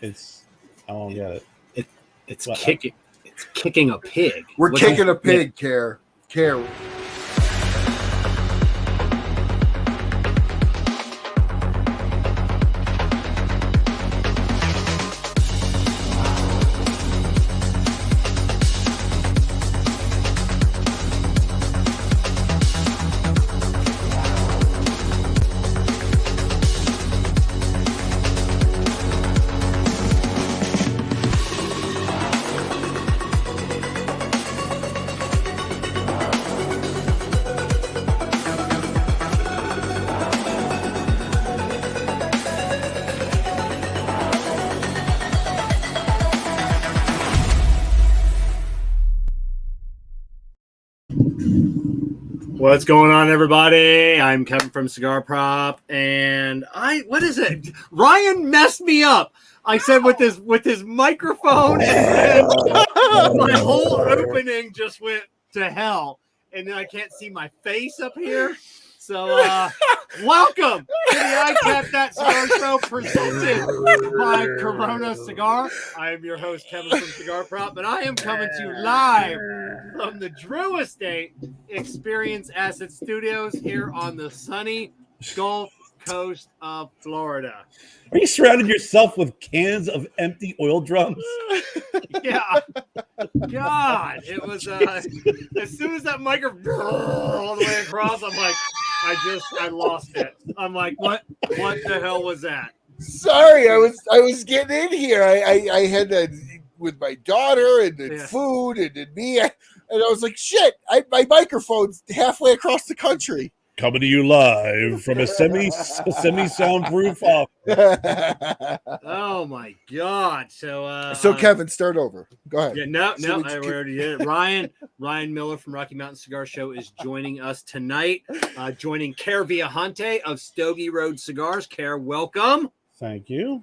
I don't get it. It's kicking. It's kicking a pig. We're kicking a pig, Kerr. What's going on, everybody? I'm Kevin from Cigar Prop, and what is it? Ryan messed me up. I said with his microphone, and my whole opening just went to hell, and then I can't see my face up here. So, welcome to the I Kept That Cigar Show presented by Corona Cigar. I am your host, Kevin from Cigar Prop, and I am coming to you live from the Drew Estate Experience Asset Studios here on the sunny Gulf Coast of Florida. Are you surrounding yourself with cans of empty oil drums? Yeah. God, it was as soon as that microphone all the way across, I'm like, I lost it. I'm like, what the hell was that? Sorry, I was getting in here. I had with my daughter and then food and then me, and I was like, shit, my microphone's halfway across the country. Coming to you live from a semi-soundproof office. Oh my God! So Kevin, start over. Go ahead. Yeah, no, I already did it. Ryan Miller from Rocky Mountain Cigar Show is joining us tonight. Joining Kerr Viajante of Stogie Road Cigars. Kerr, welcome. Thank you.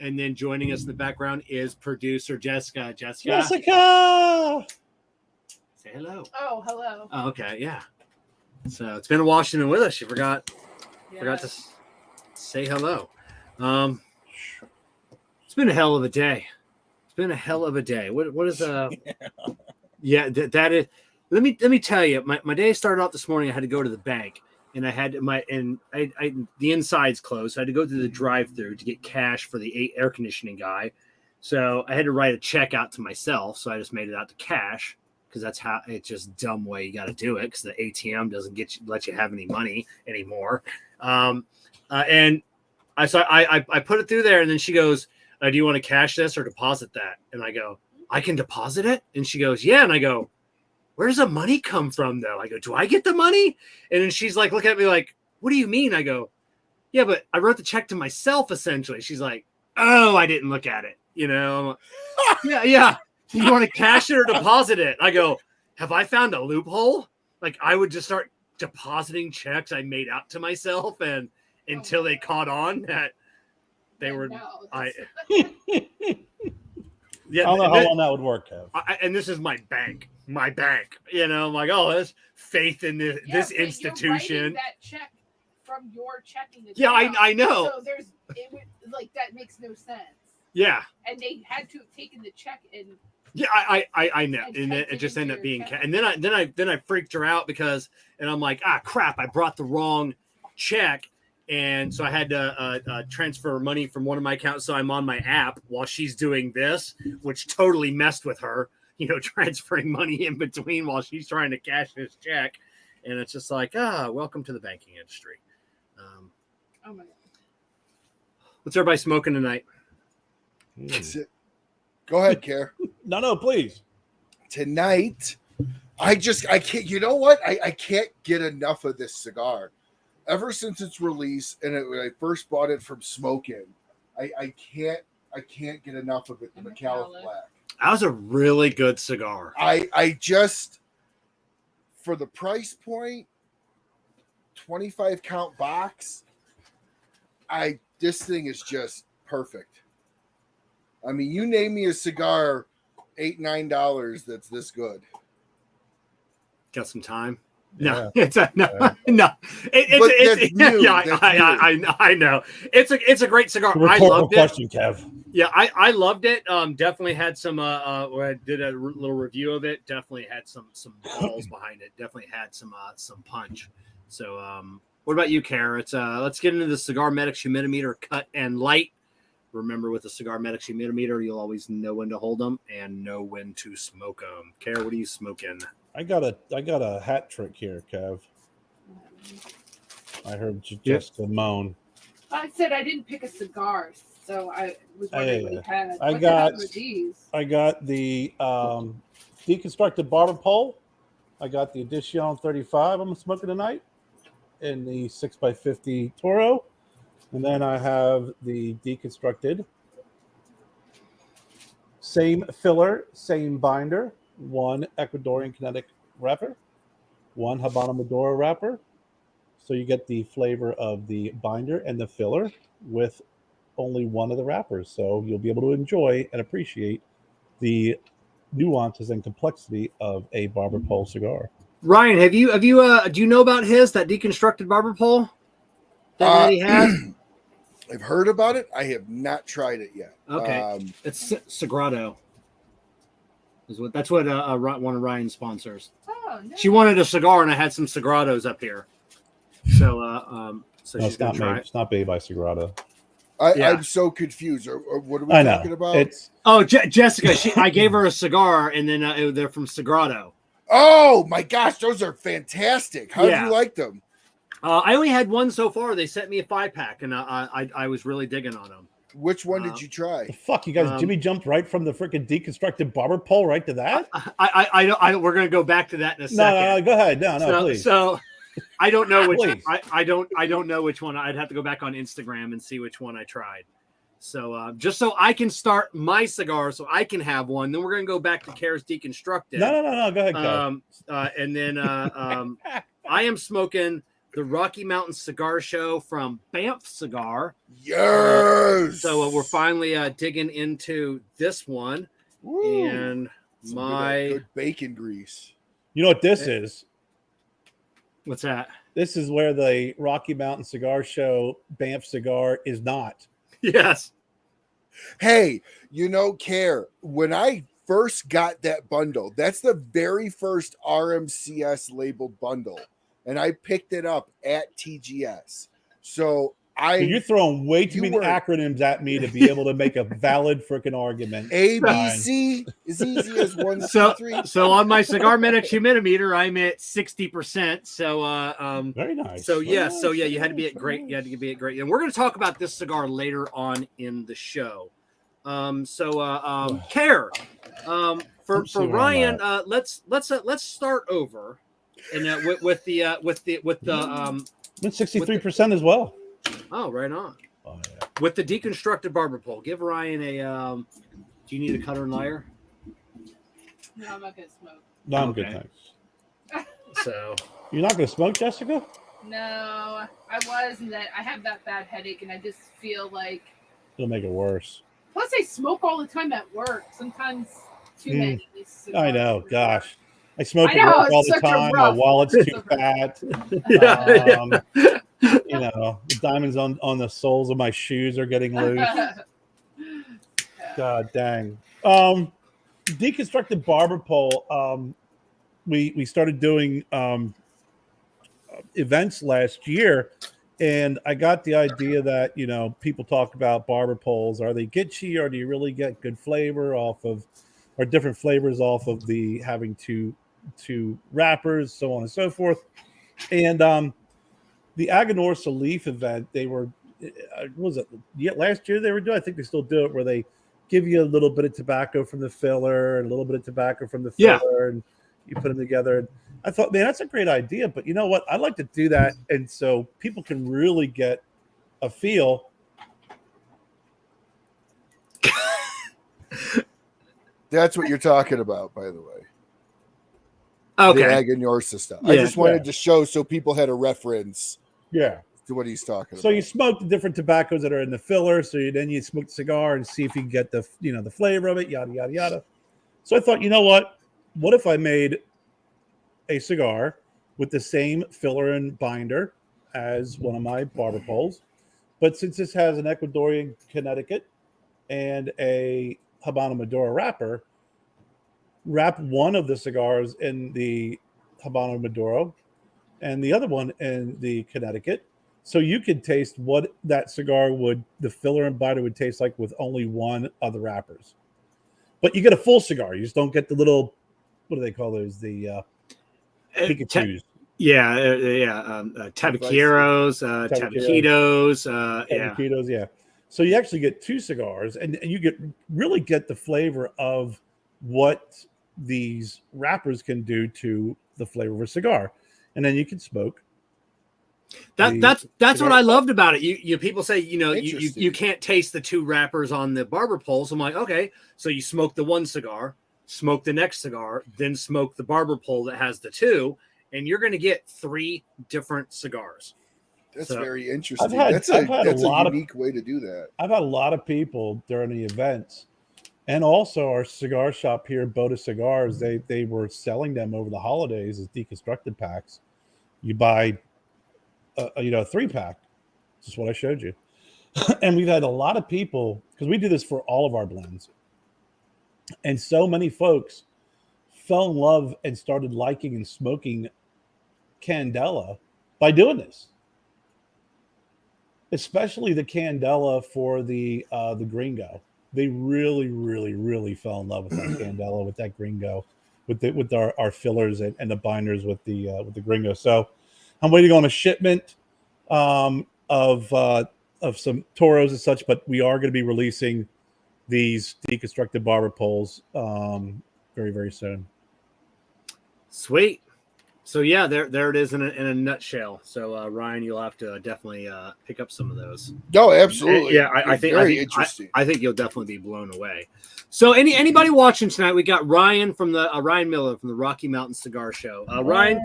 And then joining us in the background is producer Jessica. Jessica. Say hello. Oh, hello. Oh, okay, yeah. So it's been in Washington with us. You forgot to say hello. It's been a hell of a day. What is Yeah, that is. Let me tell you. My day started off this morning. I had to go to the bank, and I had the inside's closed. So I had to go through the drive-through to get cash for the air conditioning guy. So I had to write a check out to myself. So I just made it out to cash. Because that's how it's just dumb way you got to do it. Because the ATM doesn't let you have any money anymore. And I put it through there, and then she goes, "Do you want to cash this or deposit that?" And I go, "I can deposit it." And she goes, "Yeah." And I go, "Where does the money come from, though?" I go, "Do I get the money?" And then she's like, looking at me like, "What do you mean?" I go, "Yeah, but I wrote the check to myself essentially." She's like, "Oh, I didn't look at it." You know, yeah. You want to cash it or deposit it? I go, have I found a loophole? Like I would just start depositing checks I made out to myself, and until they caught on that they were. I don't know how long that would work, Kev. And this is my bank. You know, I'm like, oh, there's faith in this institution. You're writing that check from your checking account. Yeah, I know. So that makes no sense. Yeah. And they had to have taken the check and. Yeah, I know, and it just ended up being, and then I freaked her out because, and I'm like, crap, I brought the wrong check, and so I had to transfer money from one of my accounts, so I'm on my app while she's doing this, which totally messed with her, transferring money in between while she's trying to cash this check, and it's just like, welcome to the banking industry. Oh my God. What's everybody smoking tonight? Go ahead, Kerr. No, please. Tonight, I can't. You know what? I can't get enough of this cigar. Ever since its release, and when I first bought it from Smokin', I can't get enough of it. The Macalif Black. That was a really good cigar. I just, for the price point, 25 count box. This thing is just perfect. I mean, you name me a cigar, $8-9 that's this good. Got some time? Yeah. No, no. I know. It's a great cigar. I loved it. Question, Kev. Yeah, I loved it. Definitely had some. Where I did a little review of it. Definitely had some balls behind it. Definitely had some punch. So, what about you, Kerr? Let's get into the CigarMedics humidimeter cut and light. Remember, with the CigarMedics humidimeter, you'll always know when to hold them and know when to smoke them. Kerr, what are you smoking? I got a hat trick here, Kev. I heard Jessica moan. I said I didn't pick a cigar, so I was wondering what he had. I What got the hell were these? I got the deconstructed barber pole. I got the Illusione 35 I'm smoking tonight in the 6x50 Toro. And then I have the deconstructed. Same filler, same binder. One Ecuadorian kinetic wrapper. One Habano Maduro wrapper. So you get the flavor of the binder and the filler with only one of the wrappers. So you'll be able to enjoy and appreciate the nuances and complexity of a barber pole cigar. Ryan, do you know about that deconstructed barber pole that he has? I've heard about it. I have not tried it yet. Okay, it's Sagrado. That's what one of Ryan's sponsors. Oh, no. She wanted a cigar, and I had some Sagrados up here. So, so she's gonna try it. It's not made by Sagrado. I'm so confused. What are we talking about? Jessica. I gave her a cigar, and then they're from Sagrado. Oh my gosh, those are fantastic! How do you like them? I only had one so far. They sent me a 5-pack, and I was really digging on them. Which one did you try? The fuck, you guys! Jimmy jumped right from the freaking deconstructed barber pole right to that. We're gonna go back to that in a second. No, go ahead. No, please. So I don't know which. I don't know which one. I'd have to go back on Instagram and see which one I tried. So just so I can start my cigar, so I can have one. Then we're gonna go back to Kerr's deconstructed. No. Go ahead, and then I am smoking the Rocky Mountain Cigar Show from Banff Cigar. Yes. So we're finally digging into this one. Woo. And good bacon grease. You know what this is? What's that? This is where the Rocky Mountain Cigar Show Banff cigar is not. Yes. Hey, Kerr, when I first got that bundle, that's the very first RMCS labeled bundle. And I picked it up at TGS. So you're throwing way too many acronyms at me to be able to make a valid freaking argument. ABC is easy as 1, 2, 3. So on my CigarMedics humidimeter, I'm at 60%. So very nice. So you had to be at great. You had to be at great. And we're going to talk about this cigar later on in the show. Kerr, for Ryan, let's start over. And with the 63% as well. Oh, right on. Oh, yeah. With the deconstructed barber pole, give Ryan a. Do you need a cutter and liar? No, I'm not gonna smoke. No, I'm good, thanks. So you're not gonna smoke, Jessica? No, I was, and that I have that bad headache, and I just feel like it'll make it worse. Plus, I smoke all the time at work. Sometimes too many. I know. Gosh. I smoke at work all the time. My wallet's too fat. The diamonds on the soles of my shoes are getting loose. God dang. Deconstructed barber pole. We started doing events last year, and I got the idea that people talk about barber poles. Are they gitchy, or do you really get good flavor off of, or different flavors off of the having two wrappers, so on and so forth. And the Aganorsa Leaf event, they were, last year they were doing, I think they still do it, where they give you a little bit of tobacco from the filler and a little bit of tobacco from the filler, and you put them together. And I thought, man, that's a great idea, but you know what? I'd like to do that, and so people can really get a feel. That's what you're talking about, by the way. Okay. The Aganorsa stuff. I just wanted to show so people had a reference. Yeah. To what he's talking about. So you smoke the different tobaccos that are in the filler. So then you smoke the cigar and see if you can get the the flavor of it. Yada yada yada. So I thought, you know what? What if I made a cigar with the same filler and binder as one of my barber poles, but since this has an Ecuadorian Connecticut and a Habano Maduro wrapper, wrap one of the cigars in the Habano Maduro and the other one in the Connecticut. So you could taste what that cigar would, the filler and biter would taste like with only one of the wrappers. But you get a full cigar. You just don't get the little, what do they call those? The Pikachus. Tabaqueros, Tabaquitos, Tabaquitos, yeah. So you actually get two cigars, and you really get the flavor of what these wrappers can do to the flavor of a cigar, and then you can smoke. That's what I loved about it. You people say you can't taste the two wrappers on the barber poles. I'm like, okay, so you smoke the one cigar, smoke the next cigar, then smoke the barber pole that has the two, and you're going to get three different cigars. That's very interesting. That's a unique way to do that. I've had a lot of people during the events, and also our cigar shop here, Boda Cigars. They were selling them over the holidays as deconstructed packs. You buy a 3-pack, which is what I showed you. And we've had a lot of people, because we do this for all of our blends, and so many folks fell in love and started liking and smoking Candela by doing this, especially the Candela for the Gringo. They really, really, really fell in love with that Candela, with that Gringo, with our fillers and the binders with the Gringo. So I'm waiting on a shipment of some Toros and such, but we are going to be releasing these deconstructed barber poles very, very soon. Sweet. So yeah, there it is in a nutshell. So Ryan, you'll have to definitely pick up some of those. No, absolutely. Yeah, I think very interesting. I think you'll definitely be blown away. So anybody watching tonight, we got Ryan from the Ryan Miller from the Rocky Mountain Cigar Show. Ryan,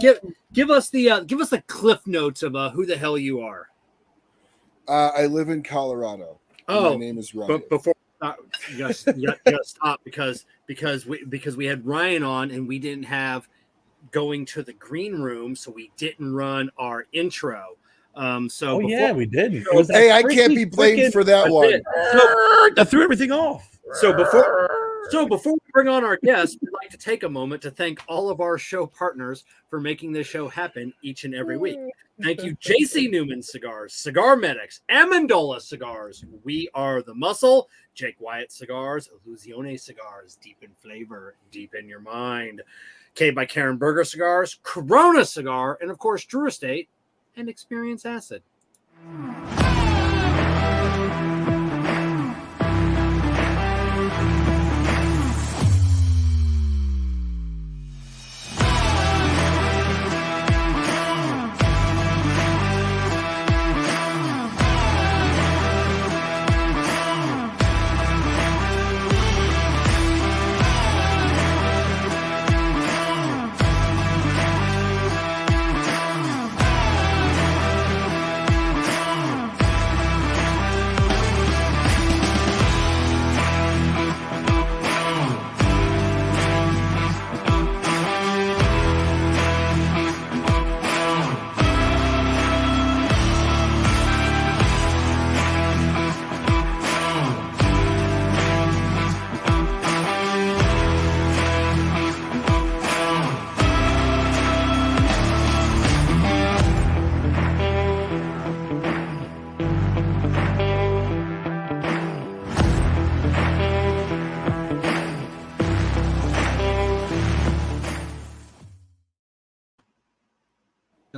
give us the cliff notes of who the hell you are. I live in Colorado. My name is Ryan. But before you gotta stop because we had Ryan on and we didn't have going to the green room, so we didn't run our intro. We didn't. Hey, I can't be blamed for that one. I threw everything off. So before we bring on our guests, we'd like to take a moment to thank all of our show partners for making this show happen each and every week. Thank you, JC Newman Cigars, CigarMedics, Amendola Cigars, We Are the Muscle, Jake Wyatt Cigars, Illusione Cigars, deep in flavor, deep in your mind. K by Karen Berger Cigars, Corona Cigar, and of course, Drew Estate and Experience Acid.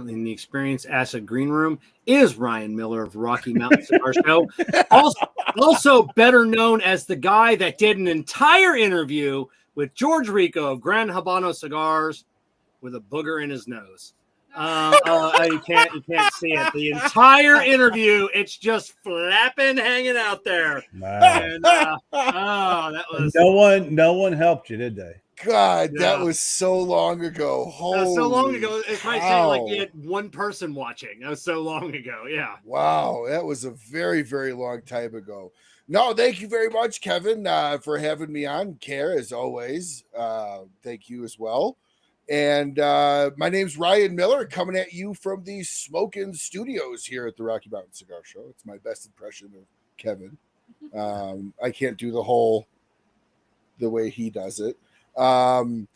In the Experience Acid Green Room is Ryan Miller of Rocky Mountain Cigar Show, also better known as the guy that did an entire interview with George Rico of Grand Habano Cigars with a booger in his nose. You can't see it. The entire interview, it's just flapping, hanging out there. And, that was no one helped you, did they? God, that was so long ago. So long ago. It might seem like you had one person watching. That was so long ago. Yeah. Wow, that was a very, very long time ago. No, thank you very much, Kevin, for having me on. Kerr, as always. Thank you as well. And my name's Ryan Miller, coming at you from the Smokin' Studios here at the Rocky Mountain Cigar Show. It's my best impression of Kevin. I can't do the way he does it. Nope,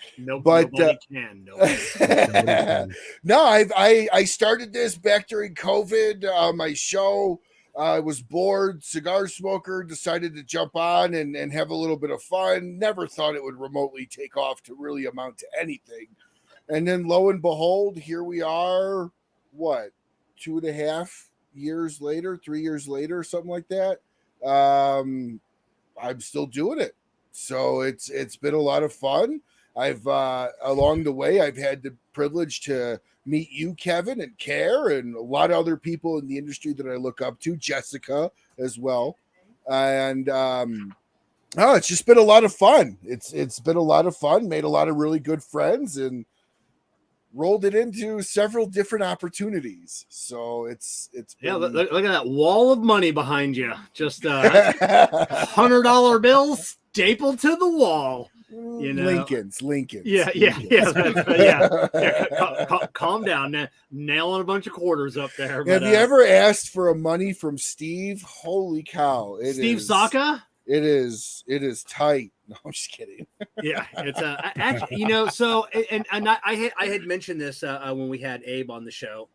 but nobody can. Nobody can. No, I started this back during COVID. My show, I was bored, cigar smoker, decided to jump on and have a little bit of fun. Never thought it would remotely take off to really amount to anything. And then lo and behold, here we are, what, 2.5 years later, 3 years later, something like that. I'm still doing it. So it's been a lot of fun. I've along the way, I've had the privilege to meet you, Kevin, and Kerr, and a lot of other people in the industry that I look up to, Jessica as well. And it's just been a lot of fun. It's been a lot of fun, made a lot of really good friends, and rolled it into several different opportunities. So it's been... look at that wall of money behind you. Just $100 bills stapled to the wall. You know, Lincoln's. Yeah. Calm down. Nailing a bunch of quarters up there. Have you ever asked for a money from Steve? Holy cow! Steve Saka? It is tight. No, I'm just kidding. Yeah, it's actually, you know. So, and I had mentioned this when we had Abe on the show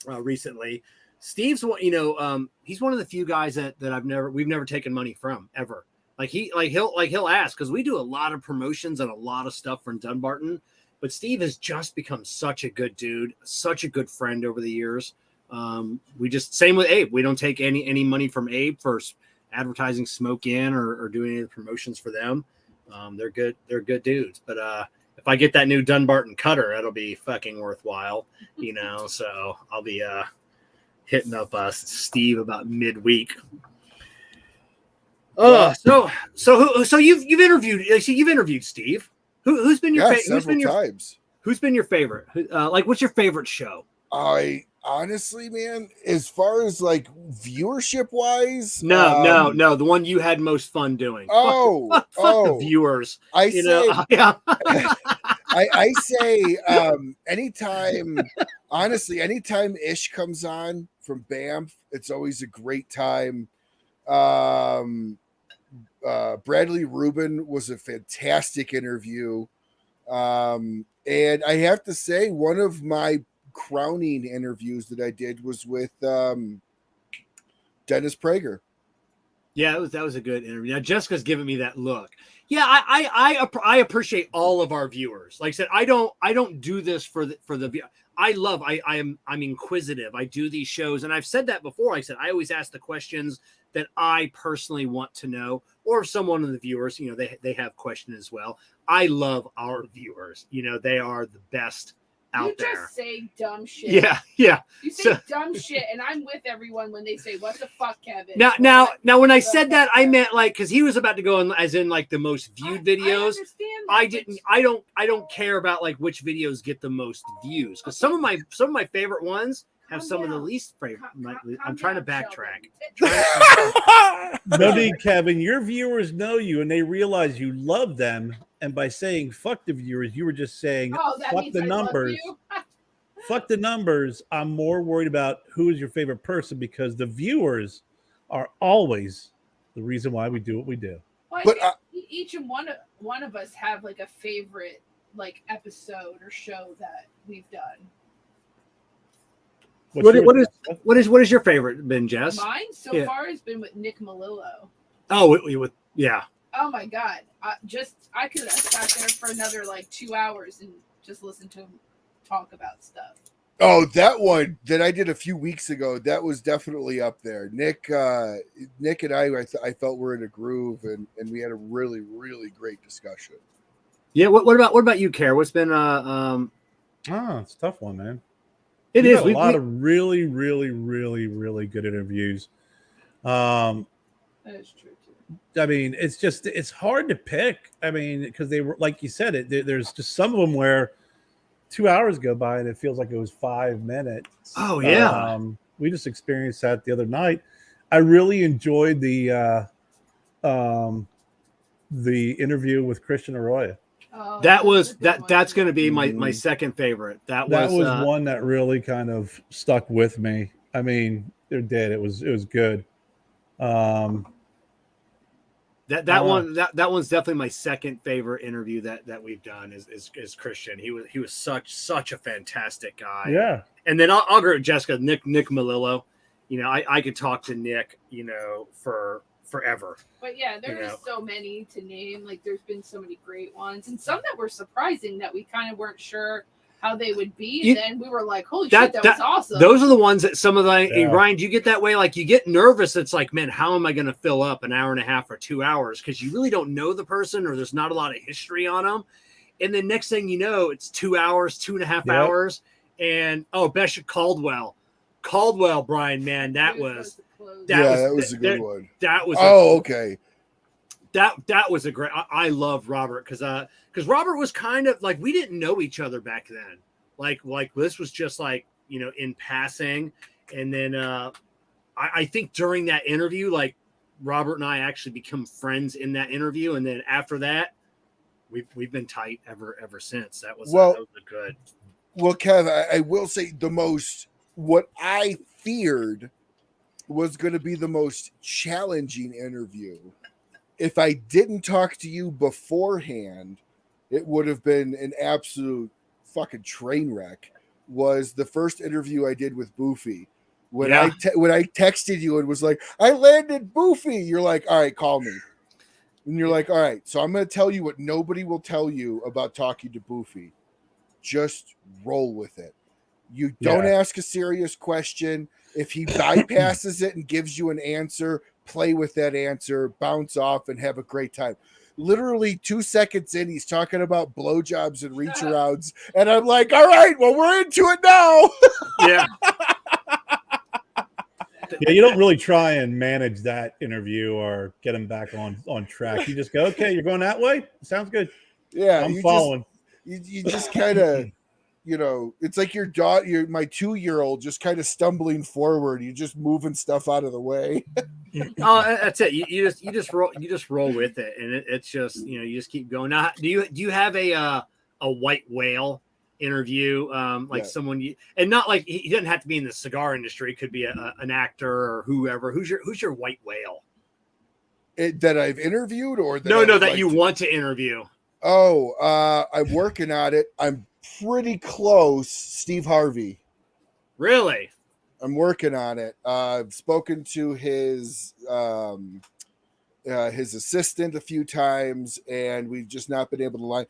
recently. Steve's one, you know, he's one of the few guys that we've never taken money from ever. He'll ask, because we do a lot of promotions and a lot of stuff from Dunbarton, but Steve has just become such a good dude, such a good friend over the years. We just, same with Abe. We don't take any money from Abe for advertising Smoke Inn or doing any of the promotions for them. They're good dudes. But if I get that new Dunbarton cutter, that'll be fucking worthwhile, you know. So I'll be hitting up Steve about midweek. So you've interviewed Steve. Who's been your favorite? Who's been your favorite? What's your favorite show? I honestly, man, as far as like viewership wise, no, the one you had most fun doing. Fuck the viewers. I say anytime Ish comes on from Banff, it's always a great time. Bradley Rubin was a fantastic interview. And I have to say, one of my crowning interviews that I did was with Dennis Prager. Yeah, that was a good interview. Now Jessica's giving me that look. Yeah, I appreciate all of our viewers. Like I said, I don't do this for the I'm inquisitive. I do these shows, and I've said that before. Like I said, I always ask the questions that I personally want to know, or if someone of the viewers, you know, they have questions as well. I love our viewers. You know, they are the best out there. You just say dumb shit. Yeah. You say dumb shit, and I'm with everyone when they say, "What the fuck, Kevin?" Now, when I said that, I meant because he was about to go in, as in like the most viewed videos. I didn't. I don't care about like which videos get the most views, because some of my favorite ones have some of the least favorite. I'm trying to backtrack. No need, Kevin. Your viewers know you, and they realize you love them. And by saying "fuck the viewers," you were just saying "fuck the numbers." Fuck the numbers. I'm more worried about who is your favorite person, because the viewers are always the reason why we do what we do. Well, but each and one of us have like a favorite like episode or show that we've done. What is your favorite been, Jess? Mine so far has been with Nick Melillo. Oh, yeah. Oh my God! I could have sat there for another like 2 hours and just listened to him talk about stuff. Oh, that one that I did a few weeks ago, that was definitely up there. Nick and I felt we're in a groove, and we had a really, really great discussion. Yeah. What about you, Kerr? What's been it's a tough one, man. It is. A lot of really, really, really, really good interviews. That is true too. I mean, it's hard to pick. I mean, because they were, like you said, there's just some of them where 2 hours go by and it feels like it was 5 minutes. Oh yeah. We just experienced that the other night. I really enjoyed the interview with Christian Arroyo. Oh, that's going to be my second favorite. That was one that really kind of stuck with me. I mean, they're dead. It was good. That one's definitely my second favorite interview that we've done is Christian. He was such a fantastic guy. Yeah. And then I'll go with Jessica, Nick Melillo. You know, I could talk to Nick, you know, for forever. But yeah, there's so many to name. Like there's been so many great ones, and some that were surprising that we kind of weren't sure how they would be. And then we were like, holy shit, that was awesome. Those are the ones that some of the Ryan, do you get that way? Like you get nervous. It's like, man, how am I going to fill up an hour and a half or 2 hours? Because you really don't know the person or there's not a lot of history on them. And then next thing you know, it's 2 hours, 2.5 hours. And Besha Caldwell, Brian, man, that was a good one. That was okay. That was a great. I love Robert because Robert was kind of like we didn't know each other back then. Like this was just like, you know, in passing, and then I think during that interview, like Robert and I actually become friends in that interview, and then after that, we've been tight ever since. That was a good. Well, Kev, I will say what I feared was going to be the most challenging interview. If I didn't talk to you beforehand, it would have been an absolute fucking train wreck. Was the first interview I did with Boofy. When I texted you and was like, I landed Boofy, you're like, all right, call me. And you're like, all right, so I'm going to tell you what nobody will tell you about talking to Boofy. Just roll with it. You don't ask a serious question. If he bypasses it and gives you an answer, play with that answer, bounce off, and have a great time. Literally 2 seconds in, he's talking about blowjobs and reach arounds, and I'm like, all right, well, we're into it now. Yeah. Yeah, you don't really try and manage that interview or get him back on track. You just go, okay, you're going that way? Sounds good. Yeah, I'm following. You just kind of, you know, it's like your daughter, my 2-year-old, just kind of stumbling forward. You're just moving stuff out of the way. That's it. You just roll with it, and it's just, you know, you just keep going. Now, do you have a white whale interview, someone and not like he doesn't have to be in the cigar industry. It could be an actor or whoever. Who's your white whale? That I've interviewed or that you want to interview? I'm working on it. I'm pretty close. Steve Harvey. Really? I'm working on it. I've spoken to his assistant a few times, and we've just not been able to line.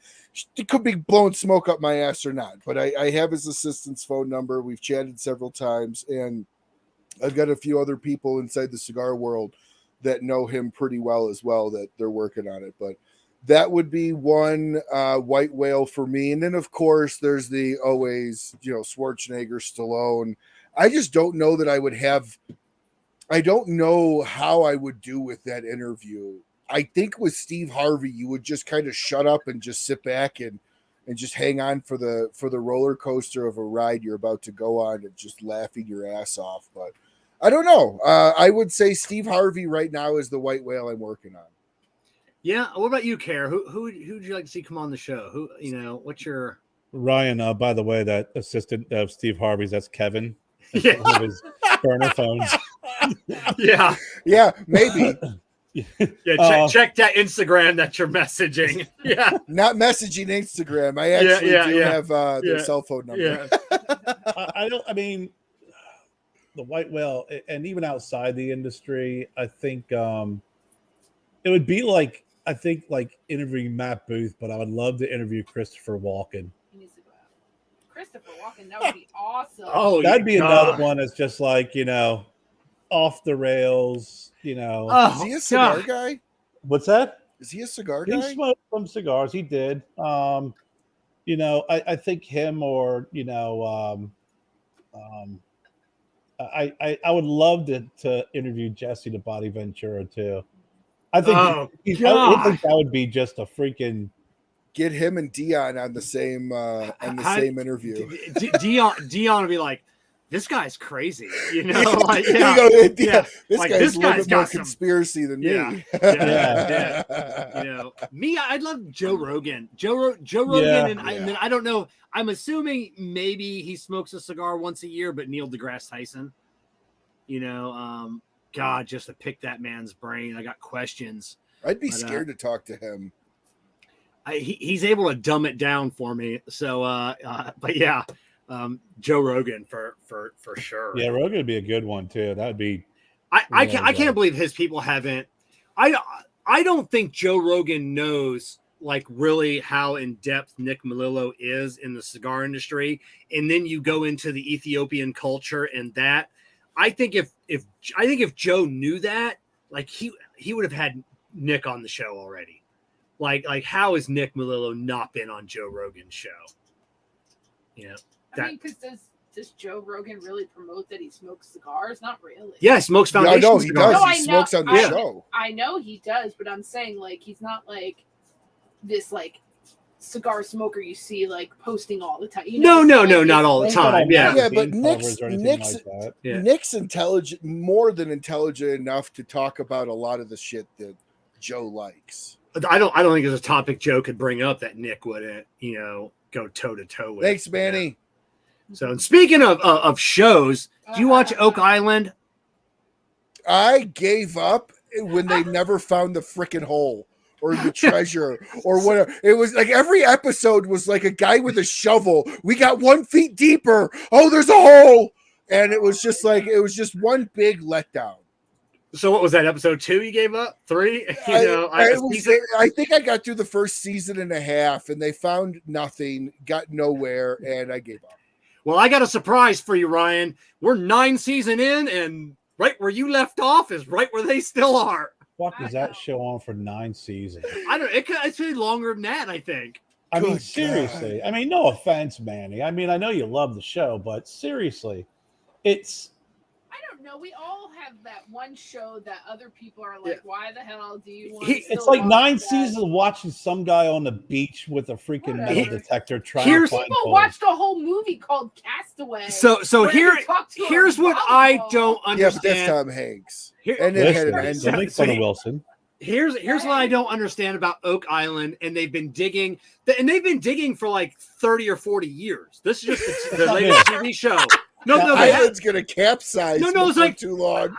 It could be blowing smoke up my ass or not, but I have his assistant's phone number. We've chatted several times, and I've got a few other people inside the cigar world that know him pretty well as well, that they're working on it. But that would be one white whale for me. And then, of course, there's the always, you know, Schwarzenegger, Stallone. I just don't know that I would have. I don't know how I would do with that interview. I think with Steve Harvey, you would just kind of shut up and just sit back and just hang on for the roller coaster of a ride you're about to go on and just laughing your ass off. But I don't know. I would say Steve Harvey right now is the white whale I'm working on. Yeah. What about you, Kerr? Who would you like to see come on the show? Who, you know, what's your Ryan? By the way, that assistant of Steve Harvey's, that's Kevin. Yeah. One of his burner phones. Yeah, maybe. Yeah, check that Instagram that you're messaging. Yeah, not messaging Instagram. I actually do have their cell phone number. Yeah. I mean, the white whale, and even outside the industry, I think it would be like interviewing Matt Booth, but I would love to interview Christopher Walken. Christopher Walken, that would be awesome. Oh, that'd be another one that's just like, you know, off the rails, you know. Is he a cigar guy? What's that? Is he a cigar guy? He smoked some cigars. He did. You know, I think him or, you know, I would love to interview Jesse the Body Ventura too. I think I think that would be just a freaking. Get him and Dion on the same same interview. Dion would be like, "This guy's crazy," you know. Like, This like, guy's a little bit more some conspiracy than me. Yeah. You know, me, I'd love Joe Rogan. Joe Rogan, and then I don't know. I'm assuming maybe he smokes a cigar once a year, but Neil deGrasse Tyson. You know, God, just to pick that man's brain, I got questions. I'd be scared to talk to him. He's able to dumb it down for me. So, but yeah, Joe Rogan for sure. Yeah, Rogan would be a good one too. That would be. I can't believe his people haven't. I don't think Joe Rogan knows like really how in depth Nick Melillo is in the cigar industry, and then you go into the Ethiopian culture and that. I think if Joe knew that, like he would have had Nick on the show already. Like how has Nick Melillo not been on Joe Rogan's show? You know, I mean, because does Joe Rogan really promote that he smokes cigars? Not really. Yeah, smokes Foundation. No, he cigars. does. No, He smokes on the show. I know he does, but I'm saying like he's not like this like cigar smoker you see like posting all the time. You know, No, like, not all the time. Yeah, but Nick's Nick's intelligent, more than intelligent enough to talk about a lot of the shit that Joe likes. I don't think there's a topic Joe could bring up that Nick wouldn't, go toe to toe with. Thanks, Manny. So, and speaking of shows, do you watch Oak Island? I gave up when they never found the freaking hole or the treasure or whatever. It was like every episode was like a guy with a shovel. We got 1 foot deeper. Oh, there's a hole. And it was just one big letdown. So what was that, episode 2 you gave up? 3? I think I got through the first season and a half and they found nothing, got nowhere, and I gave up. Well, I got a surprise for you, Ryan. We're 9 seasons in, and right where you left off is right where they still are. What does that show on for 9 seasons? I don't. It's been longer than that, I think. I mean, seriously. I mean, no offense, Manny. I mean, I know you love the show, but seriously, it's. I don't know. We all have that one show that other people are like, "Why the hell do you want?" It's like 9 seasons of watching some guy on the beach with a freaking metal detector trying to find people watched a whole movie called Castaway. So here's what I don't understand. Yeah, but that's Tom Hanks. And it had an ending. Son Wilson. Here's what I don't understand about Oak Island, and they've been digging for like 30 or 40 years. This is just the latest TV show. No, island's gonna capsize. No, it's like too long.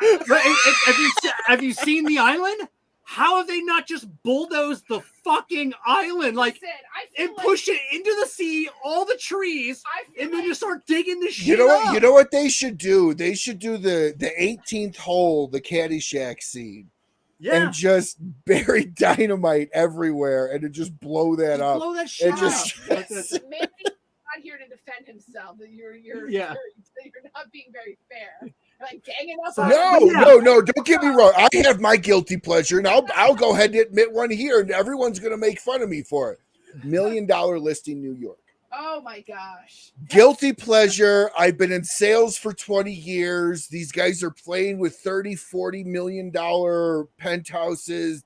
Have you seen the island? How have they not just bulldozed the fucking island, and push it into the sea, all the trees, and then just start digging the shit up? You know what they should do? They should do the 18th hole, the Caddyshack scene. Yeah. And just bury dynamite everywhere and to just blow that up. Blow that shit up. Maybe not here to defend himself. You're not being very fair. Like ganging up. No, don't get me wrong. I have my guilty pleasure, and I'll go ahead and admit one here, and everyone's gonna make fun of me for it. $1 Million Listing New York. Oh my gosh. Guilty pleasure. I've been in sales for 20 years. These guys are playing with $30-40 million penthouses,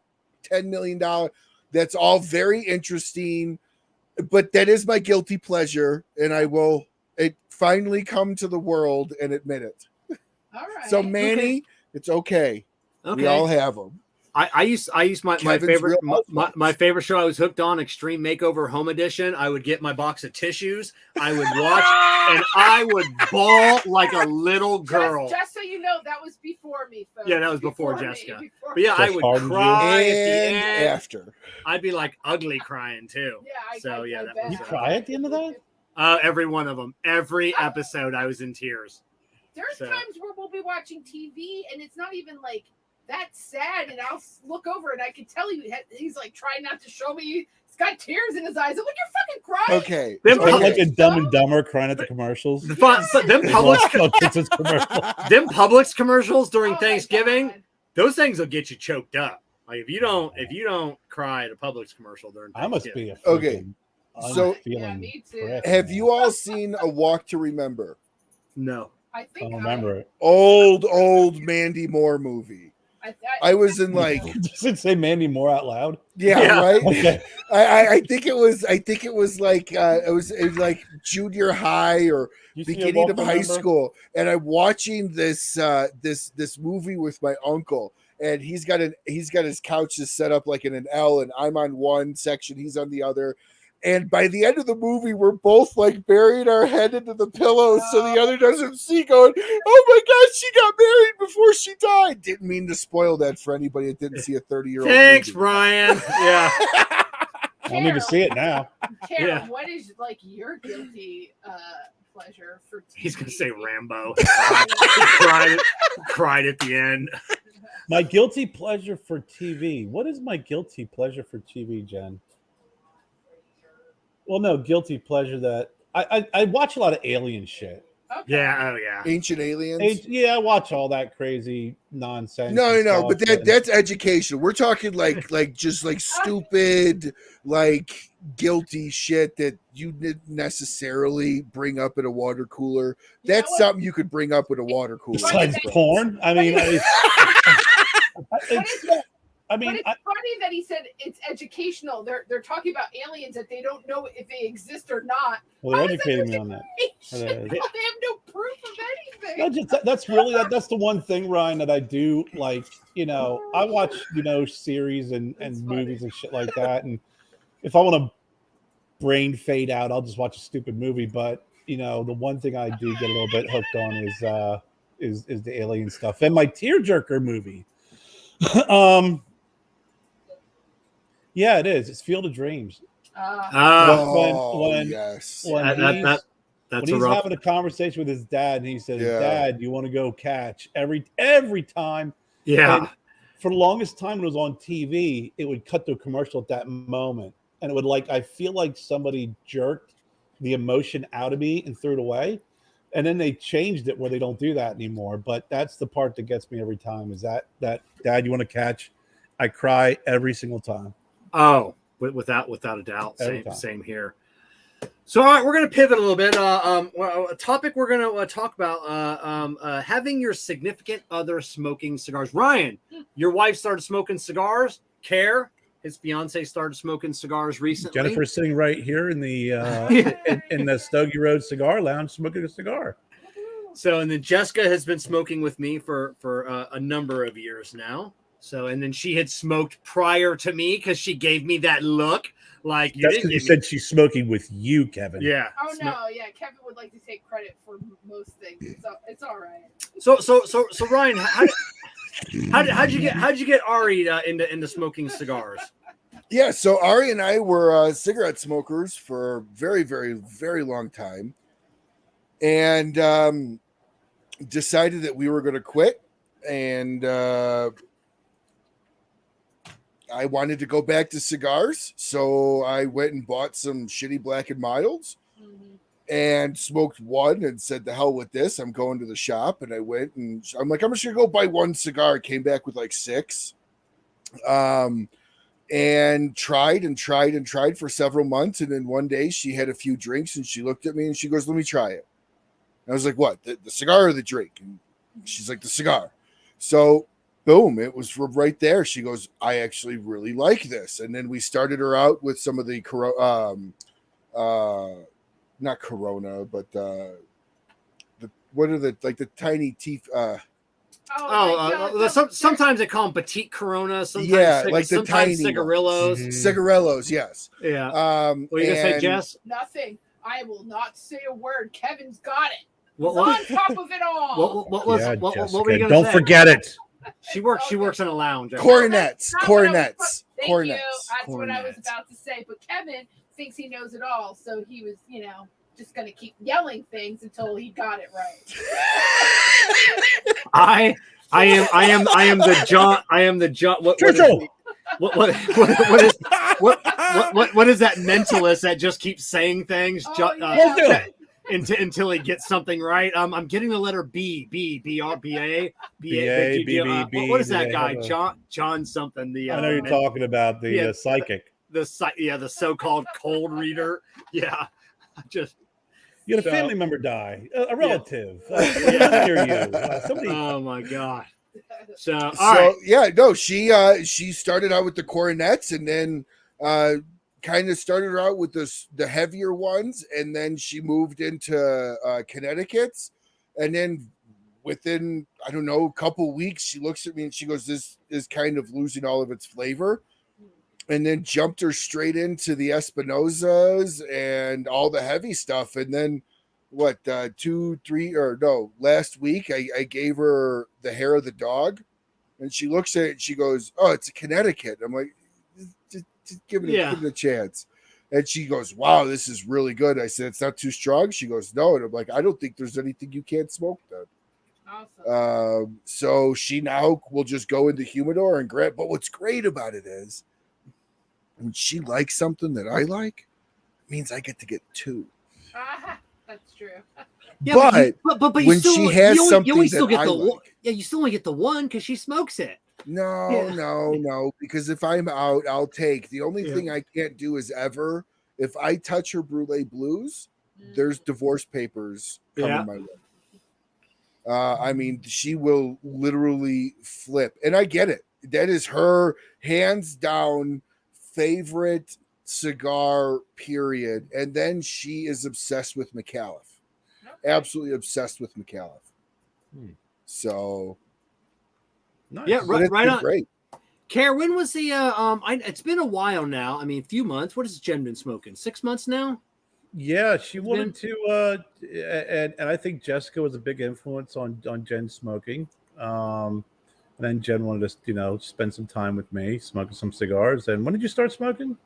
$10 million. That's all very interesting. But that is my guilty pleasure, and I will finally come to the world and admit it. All right. So Manny, it's okay. We all have them. I used my favorite show I was hooked on, Extreme Makeover Home Edition. I would get my box of tissues, I would watch, and I would bawl like a little girl. Just so you know, that was before me, folks. Yeah, that was before Jessica. But yeah, I would cry at the end. After. I'd be like ugly crying too. Yeah, you cry at the end of that? Every one of them. Every episode I was in tears. There's times where we'll be watching TV and it's not even like that's sad, and I'll look over and I can tell you he's like trying not to show me. He's got tears in his eyes. I'm like, you're fucking crying. Okay, like a Dumb and Dumber crying at the commercials. Them Publix commercials during Thanksgiving, those things will get you choked up. Like if you don't cry at a Publix commercial during Thanksgiving. I must be So me too. Have you all seen A Walk to Remember? No, I think I don't remember it. Old Mandy Moore movie. I was in like. Does it say Mandy Moore out loud? Yeah. Right. Okay. I think it was like it was like junior high or beginning of high school, and I'm watching this movie with my uncle, and he's got his couch just set up like in an L, and I'm on one section, he's on the other, And by the end of the movie, we're both like burying our head into the pillows so the other doesn't see, going, "Oh my God, she got married before she died." Didn't mean to spoil that for anybody that didn't see a 30-year-old Thanks, movie. Ryan. Yeah. I need to see it now. Karen, Yeah. what is like your guilty pleasure for TV? He's gonna say Rambo. cried at the end. My guilty pleasure for TV. What is my guilty pleasure for TV, Jen? Well, no, guilty pleasure that I watch a lot of alien shit. Okay. Yeah. Oh yeah. Ancient Aliens. Yeah, I watch all that crazy nonsense. No, and but stuff, that's education. We're talking like just like stupid, like guilty shit that you didn't necessarily bring up in a water cooler. You know That's what? something you could bring up in a water cooler. besides porn. I mean, I But mean, it's funny that he said it's educational. They're talking about aliens that they don't know if they exist or not. well, they're How is that educating me on that. education? They have no proof of anything. No, that's really that's the one thing, Ryan, that I do like. You know, I watch series and That's movies and shit like that, and if I want to brain fade out, I'll just watch a stupid movie. But the one thing I do get a little bit hooked on is the alien stuff and my tearjerker movie. Yeah, it is. It's Field of Dreams. Yes. That's When a he's rough. having a conversation with his dad, and he says, Yeah. "Dad, you want to go catch?" Every time. Yeah. And for the longest time, when it was on TV, it would cut to a commercial at that moment, and it would I feel like somebody jerked the emotion out of me and threw it away, and then they changed it where they don't do that anymore. But that's the part that gets me every time. Is that Dad, you want to catch? I cry every single time. Oh, without a doubt. Every time. Same here. So, all right, we're going to pivot a little bit. A topic we're going to talk about: having your significant other smoking cigars. Ryan, your wife started smoking cigars. Kerr, his fiance, started smoking cigars recently. Jennifer's sitting right here in the in the Stogie Road Cigar Lounge, smoking a cigar. So, and then Jessica has been smoking with me for a number of years now. So, and then she had smoked prior to me because she gave me that look. Like That's because you said she's smoking with you, Kevin. Yeah. Oh no, yeah. Kevin would like to take credit for most things, so it's all right. So Ryan, how'd you get Ari into smoking cigars? Yeah, so Ari and I were cigarette smokers for a very, very, very long time, and decided that we were going to quit. And I wanted to go back to cigars, so I went and bought some shitty Black and Milds and smoked one and said, "The hell with this! I'm going to the shop." And I went and I'm like, "I'm just gonna go buy one cigar." Came back with like 6. And tried for several months. And then one day she had a few drinks and she looked at me and she goes, "Let me try it." And I was like, "What? The cigar or the drink?" And she's like, "The cigar." So boom, it was right there. She goes, "I actually really like this." And then we started her out with some of the not Corona, but what are the tiny teeth? Sometimes they call them petite Corona. Sometimes like the sometimes tiny cigarillos. Cigarillos, yes. Yeah. What are you gonna say, Jess? Nothing. I will not say a word. Kevin's got it. What He's on top of it all. what were you gonna Don't say? forget it. She works in a lounge. Coronets. Thank Coronets. you. That's what I was about to say. But Kevin thinks he knows it all, so he was, just gonna keep yelling things until he got it right. I am the John. I am the John. What is that mentalist that just keeps saying things until he gets something right? I'm getting the letter B R B A B A B. What is that guy? John something. I know you're talking about the psychic. The so-called cold reader. Yeah, You had a family member die, a relative, near you. Somebody. Oh my God! So she started out with the coronets, and then kind of started out with the heavier ones, and then she moved into Connecticut's, and then within I don't know a couple weeks, she looks at me and she goes, "This is kind of losing all of its flavor." and then jumped her straight into the Espinosas and all the heavy stuff. And then last week I gave her the hair of the dog, and she looks at it and she goes, "Oh, it's a Connecticut." I'm like, just give it a chance. And she goes, "Wow, this is really good." I said, "It's not too strong." She goes, "No." And I'm like, "I don't think there's anything you can't smoke then." Awesome. So she now will just go in the humidor and grab. But what's great about it is when she likes something that I like, it means I get to get two. That's true. Yeah, but when she has something you always still get I the like. Yeah, you still only get the one because she smokes it. No. Because if I'm out, I'll take. The only thing I can't do is ever, if I touch her Brulee Blues, there's divorce papers coming my way. I mean, she will literally flip, and I get it. That is her hands down favorite cigar, period. And then she is obsessed with McAuliffe. Absolutely obsessed with McAuliffe. So, nice. Yeah, right on. Great. Kerr, when was the it's been a while now. I mean, a few months. What has Jen been smoking? 6 months now? Yeah, she wanted to and I think Jessica was a big influence on Jen smoking. And then Jen wanted to, spend some time with me, smoking some cigars. And when did you start smoking?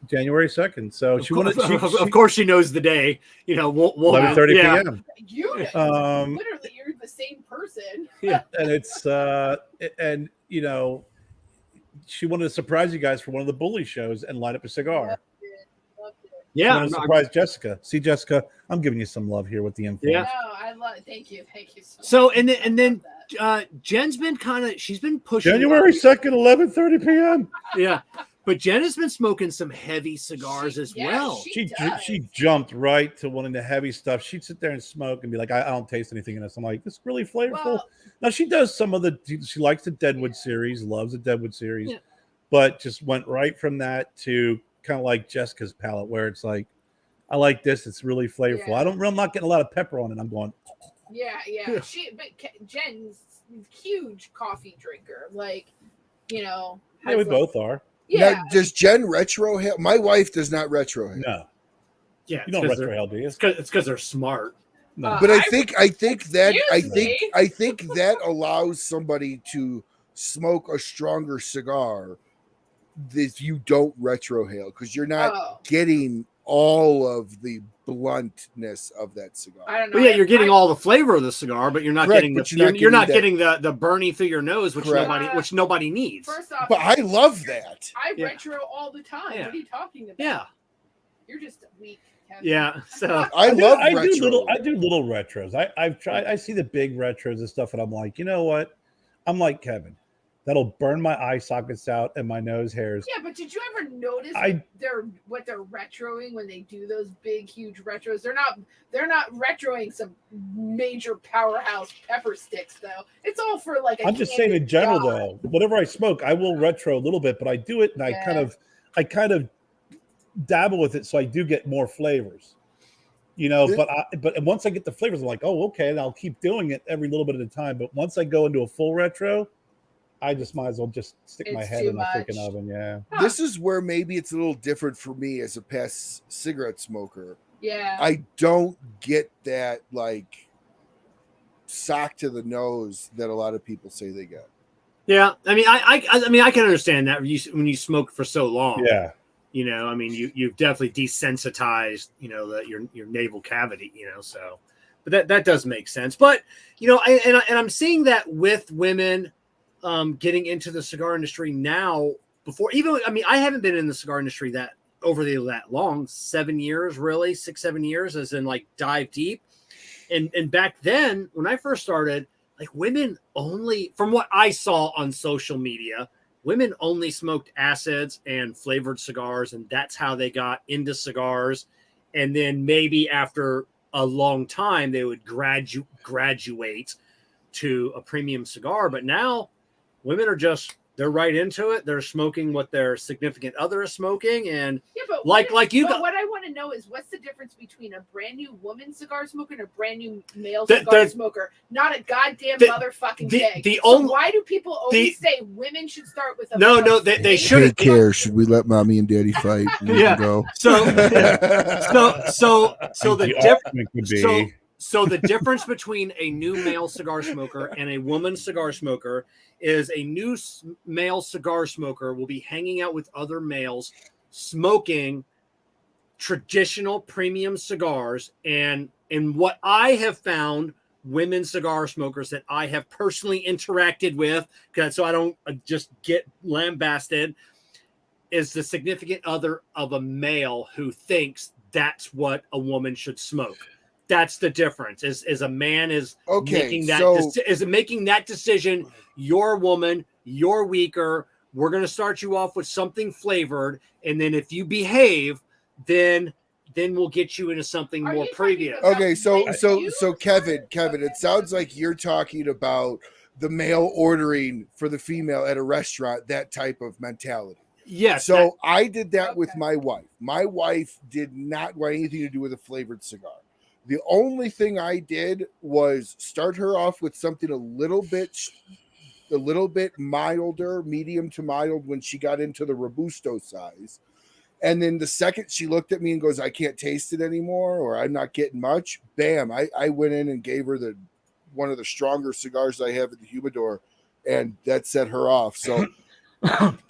January 2nd. So she wanted. Of course, she knows the day. 11:30 p.m. Literally, you're the same person. Yeah, and it's she wanted to surprise you guys for one of the bully shows and light up a cigar. Loved it. Yeah, I want to surprise Jessica. See, Jessica, I'm giving you some love here with the influence. Yeah, no, I love it. Thank you so much. And then Jen's been she's been pushing January 2nd, 11:30 p.m. Yeah. But Jen has been smoking some heavy cigars as well. She jumped right to wanting the heavy stuff. She'd sit there and smoke and be like, I don't taste anything in this. I'm like, this is really flavorful. Well, now she does some of she likes the Deadwood series, loves the Deadwood series, but just went right from that to kind of like Jessica's palate, where it's like, I like this. It's really flavorful. Yeah. I'm not getting a lot of pepper on it. I'm going. Yeah. But Jen's huge coffee drinker. Yeah, we both are. Yeah. Now, does Jen retrohale? My wife does not retrohale. No. Yeah, you don't retrohale, do you? It's because they're smart. No. But I think that allows somebody to smoke a stronger cigar if you don't retrohale, because you're not getting all of the bluntness of that cigar. I don't know. Well, yeah, you're getting all the flavor of the cigar, but you're not getting you're not getting the burning through your nose, which nobody needs. First off, but I love that. I retro all the time. Yeah. What are you talking about? Yeah, you're just weak. Kevin. Yeah, so I do little retros. I've tried. I see the big retros and stuff, and I'm like, you know what? I'm like Kevin. That'll burn my eye sockets out and my nose hairs. Yeah, but did you ever notice what they're retroing when they do those big, huge retros? They're not retroing some major powerhouse pepper sticks though. It's all for I'm just saying in general though. Whatever I smoke, I will retro a little bit, but I do it and I kind of dabble with it so I do get more flavors. But once I get the flavors, I'm like, oh, okay, and I'll keep doing it every little bit at a time. But once I go into a full retro, I just might as well just stick my head in a freaking oven. Yeah. This is where maybe it's a little different for me as a past cigarette smoker. Yeah. I don't get that sock to the nose that a lot of people say they get. Yeah, I mean, I can understand that when you smoke for so long. Yeah. I mean, you've definitely desensitized, your naval cavity, so, but that does make sense. But, and I'm seeing that with women getting into the cigar industry now I haven't been in the cigar industry that long, 7 years, really 6-7 years, as in dive deep. And back then when I first started, women only, from what I saw on social media, women only smoked acids and flavored cigars. And that's how they got into cigars. And then maybe after a long time, they would graduate to a premium cigar. But now women are just They're right into it. They're smoking what their significant other is smoking, and Yeah, but like you but got. what I want to know is what's the difference between a brand new woman cigar smoker and a brand new male The- cigar the- smoker? Not a goddamn the- motherfucking the- thing. the So only- why do people always say women should start with a No, male they cigar? should. Hey, Kerr, should we let mommy and daddy fight? We Yeah. can go. So the argument could be So the difference between a new male cigar smoker and a woman cigar smoker is a new male cigar smoker will be hanging out with other males smoking traditional premium cigars. And what I have found, women cigar smokers that I have personally interacted with, so I don't just get lambasted, is the significant other of a male who thinks that's what a woman should smoke. That's the difference. Is a man is making that decision. You're a woman. You're weaker. We're going to start you off with something flavored, and then if you behave, then we'll get you into something more previous. Okay, so Kevin, it sounds like you're talking about the male ordering for the female at a restaurant, that type of mentality. Yes. So I did that with my wife. My wife did not want anything to do with a flavored cigar. The only thing I did was start her off with something a little bit milder, medium to mild when she got into the Robusto size. And then the second she looked at me and goes, I can't taste it anymore, or I'm not getting much, bam, I went in and gave her one of the stronger cigars I have in the humidor, and that set her off. So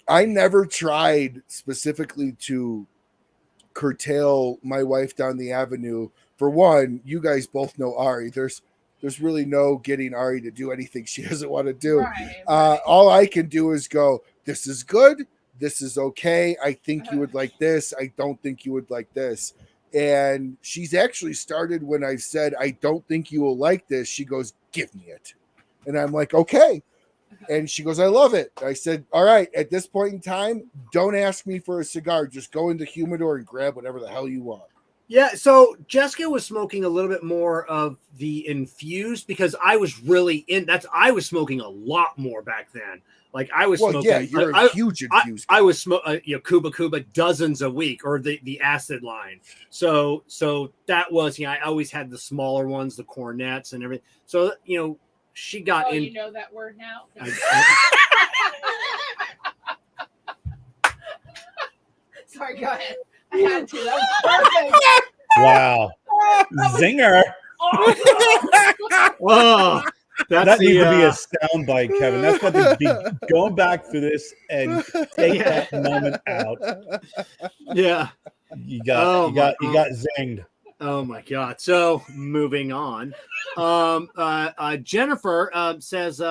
I never tried specifically to curtail my wife down the avenue. For one, you guys both know Ari. There's really no getting Ari to do anything she doesn't want to do. Right. All I can do is go, this is good. This is okay. I think you would like this. I don't think you would like this. And she's actually started when I said, I don't think you will like this. She goes, give me it. And I'm like, okay. And she goes, I love it. I said, all right, at this point in time, don't ask me for a cigar. Just go in the humidor and grab whatever the hell you want. Yeah, so Jessica was smoking a little bit more of the infused because I was really I was smoking a lot more back then. Like I was smoking. Yeah, you're a huge infused. I was smoking, Cuba dozens a week, or the acid line. So that was, I always had the smaller ones, the cornets and everything. So she got in. You know that word now. Sorry, go ahead. I had to. That was perfect. wow, zinger. Whoa. That needs to be a soundbite, Kevin. That's what to be going back through this and take that moment out. Yeah, you got zinged. Oh my God! So moving on, Jennifer says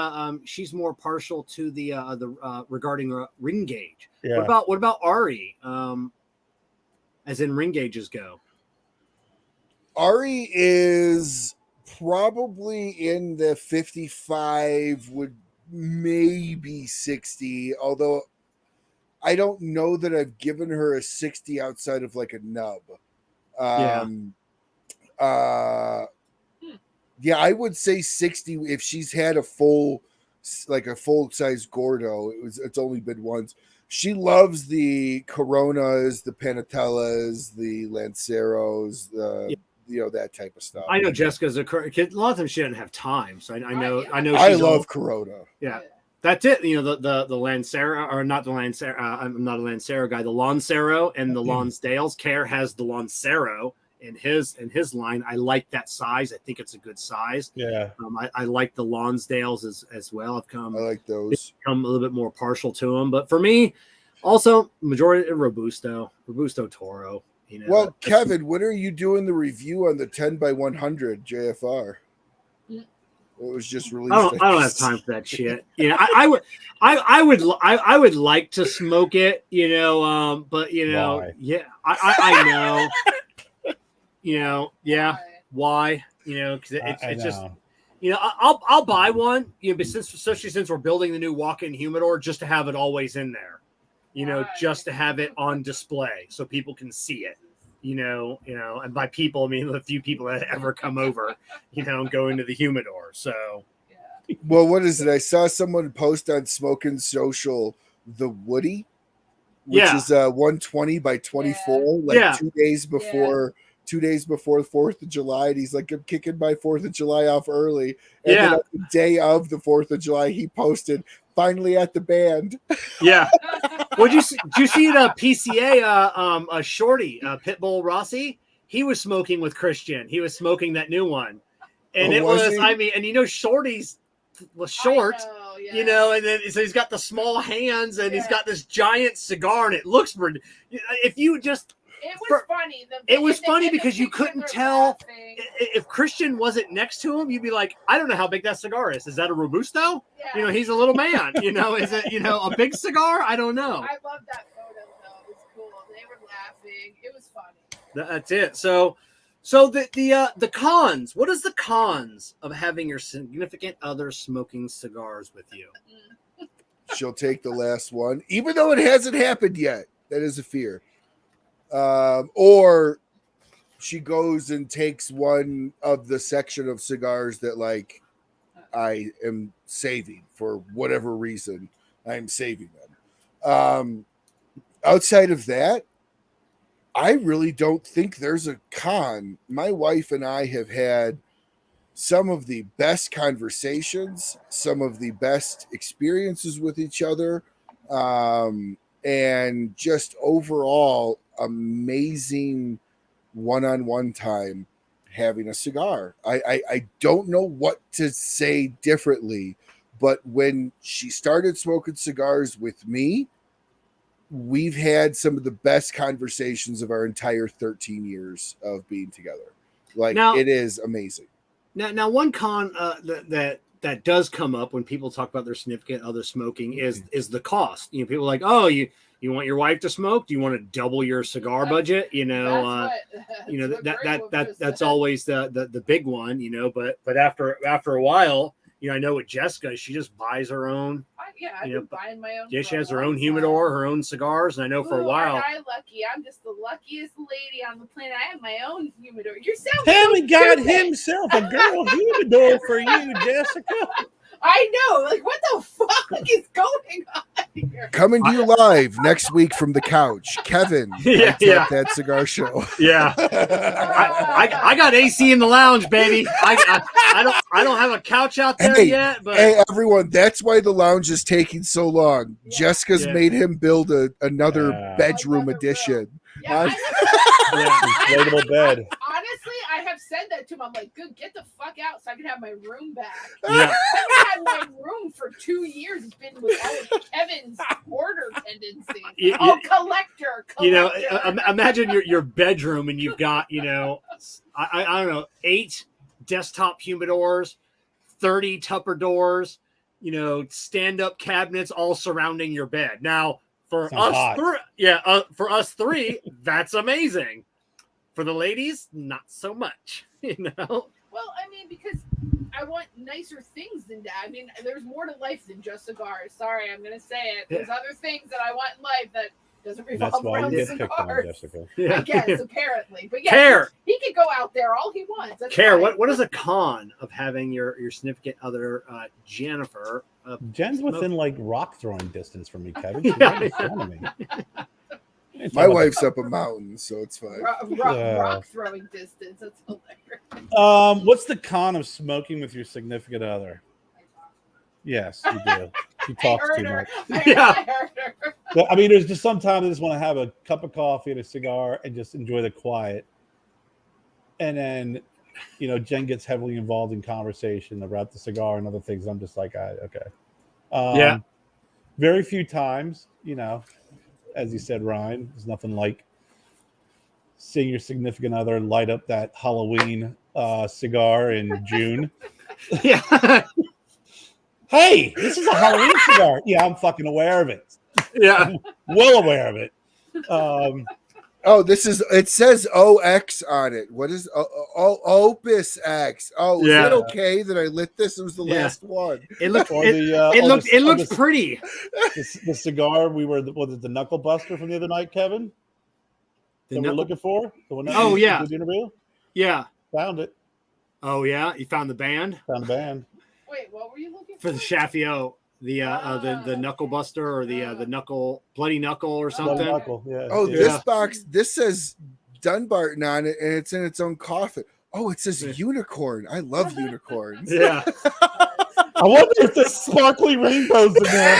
she's more partial to the regarding ring gauge. Yeah. What about Ari? As in ring gauges go. Ari is probably in the 55, would maybe 60, although I don't know that I've given her a 60 outside of like a nub. Yeah, I would say 60 if she's had a full size Gordo. It's only been once. She loves the Coronas, the Panatellas, the Lanceros, that type of stuff. I know Jessica's a kid. A lot of times she doesn't have time, so I know. I love Corona. Yeah, that's it. The Lancero, or not the Lancero. I'm not a Lancero guy. The Lancero and the Lonsdales. Kerr has the Lancero in his line. I like that size. I think it's a good size. Yeah. I like the Lonsdales as well. I like those. Become a little bit more partial to them, but for me, also majority Robusto Toro. Well, Kevin, when are you doing the review on the 10x100 JFR? It was just released. I don't have time for that shit. I would like to smoke it, but Why? yeah, I know. Yeah, why? Because it's just, I'll buy one, but especially since we're building the new walk-in humidor, just to have it always in there. Just to have it on display so people can see it, and by people, I mean the few people that ever come over, and go into the humidor. So, Well, what is it? I saw someone post on Smoking Social the Woody, which is 120 by 24, like Yeah. 2 days before 4th of July. And he's like, I'm kicking my 4th of July off early. And then on the day of the 4th of July, he posted, finally at the band. Yeah. Well, did you see the PCA a shorty, Pitbull Rossi? He was smoking with Christian. He was smoking that new one. And it was he? I mean, and Shorty's was short, and then so he's got the small hands and he's got this giant cigar, and it looks pretty. If you just it was funny. It was funny because you couldn't tell if Christian wasn't next to him. You'd be like, I don't know how big that cigar is. Is that a Robusto? Yeah. He's a little man. Is it a big cigar? I don't know. I love that photo though. It was cool. They were laughing. It was funny. That's it. So the cons. What is the cons of having your significant other smoking cigars with you? She'll take the last one, even though it hasn't happened yet. That is a fear. Or she goes and takes one of the section of cigars that like I am saving for whatever reason. I'm saving them. Outside of that, I really don't think there's a con. My wife and I have had some of the best conversations, some of the best experiences with each other, and just overall amazing one-on-one time having a cigar. I don't know what to say differently, but when she started smoking cigars with me, we've had some of the best conversations of our entire 13 years of being together. Like, now, it is amazing. Now one con that does come up when people talk about their significant other smoking is the cost. People are like, oh, you want your wife to smoke? Do you want to double your cigar budget? That's always the big one. But after a while, I know with Jessica, she just buys her own. I've been buying my own. Yeah, she has her own humidor, her own cigars, and I know for a while. I'm lucky. I'm just the luckiest lady on the planet. I have my own humidor. Tammy got himself a girl humidor for you, Jessica. I know. Like, what the fuck is going on here? Coming to you live next week from the couch, Kevin. At that cigar show. Yeah, I got AC in the lounge, baby. I don't have a couch out there yet. But hey, everyone, that's why the lounge is taking so long. Yeah. Jessica's made him build another bedroom addition. Inflatable bed. Honestly, I have said that to him. I'm like, good, get the fuck out so I can have my room back. Yeah. I haven't had my room for 2 years. It's been with all of Kevin's hoarder tendencies. Collector. Imagine your bedroom and you've got, I don't know, 8 desktop humidors, 30 Tupper doors, stand-up cabinets all surrounding your bed. Now, for us three, that's amazing. For the ladies, not so much, Well, I mean, because I want nicer things than that. I mean, there's more to life than just cigars. Sorry, I'm going to say it. There's other things that I want in life that doesn't revolve around cigars. I guess, apparently. But Kerr, he can go out there all he wants. Kerr, what is a con of having your significant other, Jennifer? Jen's within like rock throwing distance from me, Kevin. She's right in front of me. My wife's up a mountain, so it's fine. Rock throwing distance. That's hilarious. What's the con of smoking with your significant other? Yes, you do. She talks too much. I mean, there's just sometimes I just want to have a cup of coffee and a cigar and just enjoy the quiet. And then, Jen gets heavily involved in conversation about the cigar and other things. I'm just like, okay. Very few times, as you said, Ryan, there's nothing like seeing your significant other light up that Halloween cigar in June. Yeah. Hey, this is a Halloween cigar. Yeah, I'm fucking aware of it. Yeah. Well aware of it. It says OX on it. What is Opus X? Oh, is it okay that I lit this? It was the last one. It looked pretty. The cigar was it the Knuckle Buster from the other night, Kevin? That we're looking for? The one that the interview? Yeah. Found it. Oh yeah, you found the band? Found the band. Wait, what were you looking For the Shafio, the knuckle buster or the knuckle bloody knuckle or something. Bloody knuckle, yeah. Oh, yeah. this box, this says Dunbarton on it, and it's in its own coffin. Oh, it says unicorn. I love unicorns. Yeah. I wonder if there's sparkly rainbows in there.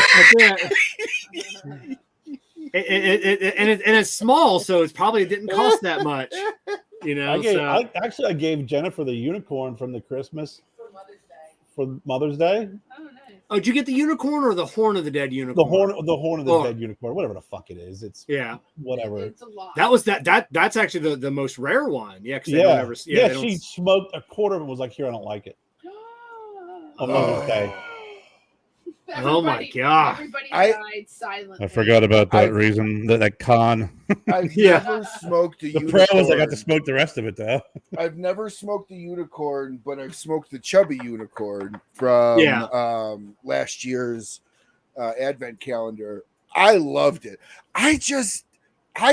And it's small, so it probably didn't cost that much. You know, I gave Jennifer the unicorn from the Christmas for Mother's Day. Oh, nice. Oh, did you get the unicorn or the horn of the dead unicorn? The horn of the dead unicorn, whatever the fuck it is. It's whatever. It's a lot. That's actually the most rare one. Yeah, she smoked a quarter of it. Was like, here, I don't like it. On Mother's Day. Oh my god! Everybody died silently. I forgot about that reason. That con. I've never smoked a unicorn. The pro was I got to smoke the rest of it though. I've never smoked the unicorn, but I've smoked the chubby unicorn from last year's advent calendar. I loved it. I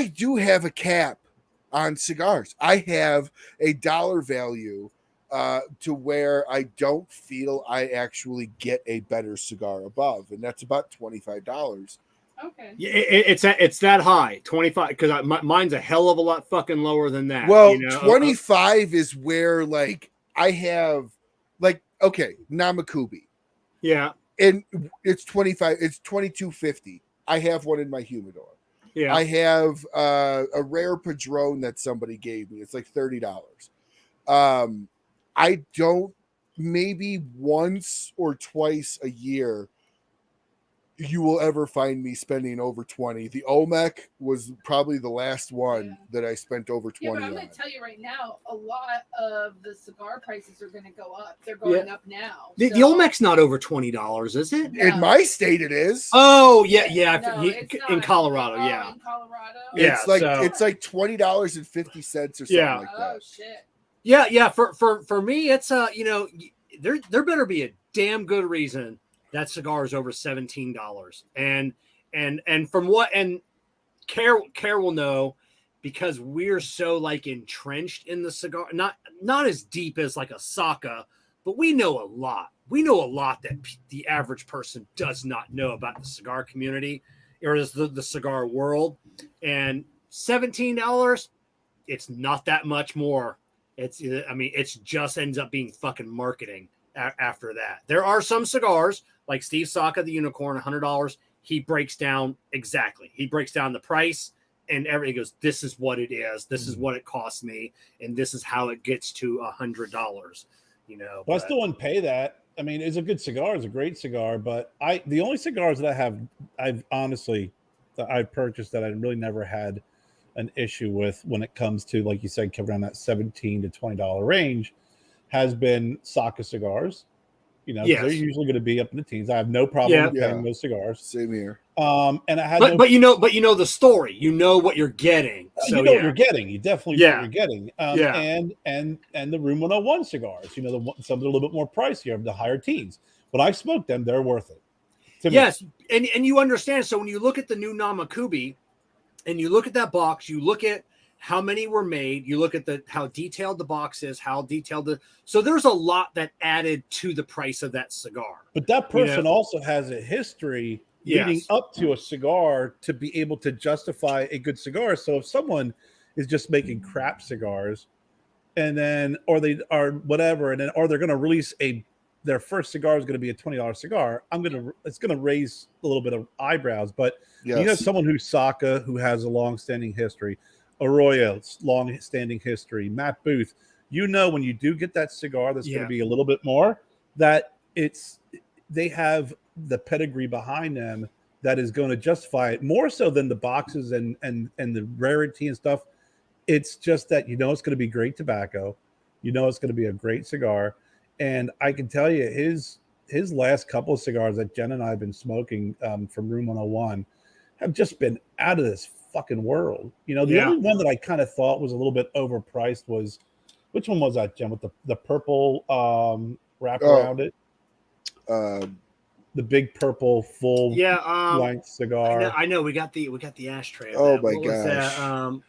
do have a cap on cigars. I have a dollar value to where I don't feel I actually get a better cigar above, and that's about $25. Okay. Yeah, it's that high, 25. Because mine's a hell of a lot fucking lower than that. Well, 25 is where like I have Namakubi. Yeah, and it's 25. It's 22.50. I have one in my humidor. Yeah, I have a rare Padron that somebody gave me. It's like $30. I don't, maybe once or twice a year, you will ever find me spending over 20. The Olmec was probably the last one that I spent over 20 but I'm on. going to tell you right now, a lot of the cigar prices are going to go up. They're going up now. The Olmec's not over $20, is it? No. In my state, it is. Oh, yeah. No, in Colorado, in Colorado? It's like $20.50 or something like that. Oh, shit. Yeah. For me, it's there better be a damn good reason that cigar is over $17. And from what Kerr will know, because we're so like entrenched in the cigar, not as deep as like a Saka, but we know a lot. We know a lot that the average person does not know about the cigar community or the cigar world. And $17, it's not that much more. It's just ends up being fucking marketing after that. There are some cigars like Steve Saka, the unicorn, $100. He breaks down exactly. He breaks down the price and everything. Goes, this is what it is. This is what it costs me, and this is how it gets to $100. But I still wouldn't pay that. I mean, it's a good cigar. It's a great cigar. But the only cigars that I've purchased that I really never had an issue with when it comes to, like you said, Kevin, around that $17 to $20 range, has been Saka cigars. They're usually going to be up in the teens. I have no problem with paying those cigars. Same here. And I had, but you know the story. You know what you're getting. So you know what you're getting. You definitely know what you're getting. And the Room 101 cigars. Some that are a little bit more pricier, the higher teens. But I smoked them; they're worth it. Yes, and you understand. So when you look at the new Namakubi, and you look at that box, you look at how many were made, you look at how detailed the box is, how detailed so there's a lot that added to the price of that cigar. But that person also has a history leading up to a cigar to be able to justify a good cigar. So if someone is just making crap cigars and then, or they are whatever, and then, or they're going to release their first cigar is going to be a $20 cigar, it's going to raise a little bit of eyebrows. But someone who's Saka, who has a long-standing history, Arroyo's long-standing history, Matt Booth, when you do get that cigar that's going to be a little bit more, that they have the pedigree behind them that is going to justify it more so than the boxes and the rarity and stuff. It's just that it's going to be great tobacco, it's going to be a great cigar. And I can tell you his last couple of cigars that Jen and I have been smoking from Room 101 have just been out of this fucking world. The only one that I kind of thought was a little bit overpriced was, which one was that, Jen, with the purple wrap around it? The big purple full length cigar. I know we got the ashtray. Oh that. my What gosh! was that?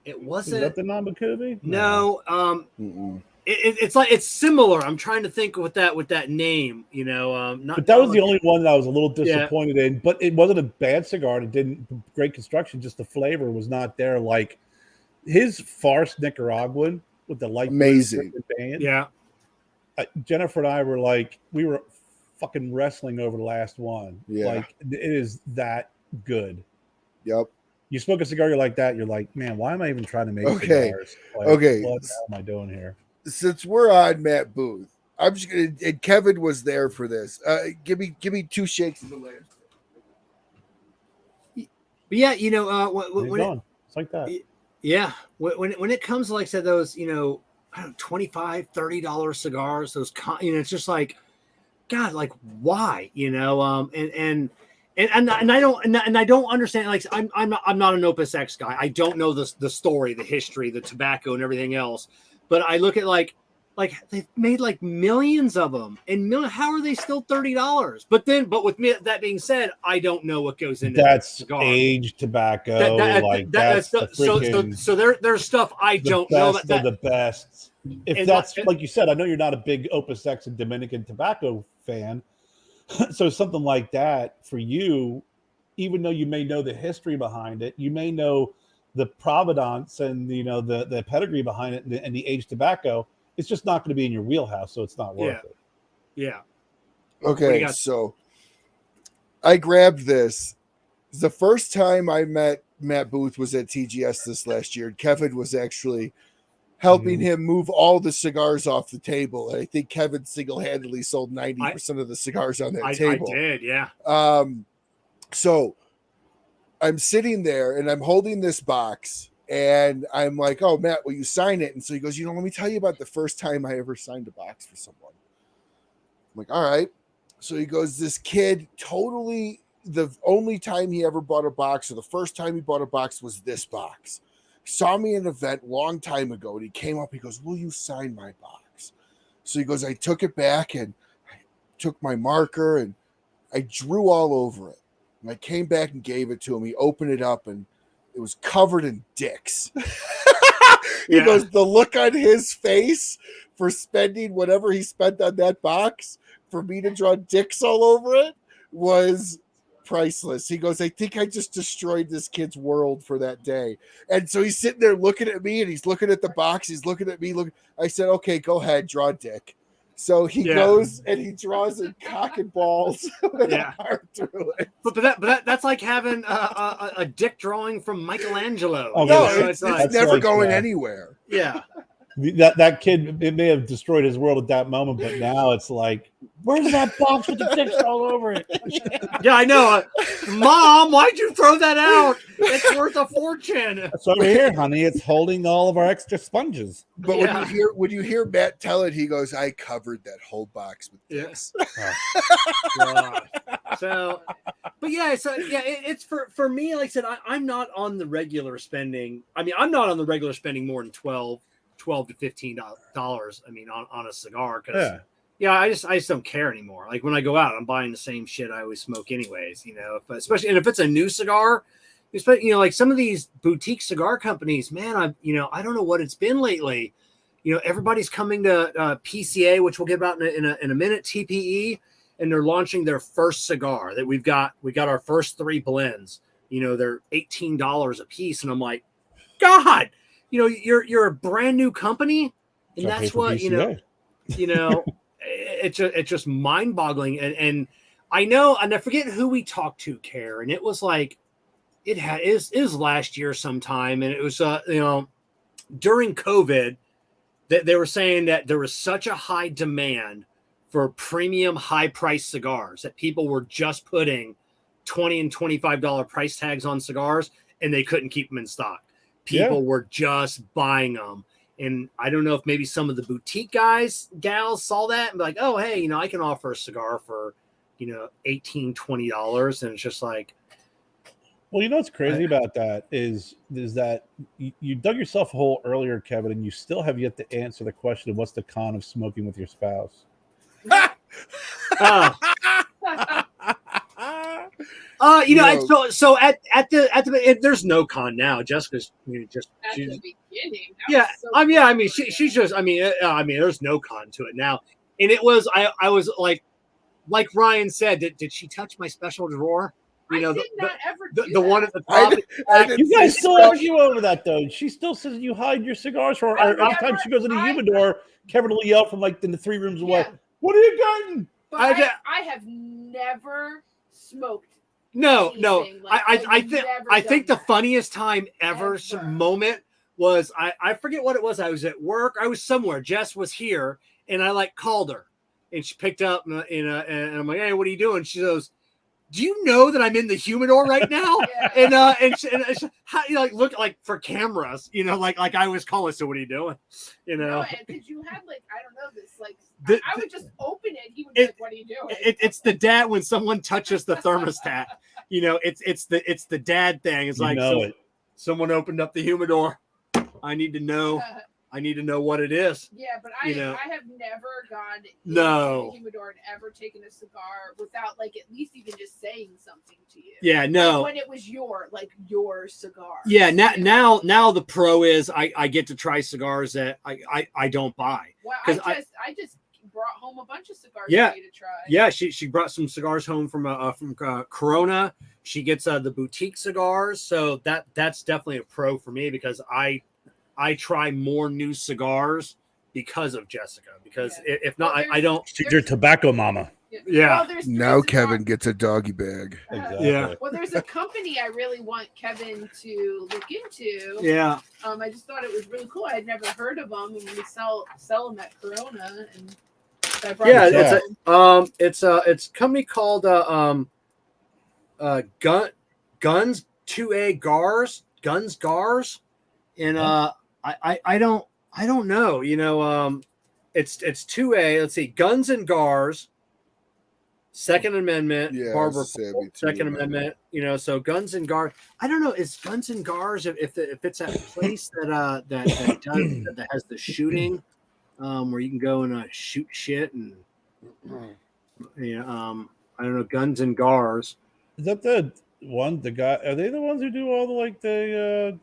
It wasn't. Is that the Namakubi? No. it's like it's similar. I'm trying to think with that name, you know. But that was the only one that I was a little disappointed in. But it wasn't a bad cigar. It didn't great construction. Just the flavor was not there. Like his Farce Nicaraguan with the light amazing band. Yeah. Jennifer and I were like, we were fucking wrestling over the last one. Yeah. Like it is that good. Yep. You smoke a cigar, you're like that. You're like, man, why am I even trying to make cigars? Like, Okay. What the hell am I doing here? Since we're on Matt Booth, I'm just gonna. And Kevin was there for this. Give me 2 shakes of the lamp. But yeah, you know, When it's like that. Yeah, when it comes to, like I said, those, you know, I don't know, $25, $30 cigars, those, you know, it's just like, God, like why, you know, and I don't understand. Like I'm not an Opus X guy. I don't know the story, the history, the tobacco, and everything else. But I look at like they've made like millions of them, and how are they still $30? But with me, that being said, I don't know what goes into that's cigar. Aged tobacco. So there's stuff I don't know. That the best. If that's like you said, I know you're not a big Opus X and Dominican tobacco fan. So something like that for you, even though you may know the history behind it, you may know the provenance and the pedigree behind it and the aged tobacco, it's just not going to be in your wheelhouse, so it's not worth it. Yeah. Okay, so I grabbed this. The first time I met Matt Booth was at TGS this last year. Kevin was actually helping him move all the cigars off the table. And I think Kevin single-handedly sold 90% of the cigars on that table. I did, yeah. So I'm sitting there and I'm holding this box and I'm like, oh, Matt, will you sign it? And so he goes, let me tell you about the first time I ever signed a box for someone. I'm like, all right. So he goes, this kid totally, the only time he ever bought a box, or the first time he bought a box, was this box. He saw me at an event long time ago and he came up, he goes, will you sign my box? So he goes, I took it back and I took my marker and I drew all over it. And I came back and gave it to him. He opened it up and it was covered in dicks. He goes, the look on his face for spending whatever he spent on that box for me to draw dicks all over it was priceless. He goes, I think I just destroyed this kid's world for that day. And so he's sitting there looking at me and he's looking at the box. He's looking at me. I said, okay, go ahead, draw dick. So he goes and he draws a cock and balls with a heart through it. But that's like having a dick drawing from Michelangelo. Oh, no, it's never going anywhere. Yeah. That kid, it may have destroyed his world at that moment, but now it's like, where's that box with the dicks all over it? Yeah, I know. Mom, why'd you throw that out? It's worth a fortune. It's over here, honey. It's holding all of our extra sponges. But when you hear Matt tell it, he goes, I covered that whole box with dicks. So, but it's for me, like I said, I'm not on the regular spending. I mean, I'm not on the regular spending more than $12 to $15. I mean, on a cigar, because I just don't care anymore. Like when I go out, I'm buying the same shit I always smoke anyways. Especially if it's a new cigar. Like some of these boutique cigar companies, man, I don't know what it's been lately. Everybody's coming to PCA, which we'll get about in a minute, TPE, and they're launching their first cigar that we got our first 3 blends. They're $18 a piece, and I'm like, God. You're a brand new company, and that's what it's just mind boggling. And I know, and I forget who we talked to, Kerr, and it was like it was last year sometime, and it was during COVID that they were saying that there was such a high demand for premium high price cigars that people were just putting $20 and $25 price tags on cigars, and they couldn't keep them in stock. People were just buying them. And I don't know if maybe some of the boutique gals saw that and be like, oh, hey, I can offer a cigar for, $18, $20. And it's just like. Well, what's crazy about that is that you dug yourself a hole earlier, Kevin, and you still have yet to answer the question of what's the con of smoking with your spouse. So at the there's no con now. Jessica's just At the beginning. Yeah, I mean, she's just, I mean, there's no con to it now. And it was, I was like Ryan said, did she touch my special drawer? I did not ever do the that. one at the top. You guys still argue over that, though. She still says you hide your cigars from her. Every time she goes in the humidor, Kevin will yell from like in the 3 rooms away. What are you getting? But I have never smoked. No. Like, I think the funniest time ever. Moment was I forget what it was. I was at work. I was somewhere. Jess was here, and I like called her, and she picked up, and I'm like, hey, what are you doing? She goes, do you know that I'm in the humidor right now? And she, how, like look like for cameras, like I was calling. So what are you doing? No, because you had like I don't know this like I would just open it. He would be like, "What are you doing?" It's the dad when someone touches the thermostat. It's the dad thing. It's like someone opened up the humidor. I need to know. I need to know what it is. Yeah, but I have never gone into the humidor and ever taken a cigar without like at least even just saying something to you. Yeah, no. Like when it was your cigar. Yeah, now the pro is I get to try cigars that I don't buy. Well, I just brought home a bunch of cigars for you to try. Yeah, she brought some cigars home from Corona. She gets the boutique cigars, so that's definitely a pro for me because I try more new cigars because of Jessica. Because if not, I don't. She's your tobacco mama. Yeah. Well, now Kevin gets a doggy bag. Exactly. Yeah. Well, there's a company I really want Kevin to look into. Yeah. I just thought it was really cool. I had never heard of them, and we sell them at Corona. And I brought it's a company called Guns 2A Gars, and I don't know. It's 2A. Let's see, Guns and Gars. Second Amendment, Barber Pole, Second Amendment, so Guns and Gars. I don't know, is Guns and Gars if it's that place that has the shooting, where you can go and shoot shit and I don't know, Guns and Gars. Is that the guy? Are they the ones who do all the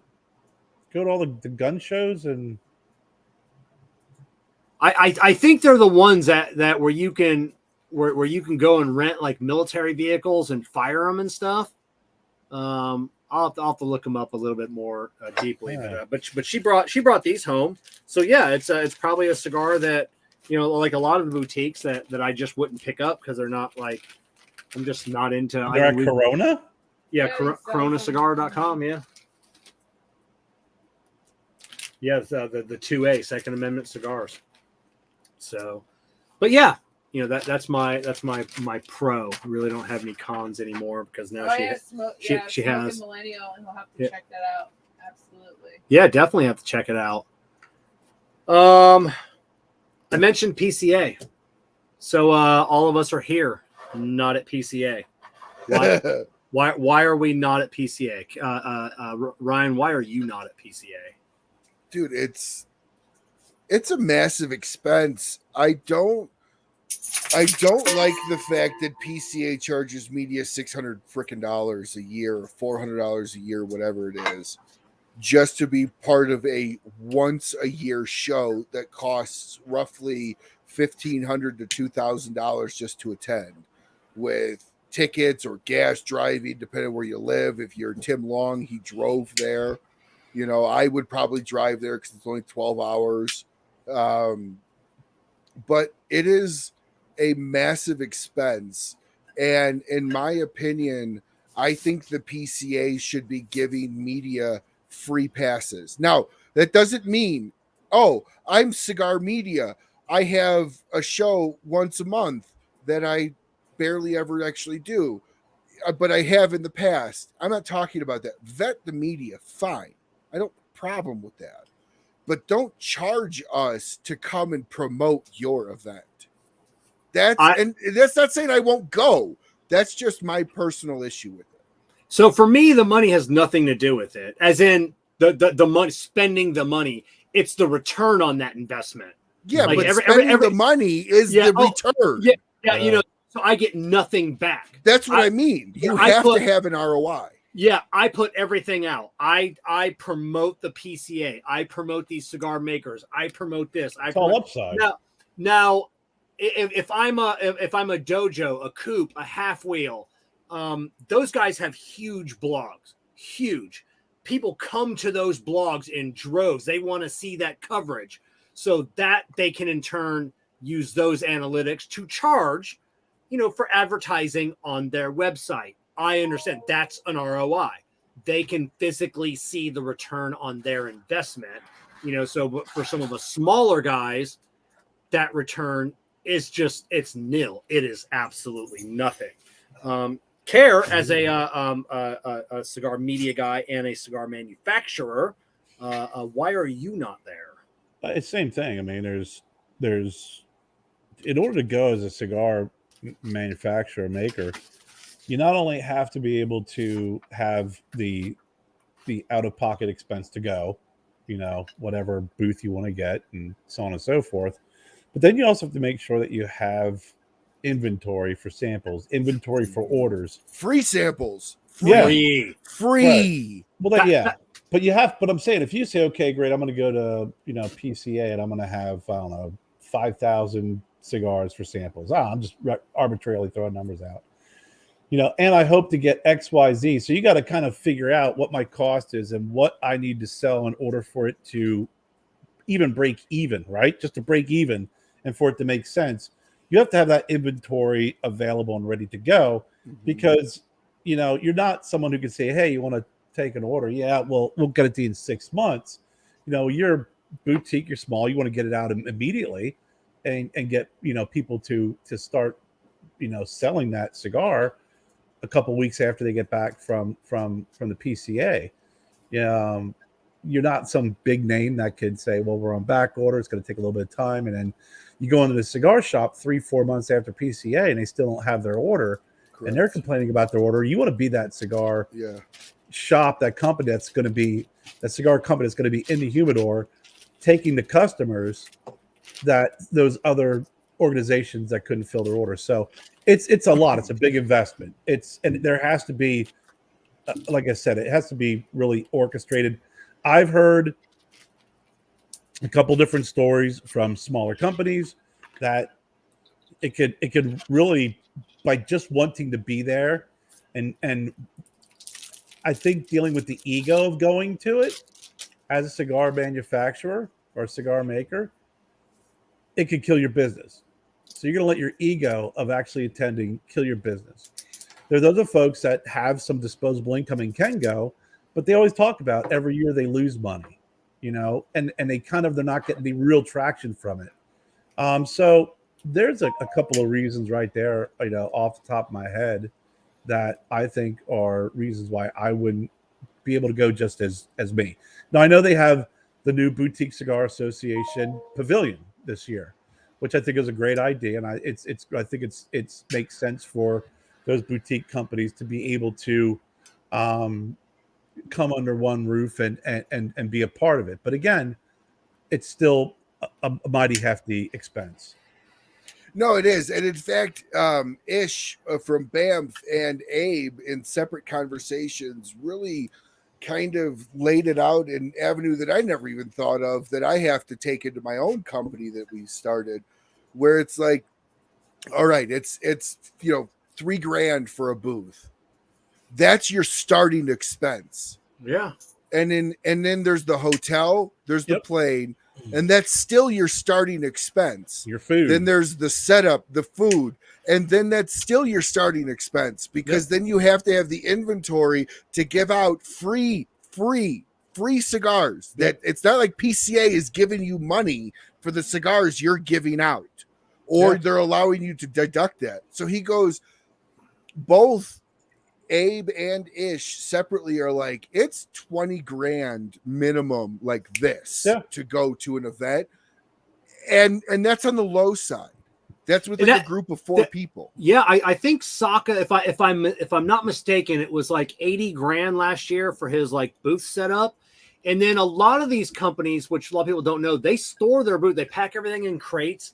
go to all the gun shows and? I think they're the ones that where you can. Where you can go and rent like military vehicles and fire them and stuff. I'll have to look them up a little bit more deeply. But she brought these home. So yeah, it's probably a cigar that like a lot of the boutiques that I just wouldn't pick up because they're not like I'm just not into. They're at Corona. Yeah, coronacigar.com. Yeah. Yeah, the 2A Second Amendment cigars. So, but yeah. That's my pro. I really don't have any cons anymore because now she has Millennial, and we'll have to check that out. Absolutely. Yeah, definitely have to check it out. I mentioned PCA, so all of us are here, not at PCA. Why are we not at PCA? Ryan, why are you not at PCA? Dude, it's a massive expense. I don't like the fact that PCA charges media $600 frickin' a year or $400 a year, whatever it is, just to be part of a once a year show that costs roughly $1,500 to $2,000 just to attend, with tickets or gas driving, depending on where you live. If you're Tim Long, he drove there. I would probably drive there because it's only 12 hours. But it is a massive expense, and in my opinion, I think the PCA should be giving media free passes. Now, that doesn't mean, I'm Cigar Media, I have a show once a month that I barely ever actually do, but I have in the past. I'm not talking about that. Vet the media, fine. I don't have a problem with that, but don't charge us to come and promote your event. That's not saying I won't go. That's just my personal issue with it. So for me, the money has nothing to do with it. As in the money, spending the money. It's the return on that investment. Yeah, like but spending the money is the return. So I get nothing back. That's what I mean. You have to have an ROI. Yeah, I put everything out. I promote the PCA. I promote these cigar makers. I promote this. It's all upside. Now, if I'm a dojo, a coop, a half wheel, those guys have huge blogs. Huge. People come to those blogs in droves. They want to see that coverage so that they can in turn use those analytics to charge, for advertising on their website. I understand that's an ROI. They can physically see the return on their investment, so for some of the smaller guys, that return is it's nil. It is absolutely nothing. Kerr, as a cigar media guy and a cigar manufacturer, why are you not there? It's the same thing. I mean, there's in order to go as a cigar manufacturer maker, you not only have to be able to have the out-of-pocket expense to go, whatever booth you want to get and so on and so forth, but then you also have to make sure that you have inventory for samples, inventory for orders, free samples, free. Right. Well, then, but I'm saying, if you say, okay, great, I'm going to go to PCA and I'm going to have 5,000 cigars for samples. I'm just arbitrarily throwing numbers out. And I hope to get XYZ. So you got to kind of figure out what my cost is and what I need to sell in order for it to even break even, right? Just to break even and for it to make sense. You have to have that inventory available and ready to go, because, you're not someone who can say, hey, you want to take an order? Yeah, well, we'll get it to you in 6 months. You're boutique, you're small, you want to get it out immediately and get, people to start, selling that cigar a couple weeks after they get back from the PCA. You're not some big name that could say, well, we're on back order, it's going to take a little bit of time. And then you go into the cigar shop 3-4 months after PCA and they still don't have their order. Correct. And they're complaining about their order. You want to be that cigar shop, that company that's going to be, that cigar company that's going to be in the humidor, taking the customers that those other organizations that couldn't fill their order. So it's a lot. It's a big investment. And there has to be, like I said, it has to be really orchestrated. I've heard a couple different stories from smaller companies that it could really, by just wanting to be there, and I think dealing with the ego of going to it as a cigar manufacturer or a cigar maker, it could kill your business. So you're going to let your ego of actually attending kill your business. There's other folks that have some disposable income and can go, but they always talk about every year they lose money, and they're not getting the real traction from it. So there's a couple of reasons right there, off the top of my head, that I think are reasons why I wouldn't be able to go just as me. Now, I know they have the new Boutique Cigar Association Pavilion this year, which I think is a great idea, and I think it makes sense for those boutique companies to be able to come under one roof and be a part of it. But again, it's still a mighty hefty expense. No, it is. And in fact, Ish from Banff and Abe in separate conversations really kind of laid it out in an avenue that I never even thought of, that I have to take into my own company that we started, where it's like, all right, it's $3,000 for a booth. That's your starting expense. Yeah. And then there's the hotel, there's the plane, and that's still your starting expense. Your food. Then there's the setup, the food, and then that's still your starting expense, because then you have to have the inventory to give out free cigars. That it's not like PCA is giving you money for the cigars you're giving out, or they're allowing you to deduct that. So he goes, both Abe and Ish separately are like, it's $20,000 minimum like this to go to an event. And that's on the low side. That's with a group of 4 people. Yeah, I think Saka, if I'm not mistaken, it was like $80,000 last year for his like booth setup. And then a lot of these companies, which a lot of people don't know, they store their booth, they pack everything in crates,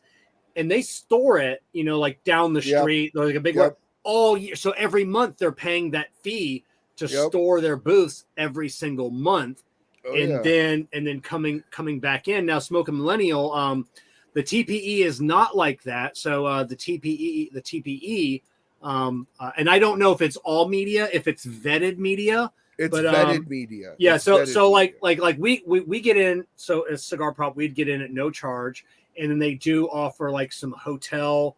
and they store it, like down the street, like a big all year. So every month they're paying that fee to store their booths every single month. Then coming back in now, Smoking Millennial, the TPE is not like that. So the TPE, and I don't know if it's all media, if it's vetted media. It's vetted media. Yeah. It's so media. like we get in. So as Cigar Prop, we'd get in at no charge, and then they do offer like some hotel,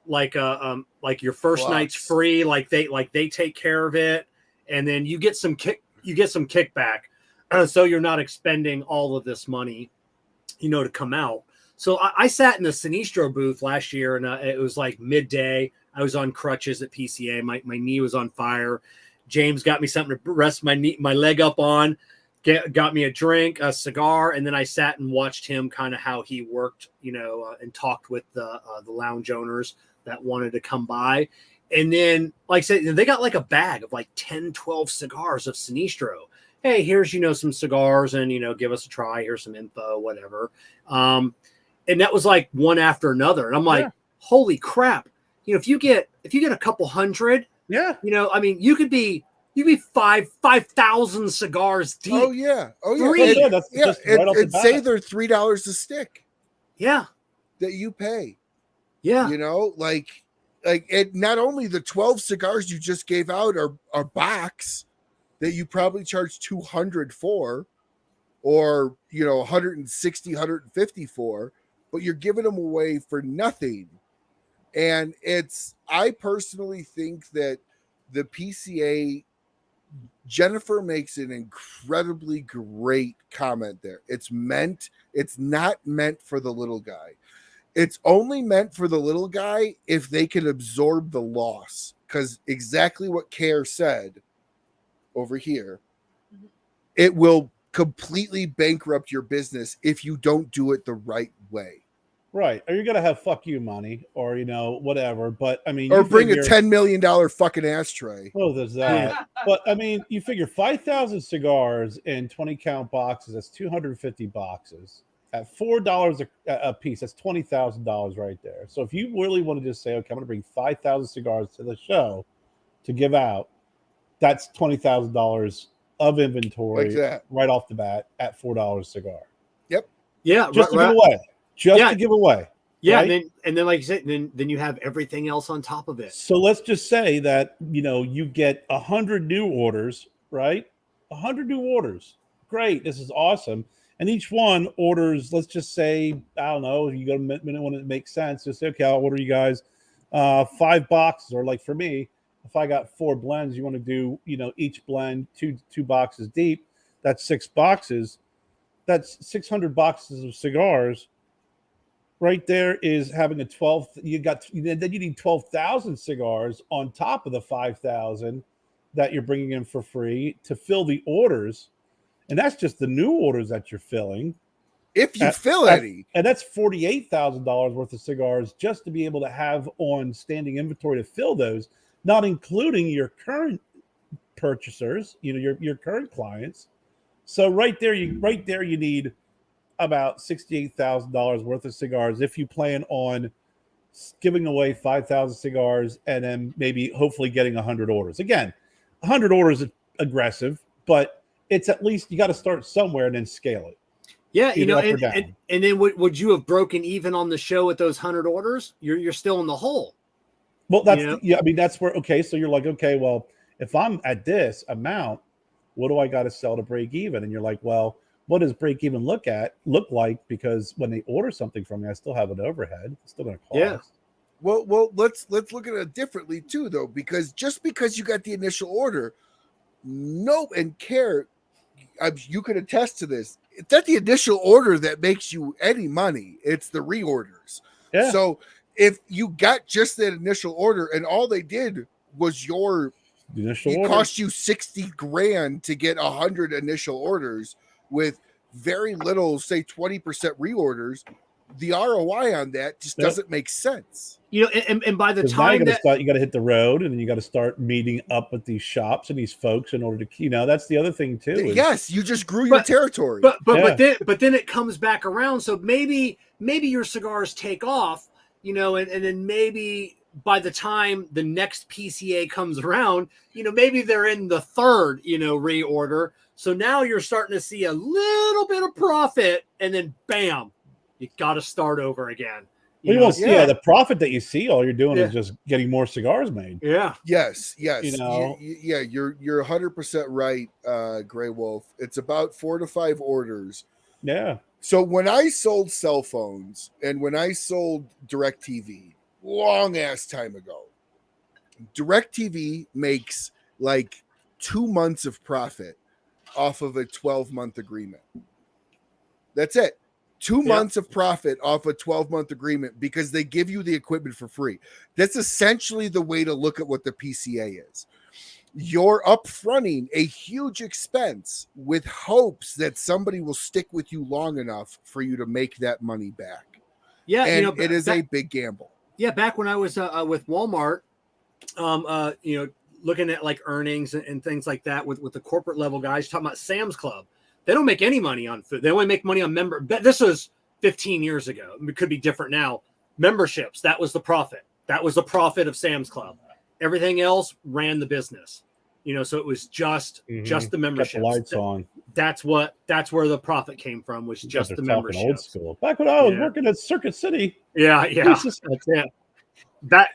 like your first night's free. Like they take care of it, and then you get some kickback, so you're not expending all of this money, to come out. So I sat in the Sinistro booth last year, and it was like midday. I was on crutches at PCA. My knee was on fire. James got me something to rest my leg up on, got me a drink, a cigar, and then I sat and watched him kind of how he worked, and talked with the lounge owners that wanted to come by. And then, like I said, they got like a bag of like 10, 12 cigars of Sinistro. Hey, here's, some cigars and, give us a try. Here's some info, whatever. And that was like one after another. And I'm like, holy crap. If you get a couple hundred, you could be 5,000 cigars deep. Oh yeah. And say they're $3 a stick. Yeah. That you pay. Yeah. Like it, not only the 12 cigars you just gave out are box that you probably charge 200 for, or 160, 150 for, but you're giving them away for nothing. And I personally think that the PCA, Jennifer makes an incredibly great comment there. It's not meant for the little guy. It's only meant for the little guy if they can absorb the loss. Because exactly what Kerr said over here, it will completely bankrupt your business if you don't do it the right way. Right. Or you're going to have fuck you money or, whatever. But I mean, or bring a $10 million fucking ashtray. Oh, there's that. But I mean, you figure 5,000 cigars in 20 count boxes. That's 250 boxes at $4 a piece. That's $20,000 right there. So if you really want to just say, okay, I'm going to bring 5,000 cigars to the show to give out, that's $20,000 of inventory right off the bat at $4 a cigar. Yep. Yeah. Just to give away. To give away. Yeah. Right? And then like you said, then you have everything else on top of it. So let's just say that, you get 100 new orders, right? 100 new orders. Great. This is awesome. And each one orders, let's just say, I don't know, if you go to a minute when it makes sense, just say, okay, I'll order you guys 5 boxes. Or like for me, if I got 4 blends, you want to do, each blend two boxes deep. That's 6 boxes. That's 600 boxes of cigars. Right there is having a 12. Then you need 12,000 cigars on top of the 5,000 that you're bringing in for free to fill the orders, and that's just the new orders that you're filling. If you fill any, and that's $48,000 worth of cigars just to be able to have on standing inventory to fill those, not including your current purchasers, your current clients. So right there you need about $68,000 worth of cigars if you plan on giving away 5,000 cigars and then maybe hopefully getting 100 orders. Again, 100 orders is aggressive, but it's at least you got to start somewhere and then scale it. Yeah, and then would you have broken even on the show with those 100 orders? You're still in the hole. Well, that's where, okay, so you're like, okay, well, if I'm at this amount, what do I got to sell to break even? And you're like, well, what does break even look like? Because when they order something from me, I still have an overhead. It's still going to cost. Yeah. Well, let's look at it differently too, though, because just because you got the initial order, and Kerr, you can attest to this. It's not the initial order that makes you any money. It's the reorders. Yeah. So if you got just that initial order and all they did was cost you $60,000 to get 100 initial orders with very little, say 20% reorders, the ROI on that just doesn't make sense. You know, and by the now time you got to hit the road, and then you got to start meeting up with these shops and these folks in order to, that's the other thing too. Yes, you just grew your territory. But then it comes back around. So maybe your cigars take off, and then maybe by the time the next PCA comes around, maybe they're in the third, reorder. So now you're starting to see a little bit of profit, and then bam, you got to start over again. The profit that you see, all you're doing is just getting more cigars made. Yeah. Yes. You're 100% right, Gray Wolf. It's about 4 to 5 orders. Yeah. So when I sold cell phones and when I sold DirecTV, long ass time ago, DirecTV makes like 2 months of profit off of a 12-month agreement. That's it. 2 months of profit off a 12-month agreement because they give you the equipment for free. That's essentially the way to look at what the PCA is. You're upfronting a huge expense with hopes that somebody will stick with you long enough for you to make that money back. Yeah, and it is a big gamble. Yeah, back when I was with Walmart, looking at like earnings and things like that with the corporate level guys, talking about Sam's Club. They don't make any money on food. They only make money on member. This was 15 years ago. It could be different now. Memberships, that was the profit. That was the profit of Sam's Club. Everything else ran the business. So it was just the memberships. Got the lights on. That's where the profit came from, was just the memberships. Old school. Back when I was working at Circuit City. Yeah. That's it. Back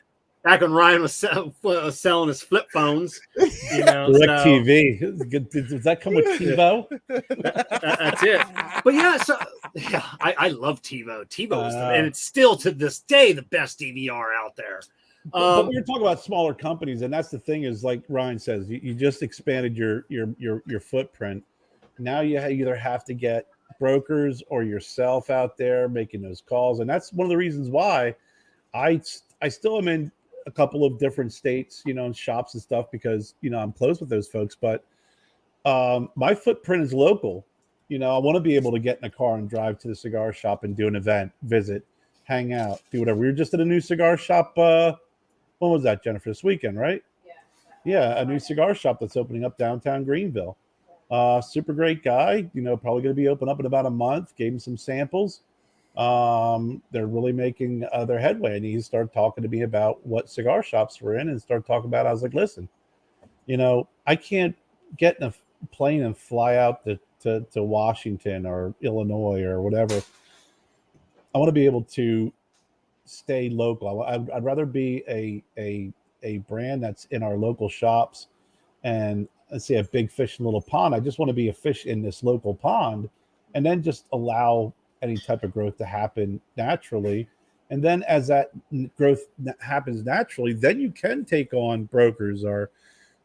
when Ryan was selling his flip phones, DirecTV. Does that come with TiVo? That's it. But I love TiVo. TiVo is and it's still to this day the best DVR out there. But we're talking about smaller companies, and that's the thing is, like Ryan says, you just expanded your footprint. Now you either have to get brokers or yourself out there making those calls, and that's one of the reasons why I still am in a couple of different states, and shops and stuff, because I'm close with those folks. But my footprint is local. I want to be able to get in a car and drive to the cigar shop and do an event, visit, hang out, do whatever. We were just at a new cigar shop. When was that, Jennifer? This weekend, right? Yeah, a new cigar shop that's opening up downtown Greenville. Super great guy. Probably going to be open up in about a month. Gave him some samples. They're really making their headway, and he started talking to me about what cigar shops we're in, and started talking about. I was like, listen, I can't get in a plane and fly out to Washington or Illinois or whatever. I want to be able to stay local. I'd rather be a brand that's in our local shops, and let's say a big fish in a little pond. I just want to be a fish in this local pond, and then just allow any type of growth to happen naturally. And then as that growth happens naturally, then you can take on brokers or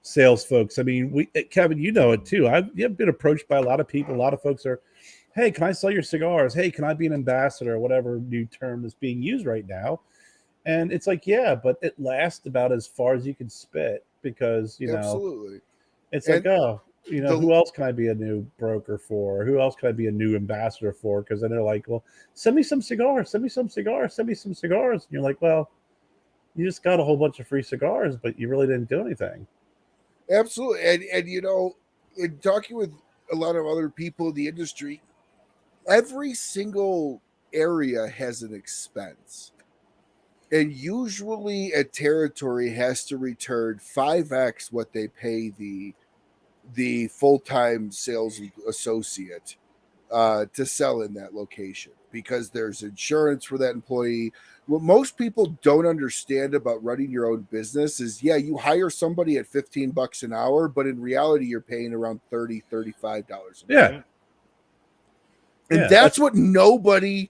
sales folks. I mean, Kevin, it too. I've been approached by a lot of people. A lot of folks are, hey, can I sell your cigars? Hey, can I be an ambassador? Whatever new term is being used right now. And it's like, yeah, but it lasts about as far as you can spit, because, absolutely. It's like, who else can I be a new broker for? Who else can I be a new ambassador for? Because then they're like, well, send me some cigars, send me some cigars, send me some cigars. And you're like, well, you just got a whole bunch of free cigars, but you really didn't do anything. Absolutely. And in talking with a lot of other people in the industry, every single area has an expense. And usually a territory has to return 5x what they pay the full-time sales associate to sell in that location, because there's insurance for that employee. What most people don't understand about running your own business is, you hire somebody at $15 an hour, but in reality, you're paying around $30, $35 an hour. Yeah. And that's what nobody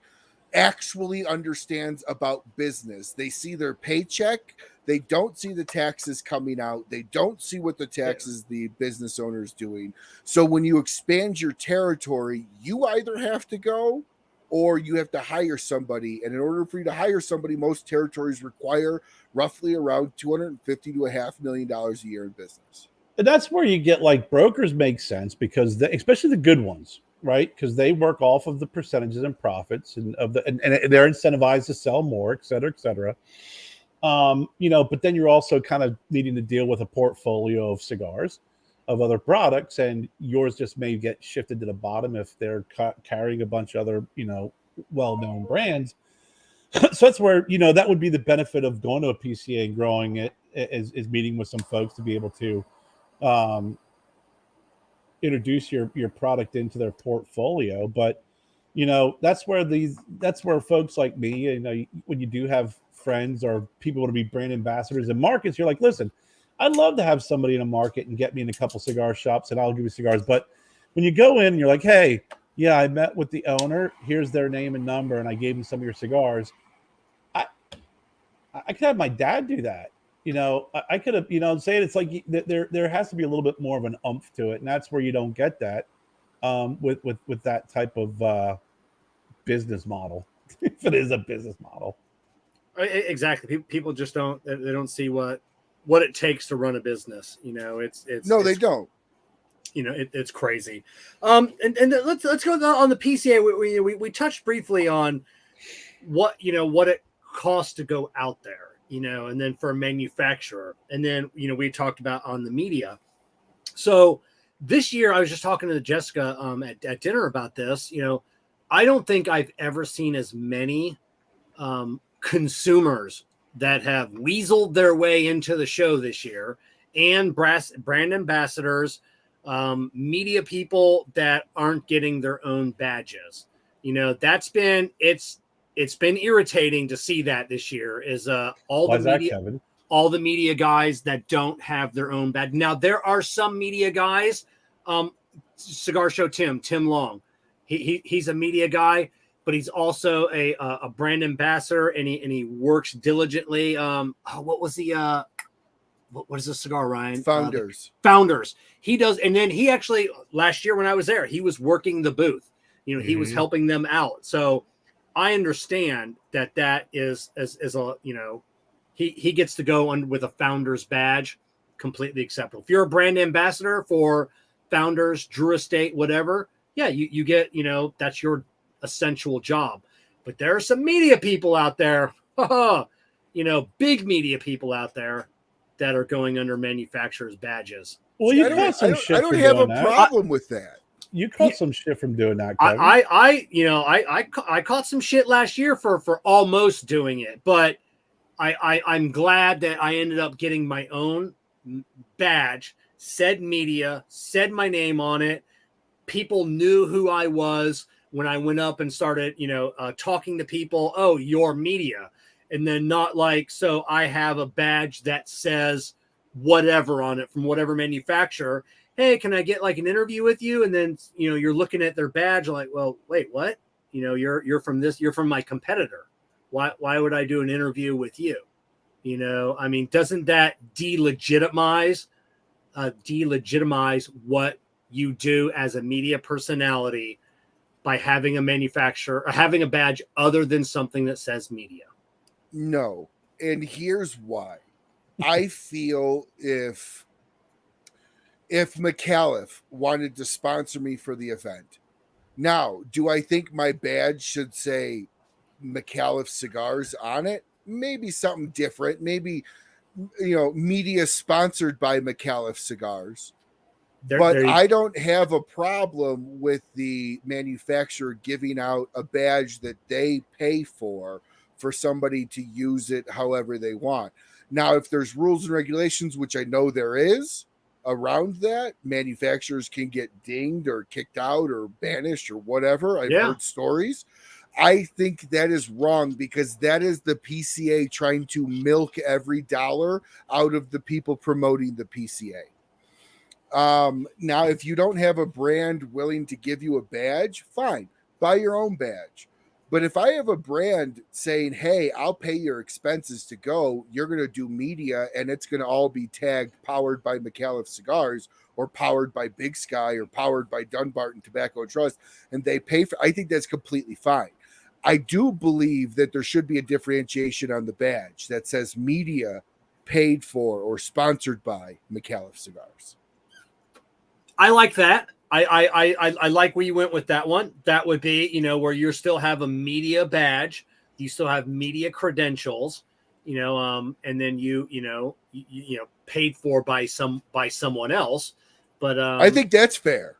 actually understands about business. They see their paycheck. They don't see the taxes coming out. They don't see what the taxes the business owner is doing. So when you expand your territory, you either have to go or you have to hire somebody. And in order for you to hire somebody, most territories require roughly around $250,000 to $500,000 a year in business. And that's where you get, like, brokers make sense, because especially the good ones. right? Because they work off of the percentages and profits and they're incentivized to sell more, et cetera, et cetera. But then you're also kind of needing to deal with a portfolio of cigars, of other products, and yours just may get shifted to the bottom if they're carrying a bunch of other, well-known brands. So that's where, that would be the benefit of going to a PCA and growing it, is meeting with some folks to be able to introduce your product into their portfolio. But that's where folks like me, when you do have friends or people want to be brand ambassadors in markets, you're like, listen, I'd love to have somebody in a market and get me in a couple cigar shops and I'll give you cigars. But when you go in and you're like, hey, yeah, I met with the owner, here's their name and number, and I gave him some of your cigars, I could have my dad do that. I could have, saying it's like there has to be a little bit more of an oomph to it, and that's where you don't get that with that type of business model, if it is a business model. Exactly. People just don't see what it takes to run a business. They don't. It's crazy. And let's go on the PCA. We touched briefly on what it costs to go out there, and then for a manufacturer, and then we talked about on the media. So this year, I was just talking to Jessica at dinner about this. I don't think I've ever seen as many consumers that have weaseled their way into the show this year, and brand ambassadors, media people that aren't getting their own badges. It's been irritating to see that this year is all the media guys that don't have their own badge. Now there are some media guys, Cigar Show Tim Long, he's a media guy, but he's also a brand ambassador, and he works diligently. What is the cigar, Ryan? Founders. He does, and then he actually last year when I was there, he was working the booth. He was helping them out. So I understand that is a he gets to go on with a founder's badge, completely acceptable. If you're a brand ambassador for Founders, Drew Estate, whatever, yeah, you get that's your essential job. But there are some media people out there, big media people out there that are going under manufacturers' badges. Well, you caught some shit. I don't have a problem with that. You caught some shit from doing that, Kevin. I caught some shit last year for almost doing it, but I'm glad that I ended up getting my own badge, said media, said my name on it. People knew who I was when I went up and started, talking to people. Oh, you're media. And then not like, so I have a badge that says whatever on it from whatever manufacturer. Hey, can I get like an interview with you? And then, you're looking at their badge like, well, wait, what? You're from this, you're from my competitor. Why would I do an interview with you? Doesn't that delegitimize what you do as a media personality by having a manufacturer or having a badge other than something that says media? No. And here's why. I feel if McAuliffe wanted to sponsor me for the event, now, do I think my badge should say McAuliffe Cigars on it? Maybe something different. Maybe, media sponsored by McAuliffe Cigars. I don't have a problem with the manufacturer giving out a badge that they pay for somebody to use it however they want. Now, if there's rules and regulations, which I know there is, around that, manufacturers can get dinged or kicked out or banished or whatever. I've heard stories. I think that is wrong because that is the PCA trying to milk every dollar out of the people promoting the PCA. Now, if you don't have a brand willing to give you a badge, fine, buy your own badge. But if I have a brand saying, hey, I'll pay your expenses to go, you're going to do media and it's going to all be tagged powered by McAuliffe Cigars or powered by Big Sky or powered by Dunbarton Tobacco Trust, and they pay for, I think that's completely fine. I do believe that there should be a differentiation on the badge that says media paid for or sponsored by McAuliffe Cigars. I like that. I like where you went with that one. That would be, where you still have a media badge, you still have media credentials, and then you paid for by someone else. But I think that's fair.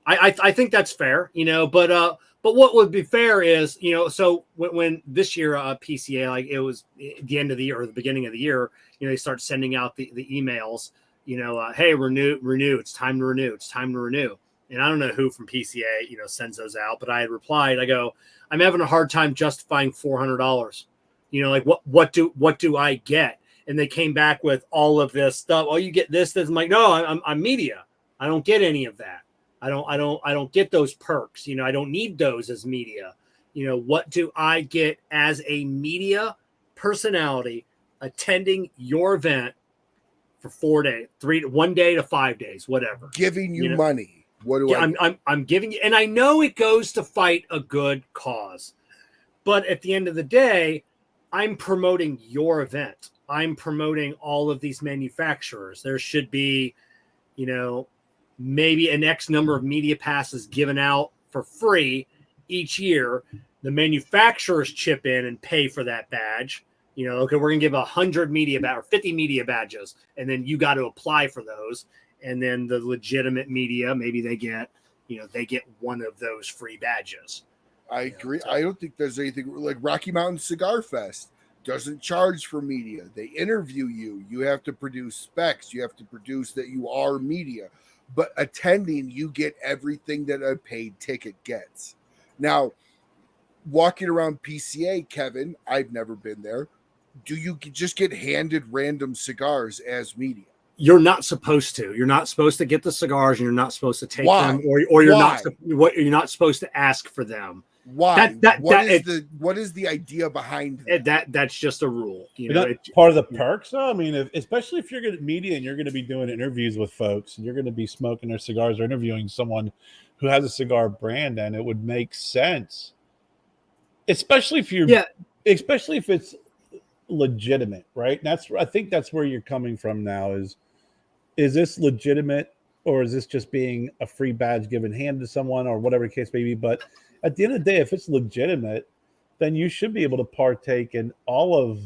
I think that's fair, but what would be fair is, so when this year PCA, like it was the end of the year or the beginning of the year, they start sending out the emails, hey, renew, it's time to renew. And I don't know who from PCA, sends those out, but I had replied, I go, I'm having a hard time justifying $400. Like what do I get? And they came back with all of this stuff. Oh, you get this. I'm like, no, I'm media. I don't get any of that. I don't get those perks. I don't need those as media. What do I get as a media personality attending your event for 4 days, 1 day to 5 days, whatever. Giving you money. What do I'm giving you, and I know it goes to fight a good cause, but at the end of the day, I'm promoting your event. I'm promoting all of these manufacturers. There should be, maybe an X number of media passes given out for free each year. The manufacturers chip in and pay for that badge. Okay, we're going to give 100 media or 50 media badges, and then you got to apply for those. And then the legitimate media, maybe they get one of those free badges. I agree. I don't think there's anything like Rocky Mountain Cigar Fest doesn't charge for media. They interview you. You have to produce specs. You have to produce that you are media. But attending, you get everything that a paid ticket gets. Now, walking around PCA, Kevin, I've never been there. Do you just get handed random cigars as media? You're not supposed to. You're not supposed to get the cigars, and you're not supposed to take them, or you're not supposed to ask for them. Why? What is the idea behind that? That's just a rule. Part of the perks, though. I mean, especially if you're going to media and you're going to be doing interviews with folks, and you're going to be smoking their cigars or interviewing someone who has a cigar brand, and it would make sense, especially if it's legitimate, right? And I think that's where you're coming from now. Is this legitimate, or is this just being a free badge given hand to someone, or whatever the case may be? But at the end of the day, if it's legitimate, then you should be able to partake in all of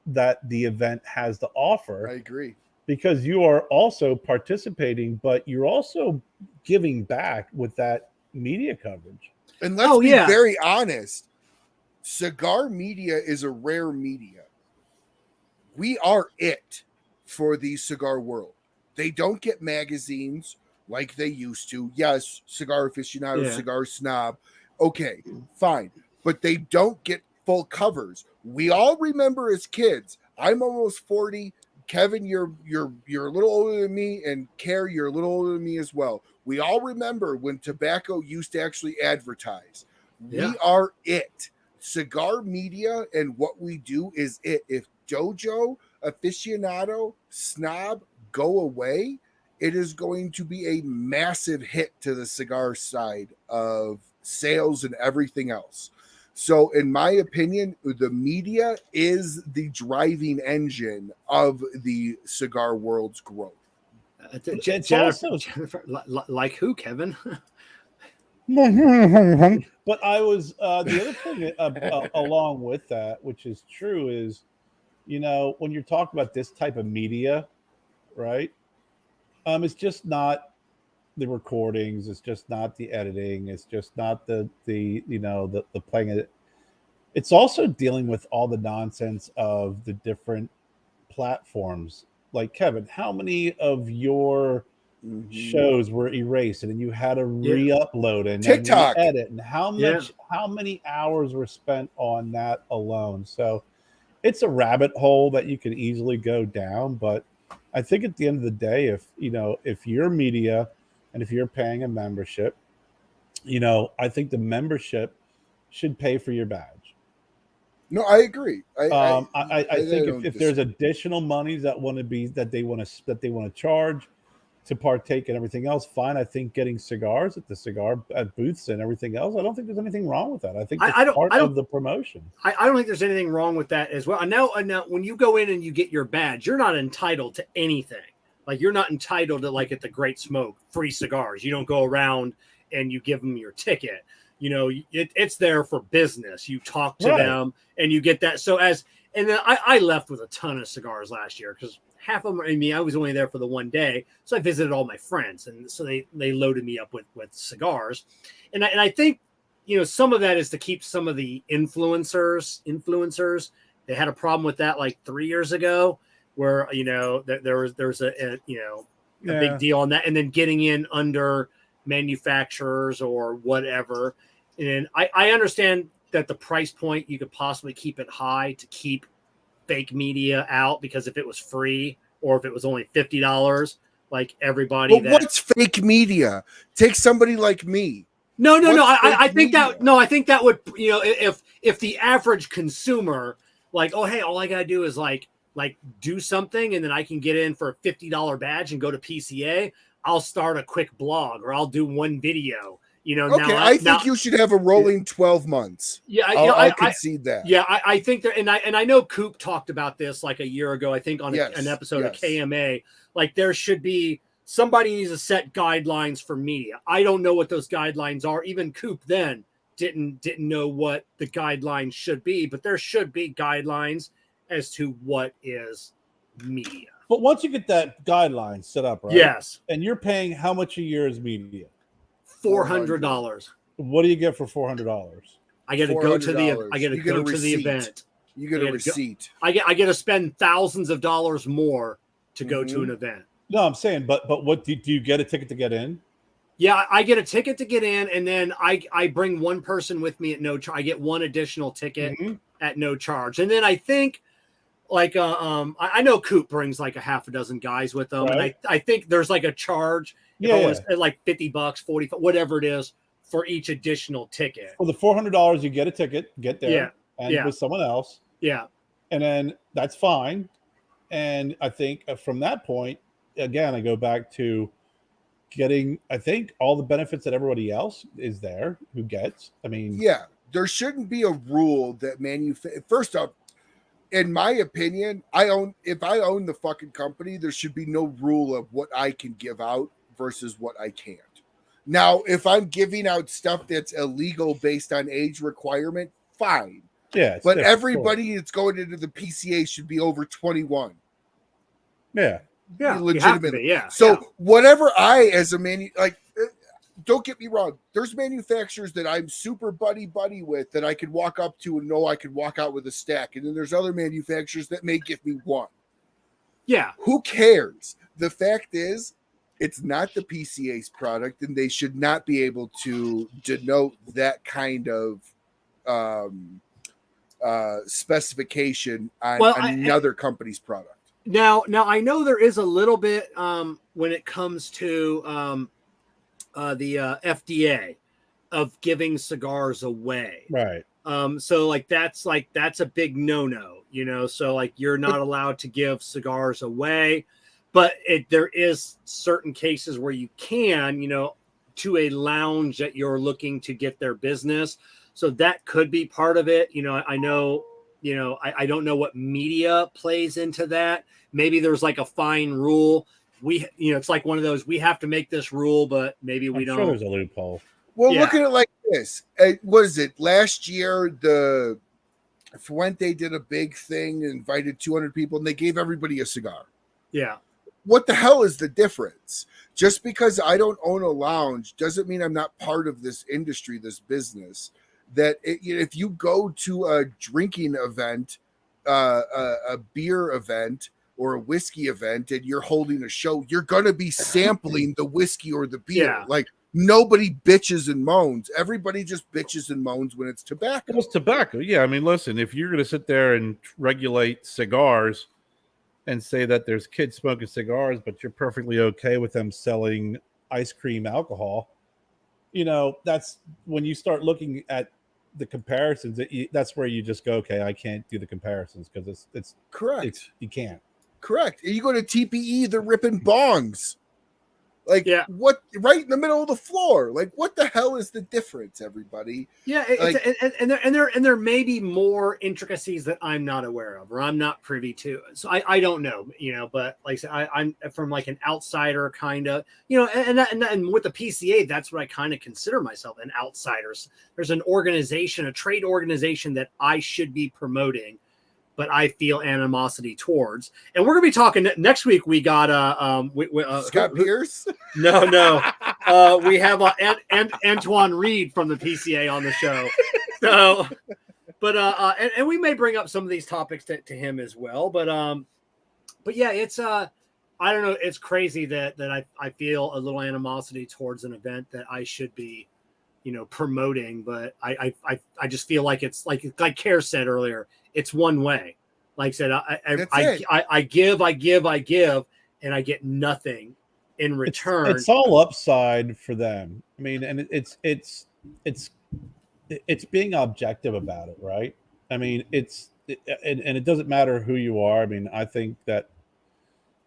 that the event has to offer. I agree. Because you are also participating, but you're also giving back with that media coverage. And let's be very honest, cigar media is a rare media. We are it for the cigar world. They don't get magazines like they used to. Yes, Cigar Aficionado, Cigar Snob. Okay, fine. But they don't get full covers. We all remember as kids. I'm almost 40. Kevin, you're a little older than me, and Kerr, you're a little older than me as well. We all remember when tobacco used to actually advertise. Yeah. We are it. Cigar media and what we do is it. If Dojo, Aficionado, Snob go away, it is going to be a massive hit to the cigar side of sales and everything else. So in my opinion, the media is the driving engine of the cigar world's growth. Jennifer, like who, Kevin? But I was the other thing along with that, which is true, is when you're talking about this type of media, right? It's just not the recordings. It's just not the editing. It's just not the playing it. It's also dealing with all the nonsense of the different platforms. Like, Kevin, how many of your shows were erased and then you had to re-upload and TikTok edit, and how many hours were spent on that alone? So it's a rabbit hole that you can easily go down. But I think at the end of the day, if you're media and if you're paying a membership, I think the membership should pay for your badge. No, I agree. I think if there's additional monies that they want to charge to partake in everything else, fine. I think getting cigars at the cigar at booths and everything else, I don't think there's anything wrong with that. I think that's part of the promotion. I don't think there's anything wrong with that as well. Now, when you go in and you get your badge, you're not entitled to anything. Like you're not entitled to like at the Great Smoke free cigars. You don't go around and you give them your ticket. You know, it's there for business. You talk to them and you get that. And then I left with a ton of cigars last year because half of them, I was only there for the one day. So I visited all my friends. And so they loaded me up with cigars. And I think, you know, some of that is to keep some of the influencers. They had a problem with that like 3 years ago where, you know, there was a big deal on that. And then getting in under manufacturers or whatever. And I understand that the price point, you could possibly keep it high to keep fake media out, because if it was free or if it was only $50, like everybody. Well, what's fake media? Take somebody like me. No. I think that would, you know, if the average consumer, like, oh, hey, all I got to do is like do something and then I can get in for a $50 badge and go to PCA. I'll start a quick blog or I'll do one video. You know, okay, I think you should have a rolling 12 months. Yeah, I'll concede that. Yeah, I think that, and I know Coop talked about this like a year ago, I think on an episode of KMA. Like there should be, somebody needs to set guidelines for media. I don't know what those guidelines are. Even Coop then didn't know what the guidelines should be, but there should be guidelines as to what is media. But once you get that guideline set up, right? Yes. And you're paying how much a year is media? $400. What do you get for $400? I get to go to the. I get to go to the event. You get a receipt. I get to spend thousands of dollars more to go to an event. No, I'm saying, but what do you get a ticket to get in? Yeah, I get a ticket to get in, and then I bring one person with me at no charge. I get one additional ticket at no charge, and then I think. Like I know Coop brings like a half a dozen guys with them, and I think there's like a charge, like $50, 40, whatever it is for each additional ticket. For the $400, you get a ticket, get there, with someone else, and then that's fine. And I think from that point, again, I go back to getting, I think, all the benefits that everybody else is there who gets. I mean, there shouldn't be a rule that first off. In my opinion, if I own the fucking company, there should be no rule of what I can give out versus what I can't. Now, if I'm giving out stuff that's illegal based on age requirement, fine. Yeah. But everybody that's going into the PCA should be over 21. Yeah. Yeah. Legitimately. So whatever I as a don't get me wrong. There's manufacturers that I'm super buddy with that I could walk up to and know I could walk out with a stack. And then there's other manufacturers that may give me one. Yeah. Who cares? The fact is, it's not the PCA's product, and they should not be able to denote that kind of specification on another company's product. Now I know there is a little bit when it comes to the FDA of giving cigars away. Right. So that's a big no-no, you know, so like you're not allowed to give cigars away, but there is certain cases where you can, you know, to a lounge that you're looking to get their business. So that could be part of it. You know, I know, you know, I don't know what media plays into that. Maybe there's like a fine rule. It's like one of those, we have to make this rule, but maybe we don't. Sure there's a loophole. Well, look at it like this. What is it? Last year, the Fuente did a big thing, invited 200 people, and they gave everybody a cigar. Yeah. What the hell is the difference? Just because I don't own a lounge doesn't mean I'm not part of this industry, this business. If you go to a drinking event, a beer event, or a whiskey event, and you're holding a show, you're going to be sampling the whiskey or the beer. Yeah. Like nobody bitches and moans. Everybody just bitches and moans when it's tobacco. It's tobacco. Yeah. I mean, listen, if you're going to sit there and regulate cigars and say that there's kids smoking cigars, but you're perfectly okay with them selling ice cream alcohol, you know, that's when you start looking at the comparisons, that's where you just go, okay, I can't do the comparisons because it's correct. You can't. Correct. You go to TPE, they're ripping bongs. Like Yeah. what? Right in the middle of the floor. Like what the hell is the difference, everybody? Yeah, Like- and there may be more intricacies that I'm not aware of or I'm not privy to. So I don't know, but like I said, I'm from like an outsider kind of, and with the PCA, that's what I kind of consider myself, an outsider. There's an organization, a trade organization that I should be promoting, but I feel animosity towards. And we're gonna be talking next week. We got Scott Pierce. No. We have Antoine Reed from the PCA on the show. So, but and we may bring up some of these topics to him as well. But yeah, it's I don't know. It's crazy that I feel a little animosity towards an event that I should be, promoting. But I just feel like it's like Kerr said earlier. It's one way. Like I said, I give, and I get nothing in return. It's all upside for them. I mean, and it's being objective about it, right? I mean, and it doesn't matter who you are. I mean, I think that,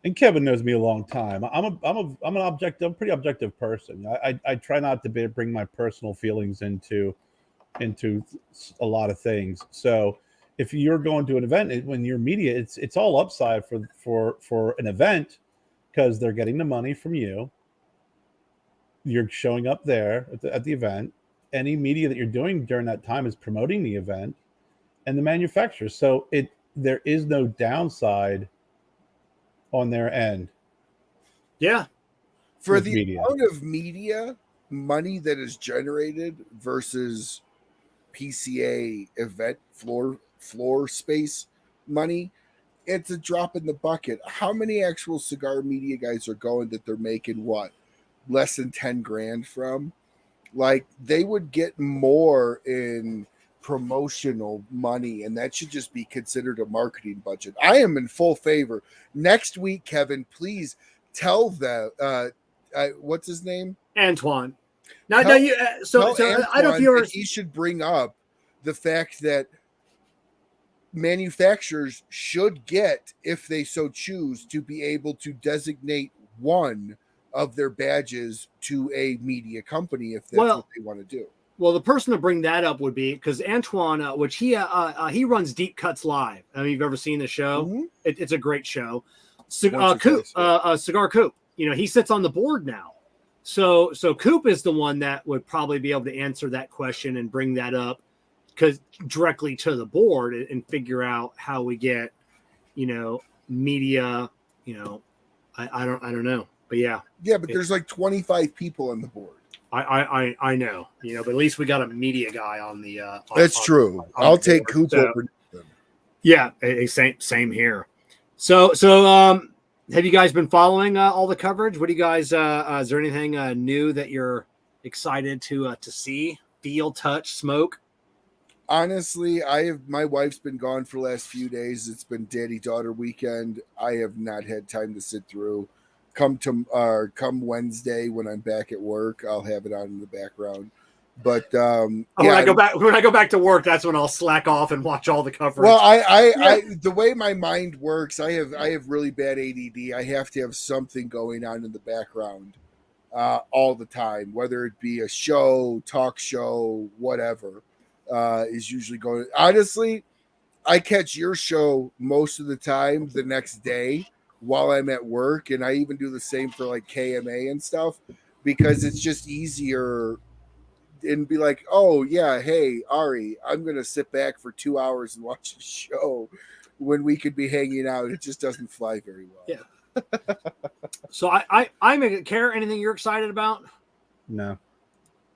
and Kevin knows me a long time. I'm a pretty objective person. I try not to bring my personal feelings into a lot of things. So if you're going to an event, when you're media, it's all upside for an event, because they're getting the money from you. You're showing up there at the event. Any media that you're doing during that time is promoting the event and the manufacturer. So there is no downside on their end. Yeah. For the media. amount of media money that is generated versus PCA event floor space money, it's a drop in the bucket. How many actual cigar media guys are going that they're making less than 10 grand from? Like they would get more in promotional money, and that should just be considered a marketing budget. I am in full favor. Next week, Kevin, please tell the what's his name? Antoine. I don't know if you're. He should bring up the fact that manufacturers should get, if they so choose, to be able to designate one of their badges to a media company if that's what they want to do. Well, the person to bring that up would be, because Antoine, which he runs Deep Cuts Live. I mean, you've ever seen the show? Mm-hmm. It's a great show. Cigar Coop. He sits on the board now. So Coop is the one that would probably be able to answer that question and bring that up, because directly to the board and figure out how we get, media. I don't know, but yeah. Yeah, but there's like 25 people on the board. I know, but at least we got a media guy on the. That's true. I'll take Coop over. Yeah, same here. So have you guys been following all the coverage? What do you guys? Is there anything new that you're excited to see, feel, touch, smoke? Honestly, my wife's been gone for the last few days. It's been daddy-daughter weekend. I have not had time to sit through. Come Wednesday when I'm back at work, I'll have it on in the background. But when I go back to work, that's when I'll slack off and watch all the coverage. Well, I the way my mind works, I have really bad ADD. I have to have something going on in the background all the time, whether it be a show, talk show, whatever. Is usually going. Honestly, I catch your show most of the time the next day while I'm at work, and I even do the same for like KMA and stuff, because it's just easier and be like, oh yeah, hey Ari, I'm gonna sit back for 2 hours and watch a show when we could be hanging out. It just doesn't fly very well. Yeah. So I'm Kerr. Anything you're excited about? No.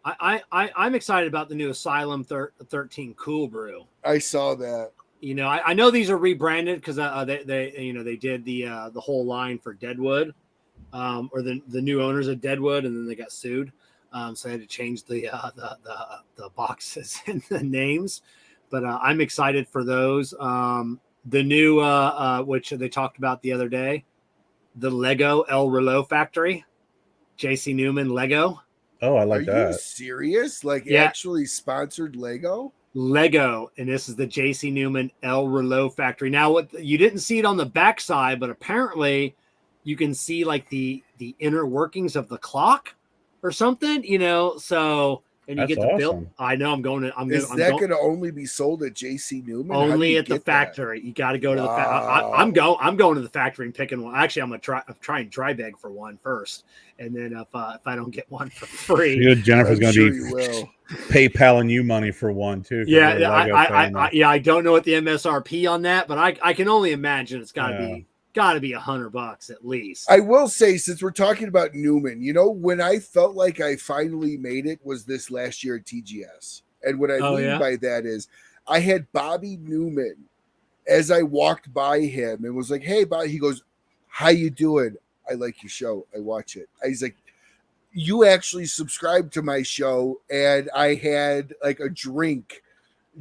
I'm excited about the new Asylum 13 Cool Brew. I saw that. I know these are rebranded because they did the whole line for Deadwood, or the new owners of Deadwood, and then they got sued, so they had to change the boxes and the names. But I'm excited for those. The new which they talked about the other day, the Lego El Reloj Factory, JC Newman Lego. Oh, I like that. Are you serious? Like actually sponsored Lego? Lego, and this is the JC Newman El Reloj Factory. Now, what you didn't see it on the backside, but apparently you can see like the inner workings of the clock or something, so. And you That's get the bill. awesome. I know. I'm going to. Is that going to only be sold at JC Newman? Only at the factory. You got to go to the factory. I'm going to the factory and picking one. Actually, I'm try and dry bag for one first, and then if I don't get one for free, Jennifer's going to be PayPaling you money for one too. Yeah, I don't know what the MSRP on that, but I can only imagine it's got to be. Got to be $100 at least. I will say, since we're talking about Newman, when I felt like I finally made it was this last year at TGS. And what I mean by that is I had Bobby Newman as I walked by him and was like, "Hey, Bobby," he goes, "How you doing? I like your show. I watch it." He's like, "You actually subscribed to my show," and I had like a drink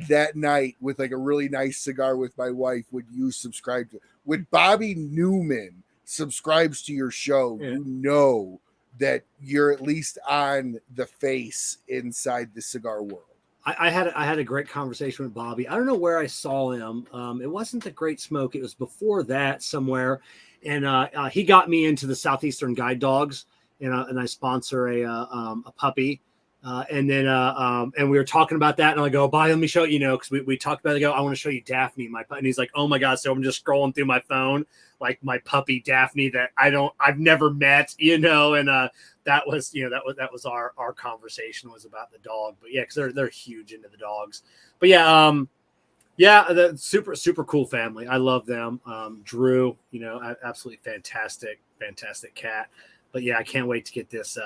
that night with like a really nice cigar with my wife when you subscribe to. When Bobby Newman subscribes to your show, you know that you're at least on the face inside the cigar world. I had a great conversation with Bobby. I don't know where I saw him. It wasn't the Great Smoke. It was before that somewhere. And he got me into the Southeastern Guide Dogs, and I sponsor a puppy. And then and we were talking about that, and I go, "Bye, let me show you." Because we talked about it. I go, "I want to show you Daphne, my puppy." And he's like, "Oh my god!" So I'm just scrolling through my phone, like my puppy Daphne that I've never met, And that was our conversation was about the dog. But yeah, because they're huge into the dogs. But the super cool family. I love them. Drew, absolutely fantastic cat. But yeah, I can't wait to get this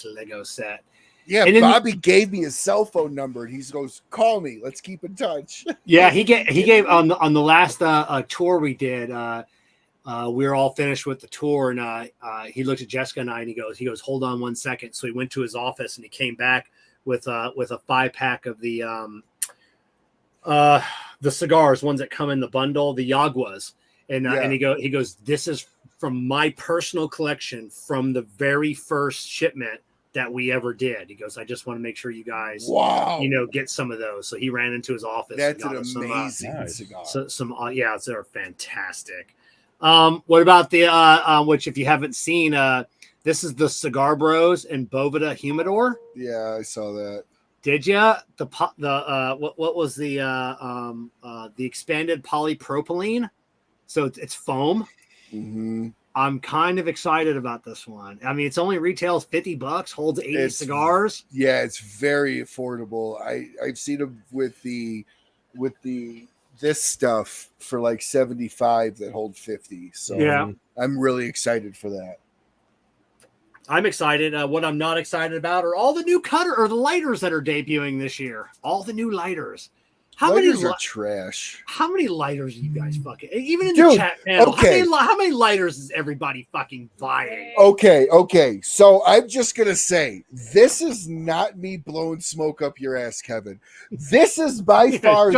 Lego set. Yeah, and Bobby gave me his cell phone number, and he goes, "Call me. Let's keep in touch." Yeah, he gave on the last tour we did. We were all finished with the tour, and he looked at Jessica and I, and he goes, "Hold on 1 second." So he went to his office, and he came back with a 5-pack of the cigars, ones that come in the bundle, the Yaguas, and he goes, "This is from my personal collection from the very first shipment that we ever did." He goes, "I just want to make sure you guys, get some of those." So he ran into his office. That's an amazing cigar. They're fantastic. What about the which, if you haven't seen, this is the Cigar Bros and Boveda Humidor. Yeah, I saw that. Did you? What was the expanded polypropylene? So it's foam. Mm-hmm. I'm kind of excited about this one. I mean, it's only retails $50, holds 80 cigars. Yeah, it's very affordable. I've seen them with this stuff for like 75 that hold 50. So yeah, I'm really excited for that. I'm excited. What I'm not excited about are all the new the lighters that are debuting this year. All the new lighters. Lighters are trash. How many lighters are you guys fucking? Even in the chat panel, how many lighters is everybody fucking buying? Okay. So I'm just gonna say this is not me blowing smoke up your ass, Kevin. This is by far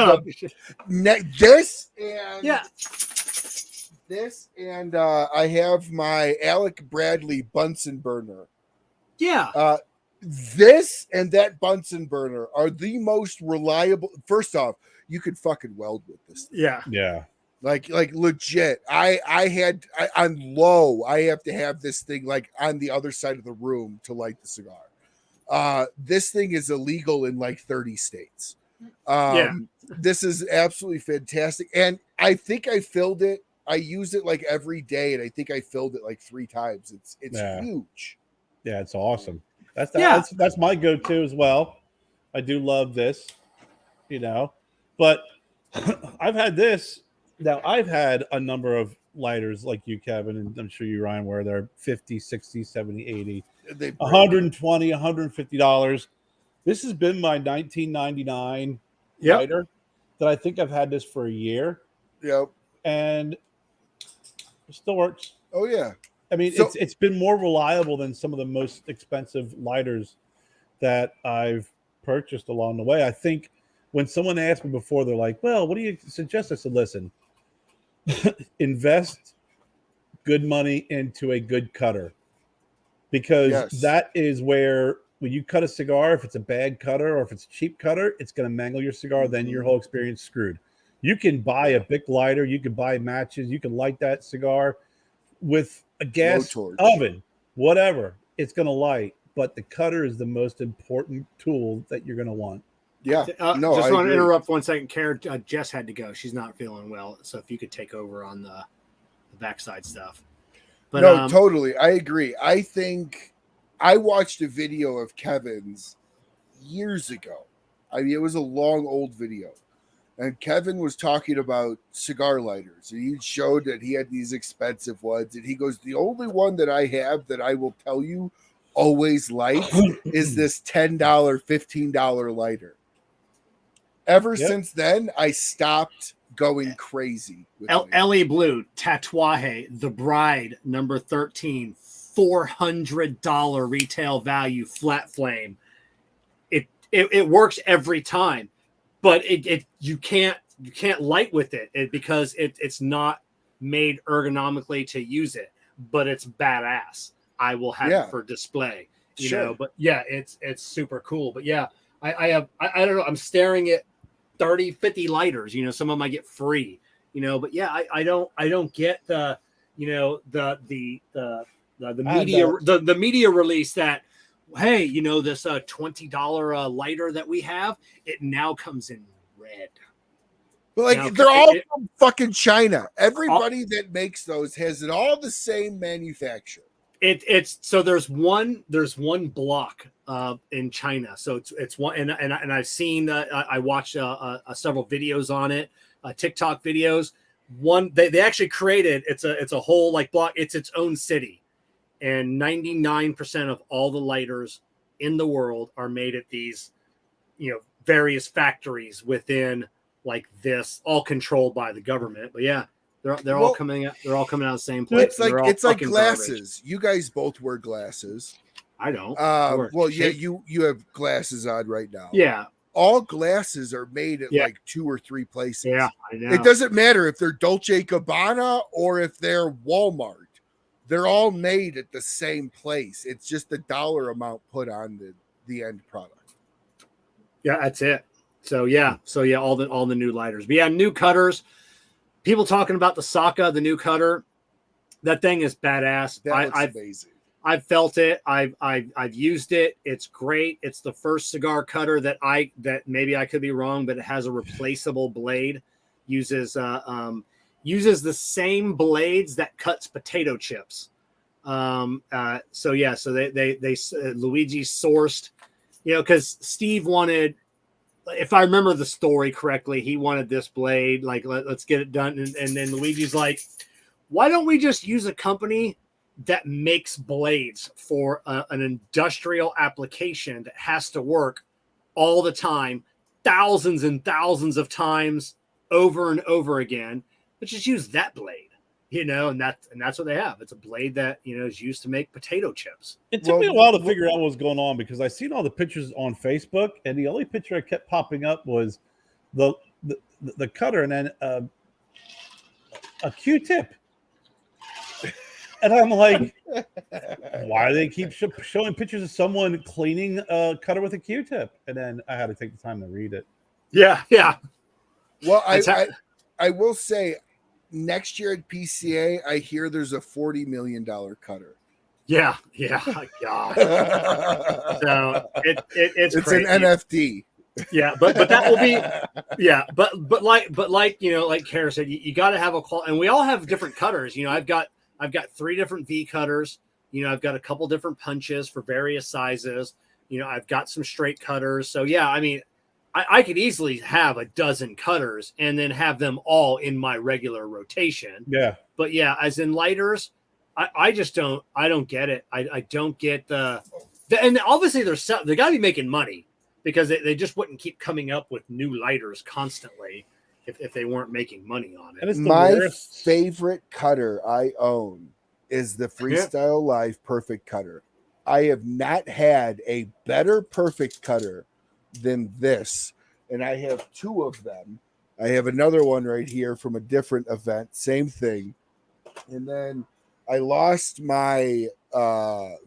this and I have my Alec Bradley Bunsen burner. Yeah. This and that Bunsen burner are the most reliable. First off, you could fucking weld with this thing. Yeah. Like legit. On low, I have to have this thing like on the other side of the room to light the cigar. This thing is illegal in like 30 states. This is absolutely fantastic. And I think I filled it. I use it like every day, and I think I filled it like 3 times. It's huge. Yeah, it's awesome. That's my go-to as well. I do love this, but I've had this. Now, I've had a number of lighters like you, Kevin, and I'm sure you, Ryan, where they're 50, 60, 70, 80, $120, $150. This has been my 1999 lighter that I think I've had this for a year. Yep. And it still works. Oh, yeah. I mean, it's been more reliable than some of the most expensive lighters that I've purchased along the way. I think when someone asked me before, they're like, "Well, what do you suggest?" I said, "Listen, invest good money into a good cutter, because that is where when you cut a cigar, if it's a bad cutter or if it's a cheap cutter, it's going to mangle your cigar. Then your whole experience screwed. You can buy a Bic lighter, you can buy matches, you can light that cigar with a gas torch. oven, whatever, it's going to light. But the cutter is the most important tool that you're going to want. Yeah. No, just I want to agree. interrupt 1 second. Kerr, Jess had to go. She's not feeling well. So if you could take over on the backside stuff. But, no, totally. I agree. I think I watched a video of Kevin's years ago. I mean, it was a long old video. And Kevin was talking about cigar lighters. And he showed that he had these expensive ones. And he goes, the only one that I have that I will tell you always lights is this $10, $15 lighter. Ever since then, I stopped going crazy. Ellie Blue, Tatuaje, The Bride, number 13, $400 retail value, flat flame. It works every time, but you can't light with it because it's not made ergonomically to use it, but it's badass. I will have it for display, you know. But yeah, it's super cool. But yeah, I don't know. I'm staring at 30, 50 lighters. You know, some of them I get free. You know, but yeah, I don't get the media release that, hey, you know, this $20 lighter that we have, it now comes in red. But like, now, they're all from fucking China. Everybody that makes those has it all the same manufacturer. It's so there's one block in China. So it's one, and I've seen I watched several videos on it, TikTok videos. One they actually created it's a whole like block. It's its own city, and 99% of all the lighters in the world are made at these, you know, various factories within like this, all controlled by the government. But yeah. They're all coming out. They're all coming out of the same place. It's like glasses. Garbage. You guys both wear glasses. I don't. Well, yeah, you have glasses on right now. Yeah. All glasses are made at like 2 or 3 places. Yeah, I know. It doesn't matter if they're Dolce & Gabbana or if they're Walmart. They're all made at the same place. It's just the dollar amount put on the end product. Yeah, that's it. So yeah, all the new lighters. But yeah, new cutters. People talking about the Saka, the new cutter. That thing is badass. That looks amazing. I've felt it. I've used it. It's great. It's the first cigar cutter that maybe I could be wrong, but it has a replaceable blade. Uses the same blades that cuts potato chips. So they Luigi sourced, you know, because Steve wanted. If I remember the story correctly, he wanted this blade, like, let's get it done. And then Luigi's like, why don't we just use a company that makes blades for an industrial application that has to work all the time, thousands and thousands of times over and over again? Let's just use that blade. You know, and that's what they have. It's a blade that, you know, is used to make potato chips. It took me a while to figure out what was going on because I seen all the pictures on Facebook, and the only picture I kept popping up was the cutter and then a Q-tip. And I'm like, why do they keep showing pictures of someone cleaning a cutter with a Q-tip? And then I had to take the time to read it. Yeah. Well, I will say, next year at PCA, I hear there's a $40 million cutter. Yeah. God. So it's an NFT. Yeah, but that will be but like you know, like Kerr said, you got to have a quality, and we all have different cutters. You know, I've got 3 different V cutters. You know, I've got a couple different punches for various sizes. You know, I've got some straight cutters. So yeah, I mean, I could easily have a dozen cutters and then have them all in my regular rotation. Yeah. But yeah, as in lighters, I just don't get it. I don't get and obviously they got to be making money because they just wouldn't keep coming up with new lighters constantly if they weren't making money on it. My favorite cutter I own is the Freestyle Live Perfect Cutter. I have not had a better perfect cutter than this, and I have 2 of them. I have another one right here from a different event, same thing. And then I lost my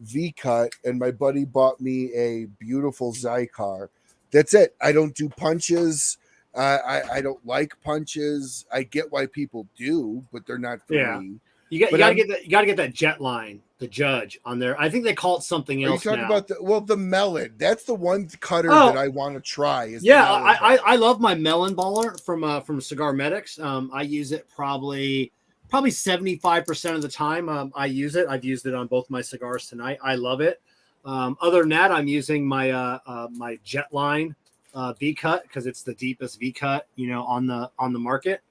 V-cut, and my buddy bought me a beautiful Zycar. That's it. I don't do punches. I don't like punches. I get why people do, but they're not for me. You gotta get that jet line, the Judge on there. I think they call it something else. Are you talking now. about the melon? That's the one cutter that I want to try. I love my melon baller from CigarMedics. I use it probably 75% of the time. I use it. I've used it on both my cigars tonight. I love it. Other than that, I'm using my my jet line V cut because it's the deepest V cut on the market.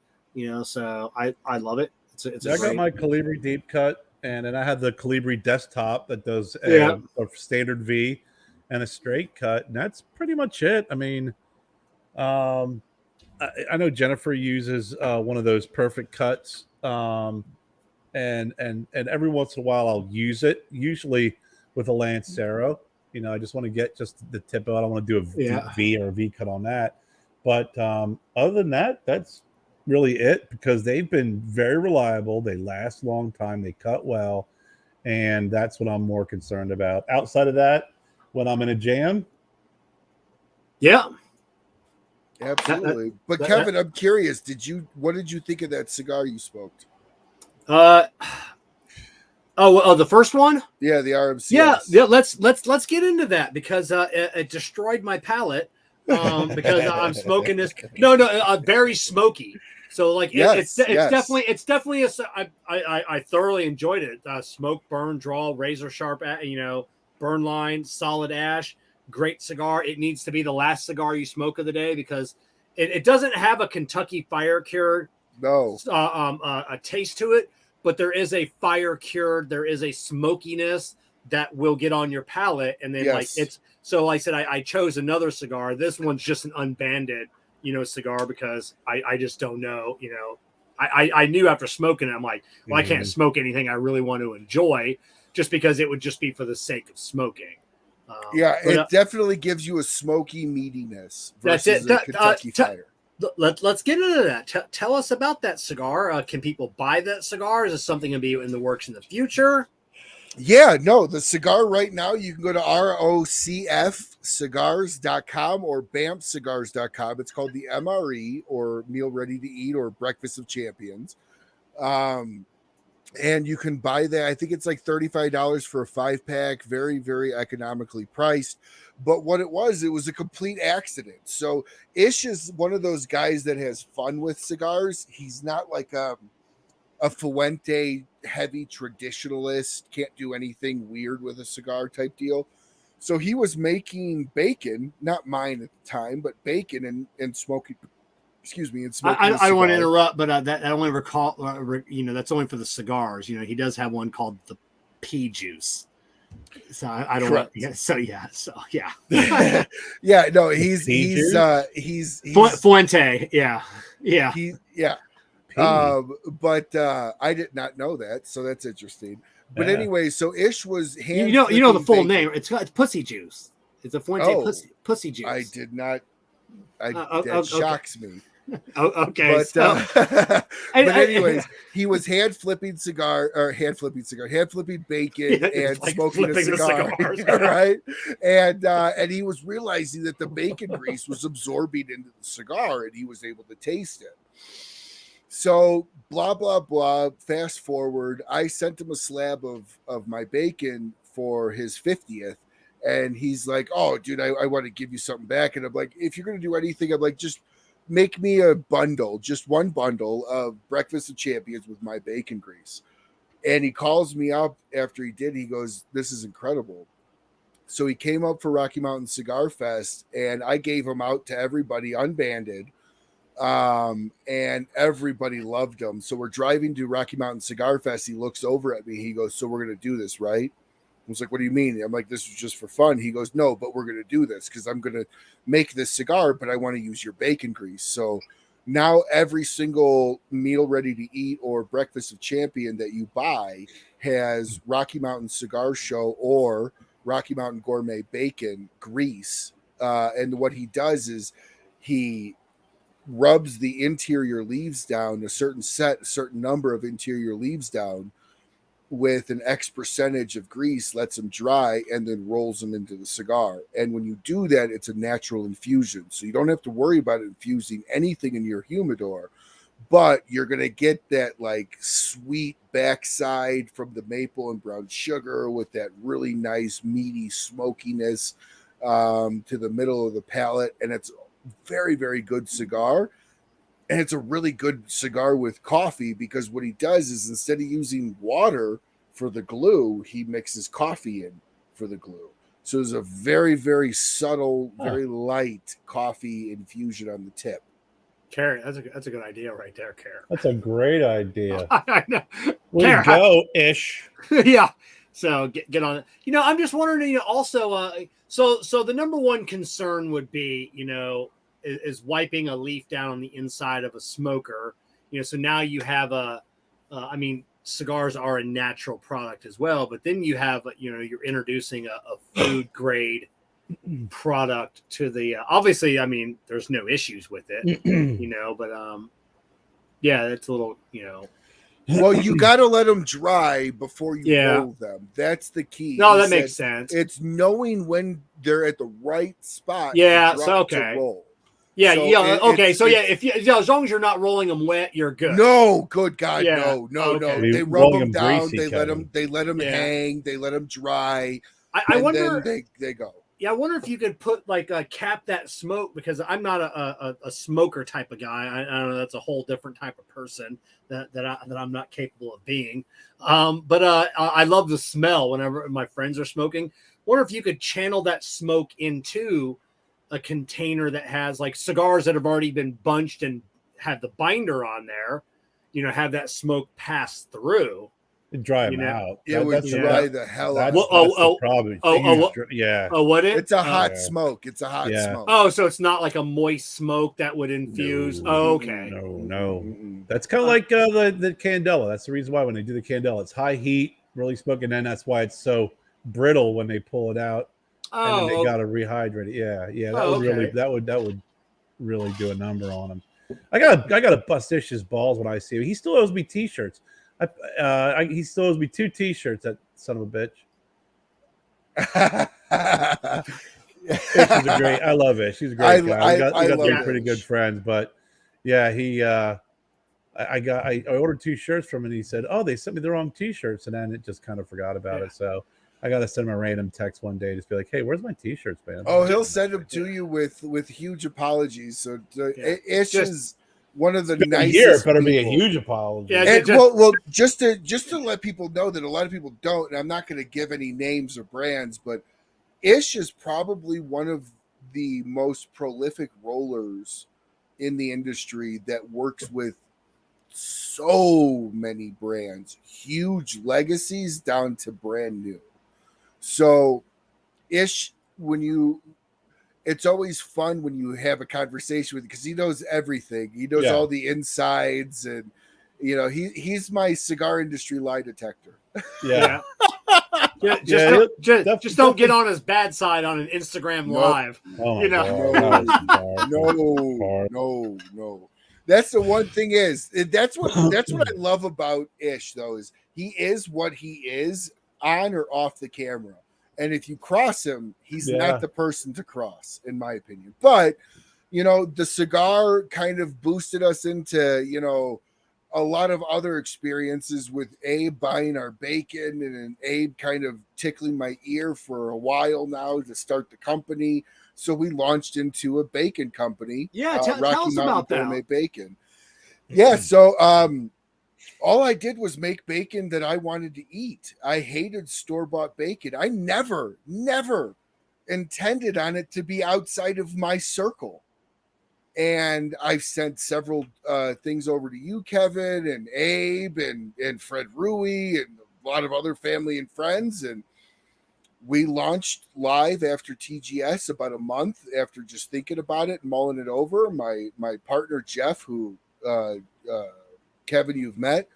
So I love it. I got my Calibri deep cut, and then I have the Calibri desktop that does a standard V and a straight cut, and that's pretty much it. I mean, I know Jennifer uses one of those perfect cuts, and every once in a while I'll use it. Usually with a Lancero, I just want to get just the tip of it. I don't want to do a V or a V cut on that. But other than that, that's really it, because they've been very reliable. They last a long time. They cut well, and that's what I'm more concerned about. Outside of that, when I'm in a jam, absolutely. But Kevin, I'm curious. What did you think of that cigar you smoked? The first one? Yeah, the RMC. Yeah. Let's get into that because it destroyed my palate because I'm smoking this. Very smoky. So it's definitely I thoroughly enjoyed it. Smoke, burn, draw, razor sharp, burn line, solid ash. Great cigar. It needs to be the last cigar you smoke of the day because it doesn't have a Kentucky fire cured a taste to it, but there is a fire cured. There is a smokiness that will get on your palate, and then So like I said, I chose another cigar. This one's just an unbanded, cigar because I just don't know, I knew after smoking it, I'm like, well, I can't smoke anything I really want to enjoy just because it would just be for the sake of smoking. It definitely gives you a smoky meatiness versus a Kentucky Fire. Let's get into that. Tell us about that cigar. Can people buy that cigar? Is this something going to be in the works in the future? Yeah, no, the cigar right now, you can go to rocfcigars.com or bamfcigars.com. It's called the MRE, or Meal Ready to Eat, or Breakfast of Champions. And you can buy that. I think it's like $35 for a 5-pack. Very, very economically priced. But what it was a complete accident. So Ish is one of those guys that has fun with cigars. He's not like a Fuente heavy traditionalist, can't do anything weird with a cigar type deal. So he was making bacon, not mine at the time, but bacon and smoking. Excuse me. And smoking. I don't want to interrupt, but that I only recall. That's only for the cigars. He does have one called the pea juice. So I don't want. Yeah. So yeah. Yeah. No, he's Fuente. Yeah. But I did not know that, so that's interesting. But anyway, so Ish was hand. The full name. It's pussy juice. It's a Fuente pussy juice. I did not. That shocks me. Okay. But but anyways, he was hand flipping bacon and smoking a cigar, right? And he was realizing that the bacon grease was absorbing into the cigar, and he was able to taste it. So blah, blah, blah. Fast forward. I sent him a slab of my bacon for his 50th. And he's like, oh, dude, I want to give you something back. And I'm like, if you're going to do anything, I'm like, just make me a bundle, just one bundle of Breakfast of Champions with my bacon grease. And he calls me up after he did. He goes, this is incredible. So he came up for Rocky Mountain Cigar Fest, and I gave him out to everybody unbanded. And everybody loved him. So we're driving to Rocky Mountain Cigar Fest. He looks over at me. He goes, so we're going to do this, right? I was like, what do you mean? I'm like, this is just for fun. He goes, no, but we're going to do this because I'm going to make this cigar, but I want to use your bacon grease. So now every single Meal Ready to Eat or Breakfast of Champion that you buy has Rocky Mountain Cigar Show or Rocky Mountain Gourmet Bacon grease. And what he does is he rubs the interior leaves down, a certain number of interior leaves down with an X percentage of grease, lets them dry, and then rolls them into the cigar. And when you do that, it's a natural infusion. So you don't have to worry about infusing anything in your humidor, but you're going to get that like sweet backside from the maple and brown sugar with that really nice meaty smokiness to the middle of the palate. And it's very, very good cigar. And it's a really good cigar with coffee, because what he does is, instead of using water for the glue, he mixes coffee in for the glue. So there's a very, very subtle, very light coffee infusion on the tip. Kerr, that's a good idea right there, Kerr. That's a great idea. I know. We go, Ish. Yeah. So get on it. I'm just wondering, also, so the number one concern would be, is wiping a leaf down on the inside of a smoker. So now you have cigars are a natural product as well, but then you have, you're introducing a food grade product to the, obviously, there's no issues with it, but yeah, it's a little, Well, you got to let them dry before you roll them. That's the key. No, that makes sense. It's knowing when they're at the right spot. Yeah. To roll. Yeah. If as long as you're not rolling them wet, you're good. No, good God, no. Okay. They rub them down. Greasy, they let them hang. They let them dry. I wonder. Then they go. Yeah, I wonder if you could put cap that smoke, because I'm not a smoker type of guy. I don't know, that's a whole different type of person that I'm not capable of being. But I love the smell whenever my friends are smoking. Wonder if you could channel that smoke into a container that has like cigars that have already been bunched and have the binder on there. Have that smoke pass through. Dry them out. It would dry the hell out. Yeah. Oh, what? It's a hot smoke. It's a hot smoke. Oh, so it's not like a moist smoke that would infuse. Okay. No. That's kind of like the Candela. That's the reason why when they do the Candela, it's high heat, really smoking. And that's why it's so brittle when they pull it out. And then they got to rehydrate it. Yeah. That would really do a number on him. I gotta bust Ish's balls when I see him. He still owes me T-shirts. He still owes me 2 T-shirts, that son of a bitch. Ish is a great. I love Ish. She's a great guy. We got to be pretty good friends, but yeah, he. I ordered 2 shirts from him, and he said, "Oh, they sent me the wrong T-shirts," and then it just kind of forgot about it. So I got to send him a random text one day, just be like, "Hey, where's my T-shirts, man?" Oh, he'll send them to you with huge apologies. So Ish is one of the nicest. It better be a huge apology. Yeah, and, just to let people know that a lot of people don't, and I'm not going to give any names or brands, but Ish is probably one of the most prolific rollers in the industry that works with so many brands, huge legacies down to brand new. So Ish, it's always fun when you have a conversation with him, because he knows everything. He knows all the insides, and he's my cigar industry lie detector. Yeah. Just don't get on his bad side on an Instagram live. Oh, No. That's the one thing that's what I love about Ish, though, is he is what he is on or off the camera. And if you cross him, he's not the person to cross, in my opinion. But, the cigar kind of boosted us into, a lot of other experiences with Abe buying our bacon, and Abe kind of tickling my ear for a while now to start the company. So we launched into a bacon company. Yeah, tell us about that. Bacon. Yeah, so all I did was make bacon that I wanted to eat. I hated store-bought bacon. I never intended on it to be outside of my circle. And I've sent several things over to you, Kevin, and Abe, and Fred Rui, and a lot of other family and friends. And we launched live after TGS about a month after just thinking about it and mulling it over. My partner, Jeff, who Kevin, you've met,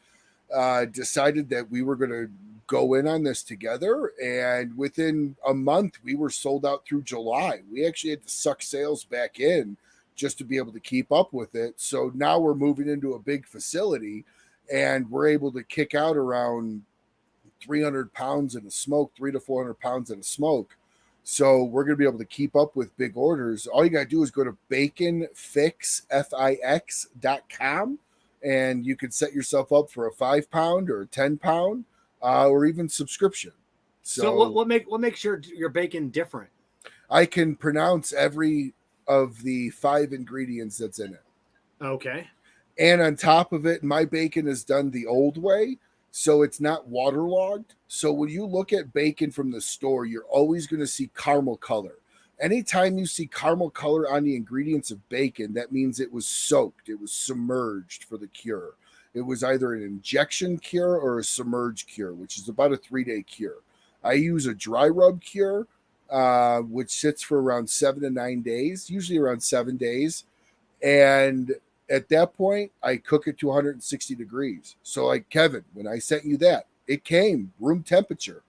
decided that we were going to go in on this together. And within a month, we were sold out through July. We actually had to suck sales back in just to be able to keep up with it. So now we're moving into a big facility, and we're able to kick out around 300 pounds in a smoke, 300 to 400 pounds in a smoke. So we're going to be able to keep up with big orders. All you got to do is go to baconfix.com, and you could set yourself up for a 5 pound or a 10 pound or even subscription. So what makes your bacon different? I can pronounce every of the 5 ingredients that's in it. Okay. And on top of it, my bacon is done the old way, so it's not waterlogged. So when you look at bacon from the store, you're always going to see caramel color. Anytime you see caramel color on the ingredients of bacon, that means it was soaked, it was submerged for the cure. It was either an injection cure or a submerged cure, which is about a 3-day cure. I use a dry rub cure, which sits for around 7 to 9 days, usually around 7 days. And at that point, I cook it to 160 degrees. So like Kevin, when I sent you that, it came room temperature.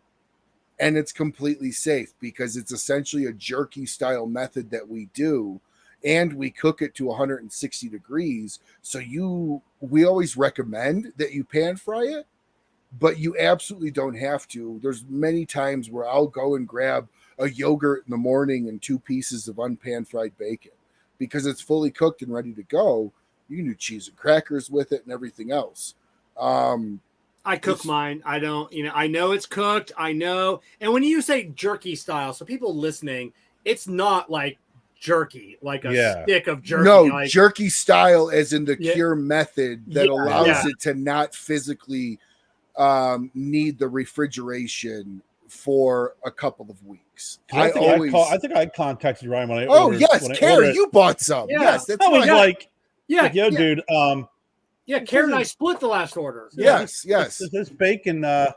And it's completely safe because it's essentially a jerky style method that we do. And we cook it to 160 degrees. So we always recommend that you pan fry it, but you absolutely don't have to. There's many times where I'll go and grab a yogurt in the morning and 2 pieces of unpan fried bacon because it's fully cooked and ready to go. You can do cheese and crackers with it and everything else. I cook mine. I don't, I know it's cooked. I know. And when you say jerky style, so people listening, it's not like jerky, like a stick of jerky. No, like, jerky style as in the cure method that allows it to not physically need the refrigeration for a couple of weeks. I think I contacted Ryan when I ordered. Kerr, you bought some. Yeah. Yes, that's I was like, dude. Yeah, Kerr and I split the last order. Yes. This bacon, it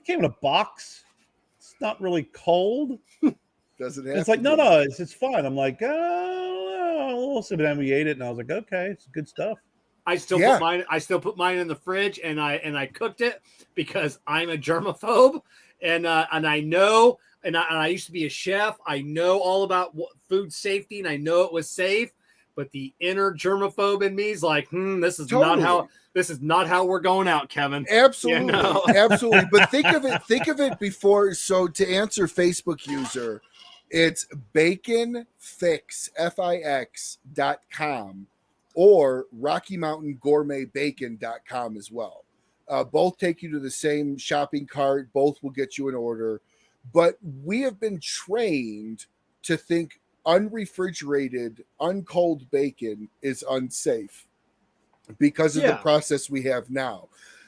came in a box. It's not really cold. Doesn't have it's like, no, it's fine. I'm like, oh, so then we ate it, and I was like, okay, it's good stuff. I still put mine in the fridge, and I cooked it because I'm a germaphobe, and I know, and I used to be a chef. I know all about food safety, and I know it was safe. But the inner germaphobe in me is like, this is not how we're going out, Kevin. Absolutely, absolutely. But think of it before. So to answer Facebook user, it's baconfix.com or Rocky Mountain GourmetBacon.com as well. Both take you to the same shopping cart. Both will get you an order. But we have been trained to think unrefrigerated, uncold bacon is unsafe because of the process we have now.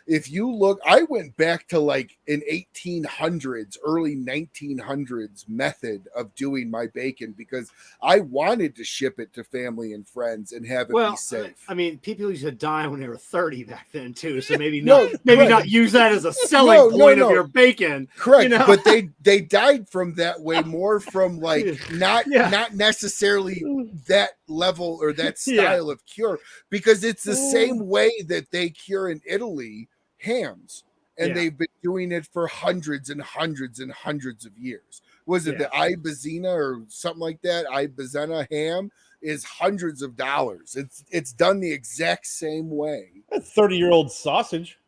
If you look, I went back to like an 1800s, early 1900s method of doing my bacon because I wanted to ship it to family and friends and have it be safe. I mean, people used to die when they were 30 back then too, so maybe not use that as a selling point of your bacon. Correct, but they died from that way more from like not necessarily that level or that style of cure because it's the same way that they cure in Italy hams, and they've been doing it for hundreds and hundreds and hundreds of years. Was it the Ibizina or something like that? Ibizina ham is hundreds of dollars. It's done the exact same way. A 30-year-old sausage.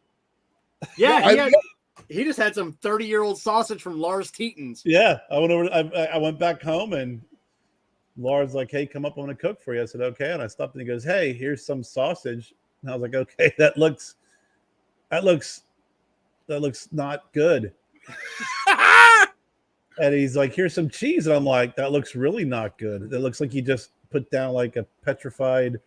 Yeah, he just had some 30-year-old sausage from Lars Teton's. Yeah, I went over. I went back home, and Lars like, "Hey, come up. I'm going to cook for you." I said, "Okay," and I stopped, and he goes, "Hey, here's some sausage." And I was like, "Okay, that looks not good." And he's like, "Here's some cheese." And I'm like, "That looks really not good. That looks like you just put down like a petrified,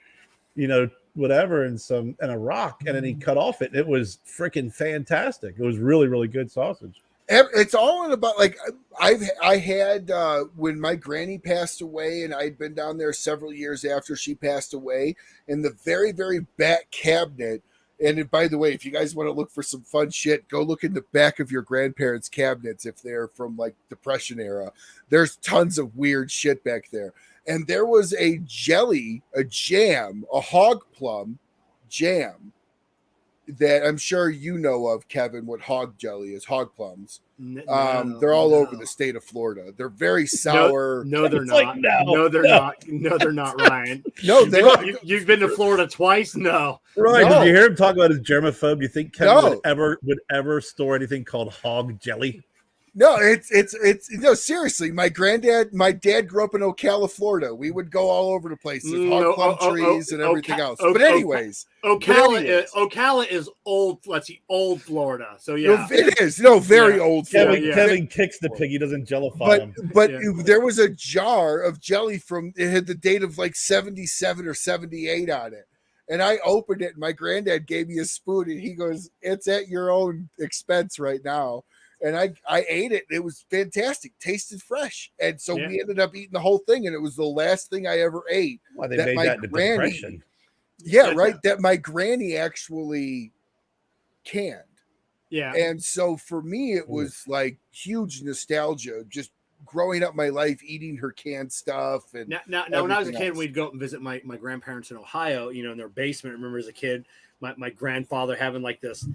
whatever and a rock." And then he cut off it. It was freaking fantastic. It was really, really good sausage. It's all about like I had when my granny passed away, and I'd been down there several years after she passed away, in the very, very back cabinet. And by the way, if you guys want to look for some fun shit, go look in the back of your grandparents' cabinets if they're from like Depression era. There's tons of weird shit back there. And there was a jelly, a jam, a hog plum jam that I'm sure you know of, Kevin, what hog jelly is, hog plums. They're all over the state of Florida. They're very sour. No, they're not. No, they're not. No, they're not, Ryan. No, you've been to Florida twice? No. Right. No. Did you hear him talk about his germaphobe? You think Kevin would ever store anything called hog jelly? No, it's no, seriously. My dad grew up in Ocala, Florida. We would go all over the place. There's hog plum trees and everything else. But anyways, Ocala is old. Let's see, old Florida. So yeah, it is very old. Florida. Kevin kicks the pig. He doesn't jellify him. But there was a jar of jelly from it had the date of like 77 or 78 on it. And I opened it, and my granddad gave me a spoon, and he goes, "It's at your own expense right now." And I ate it. It was fantastic. Tasted fresh. And so we ended up eating the whole thing. And it was the last thing I ever ate. Well, they made that in the Depression. Yeah, right. That my granny actually canned. Yeah. And so for me, it was like huge nostalgia, just growing up my life, eating her canned stuff. And now when I was a kid, we'd go and visit my grandparents in Ohio, in their basement. I remember as a kid, my grandfather having like this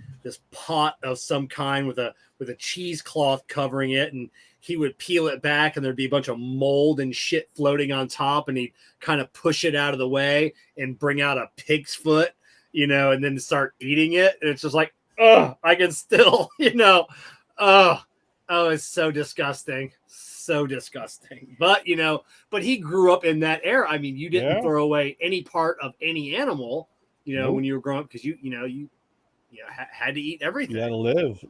pot of some kind with a cheesecloth covering it, and he would peel it back and there'd be a bunch of mold and shit floating on top, and he'd kind of push it out of the way and bring out a pig's foot, and then start eating it. And it's just like, I can still, it's so disgusting. So disgusting. But he grew up in that era. I mean, you didn't throw away any part of any animal, when you were growing up, because you had to eat everything. You had to live.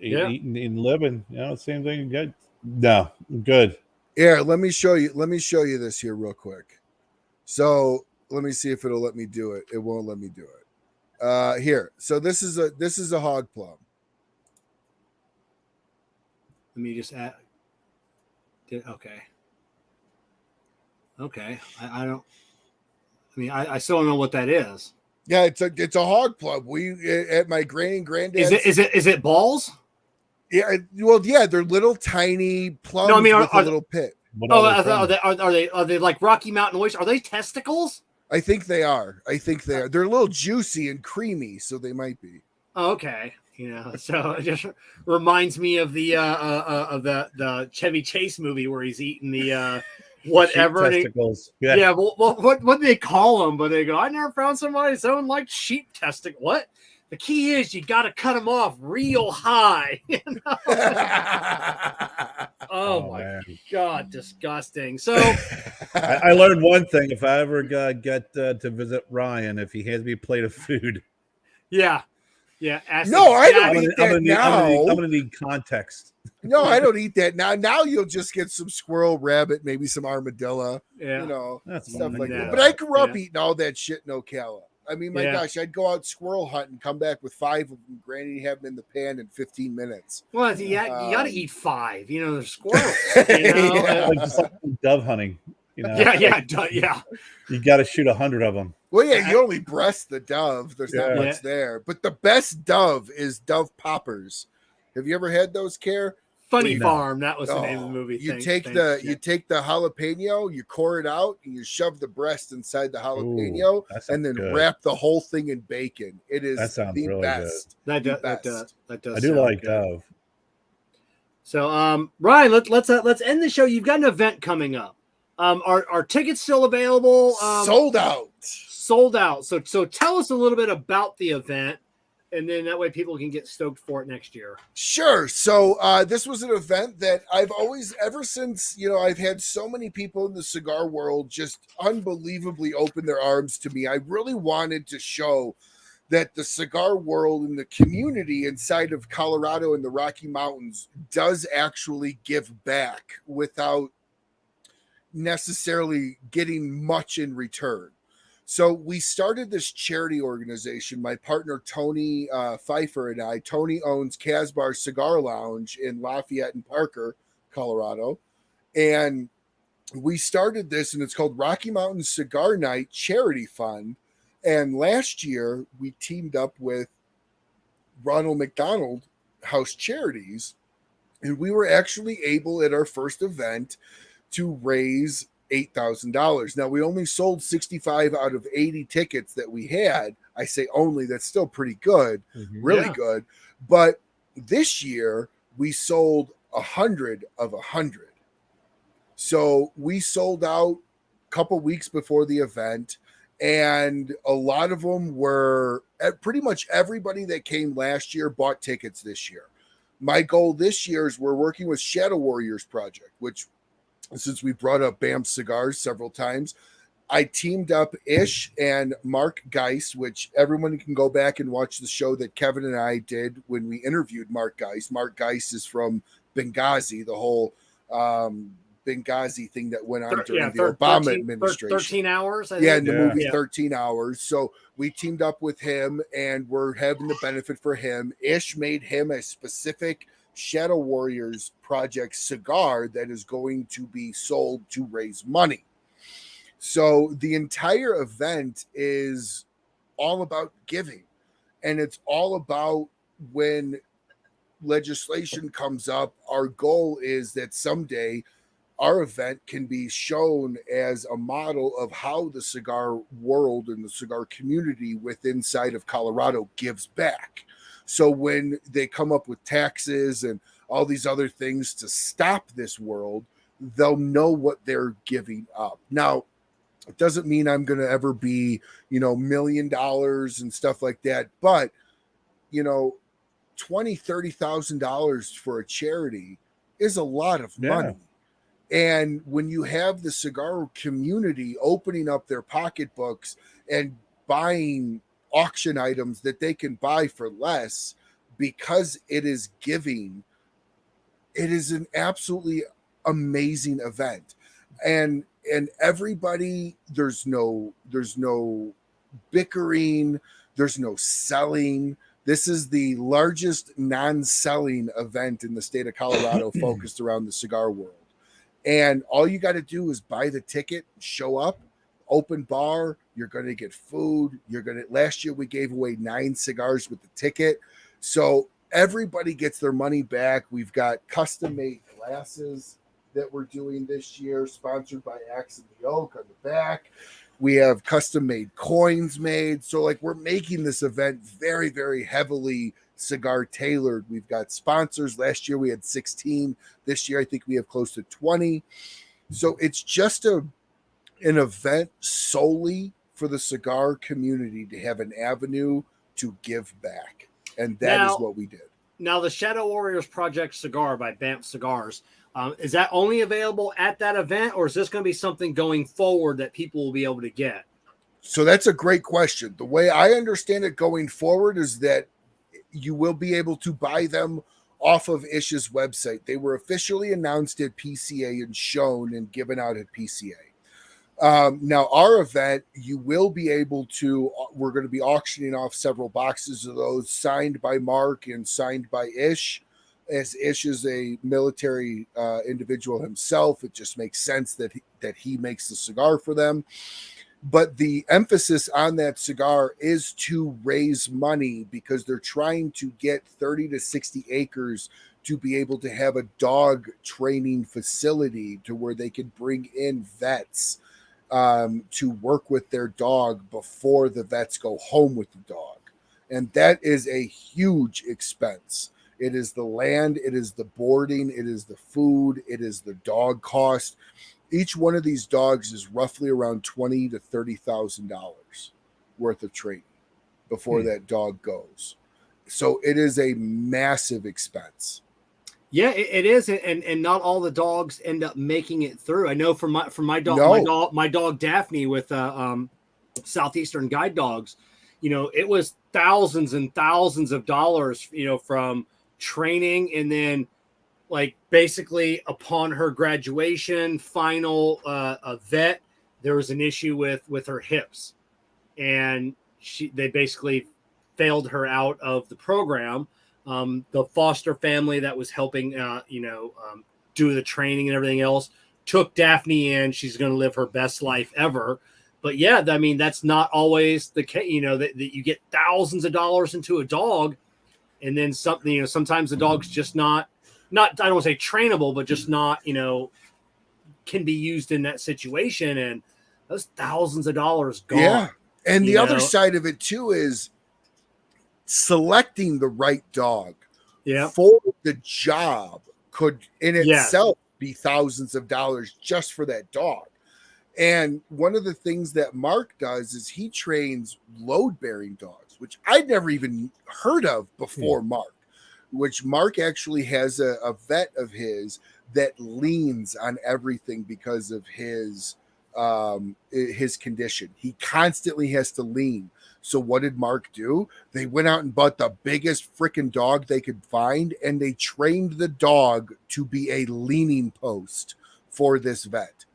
Eating and living, same thing. Good. No, good. Yeah, let me show you this here real quick. So let me see if it'll let me do it. It won't let me do it. Here. So this is a hog plum. Let me just add. Okay. I don't. I mean, I still don't know what that is. Yeah, it's a hog plum. We at my granny and granddad. Is it balls? Yeah, well, yeah, they're little tiny plums. No, I mean, with a little pit. Are they like Rocky Mountain oysters? Are they testicles? I think they are. They're a little juicy and creamy, so they might be. Oh, okay. So it just reminds me of the Chevy Chase movie where he's eating the whatever. Testicles. Yeah. Well, what do they call them? But they go, I never found somebody so like sheep testicle. What? The key is you got to cut them off real high. Oh my God, disgusting. So I learned one thing. If I ever get to visit Ryan, if he hands me a plate of food. Yeah. No, I don't eat that now. I'm going to need context. No, I don't eat that now. Now you'll just get some squirrel, rabbit, maybe some armadillo, That's stuff fine. like that. But I grew up eating all that shit in Ocala. I mean, my gosh, I'd go out squirrel hunt and come back with 5 of them. Granny have them in the pan in 15 minutes. Well, you got to eat 5. There's squirrels. Just like dove hunting. Yeah. You got to shoot 100 of them. Well, yeah, you only breast the dove. There's not much there. But the best dove is Dove Poppers. Have you ever had those, Kerr? Funny Farm. That was the name of the movie. You take the jalapeno, you core it out, and you shove the breast inside the jalapeno, and then wrap the whole thing in bacon. It is the really best. Good. That does. I do like dove. So, Ryan, let's end the show. You've got an event coming up. Are tickets still available? Sold out. So tell us a little bit about the event, and then that way people can get stoked for it next year. Sure. So this was an event that I've always, ever since, I've had so many people in the cigar world just unbelievably open their arms to me. I really wanted to show that the cigar world and the community inside of Colorado and the Rocky Mountains does actually give back without necessarily getting much in return. So we started this charity organization. My partner, Tony Pfeiffer, and I. Tony owns Casbar Cigar Lounge in Lafayette and Parker, Colorado. And we started this, and it's called Rocky Mountain Cigar Night Charity Fund. And last year, we teamed up with Ronald McDonald House Charities. And we were actually able at our first event to raise $8,000. Now, we only sold 65 out of 80 tickets that we had. I say only, that's still pretty good, really good. But this year, we sold 100 of 100. So we sold out a couple weeks before the event, and a lot of them were, pretty much everybody that came last year bought tickets this year. my goal this year is we're working with Shadow Warriors Project, which, since we brought up BAM Cigars several times, I teamed up Ish and Mark Geis, which everyone can go back and watch the show that Kevin and I did when we interviewed Mark Geis. Mark Geis is from Benghazi, the whole Benghazi thing that went on during the Obama administration. 13 hours? In the movie 13 Hours. So we teamed up with him, and we're having the benefit for him. Ish made him a specific Shadow Warriors Project cigar that is going to be sold to raise money. So the entire event is all about giving, and it's all about when legislation comes up. Our goal is that someday our event can be shown as a model of how the cigar world and the cigar community within inside of Colorado gives back. So when they come up with taxes and all these other things to stop this world, they'll know what they're giving up. Now, it doesn't mean I'm going to ever be, $1 million and stuff like that. But, $20,000, $30,000 for a charity is a lot of money. And when you have the cigar community opening up their pocketbooks and buying auction items that they can buy for less because it is giving, it is an absolutely amazing event. And everybody, there's no bickering, there's no selling. This is the largest non-selling event in the state of Colorado focused around the cigar world. And all you got to do is buy the ticket, show up, open bar, you're going to get food. Last year we gave away 9 cigars with the ticket. So everybody gets their money back. We've got custom made glasses that we're doing this year, sponsored by Axe and the Oak on the back. We have custom made coins made. So we're making this event very, very heavily cigar tailored. We've got sponsors. Last year we had 16. This year I think we have close to 20. So it's just an event solely for the cigar community to have an avenue to give back. And that is what we did. Now the Shadow Warriors Project cigar by BAM Cigars, is that only available at that event, or is this going to be something going forward that people will be able to get? So that's a great question. The way I understand it going forward is that you will be able to buy them off of Ish's website. They were officially announced at PCA and shown and given out at PCA. Now, our event, you will be able to, we're going to be auctioning off several boxes of those signed by Mark and signed by Ish. As Ish is a military individual himself, it just makes sense that he makes the cigar for them. But the emphasis on that cigar is to raise money because they're trying to get 30 to 60 acres to be able to have a dog training facility to where they can bring in vets to work with their dog before the vets go home with the dog. And that is a huge expense. It is the land, it is the boarding, it is the food, it is the dog cost. Each one of these dogs is roughly around $20,000 to $30,000 worth of training before that dog goes. So it is a massive expense. Yeah, it is, and not all the dogs end up making it through. I know from my dog Daphne with Southeastern Guide Dogs, it was thousands and thousands of dollars, from training, and then basically upon her graduation, final vet, there was an issue with her hips, and they basically failed her out of the program. The foster family that was helping, do the training and everything else took Daphne in. She's going to live her best life ever. But yeah, I mean, that's not always the case, that you get thousands of dollars into a dog, and then something, sometimes the dog's just not, I don't want to say trainable, but just not, can be used in that situation. And those thousands of dollars gone. Yeah. And the other side of it too is selecting the right dog for the job could in itself be thousands of dollars just for that dog. And one of the things that Mark does is he trains load bearing dogs, which I'd never even heard of before Mark. which Mark actually has a vet of his that leans on everything because of his condition. He constantly has to lean. So what did Mark do? They went out and bought the biggest freaking dog they could find, and they trained the dog to be a leaning post for this vet.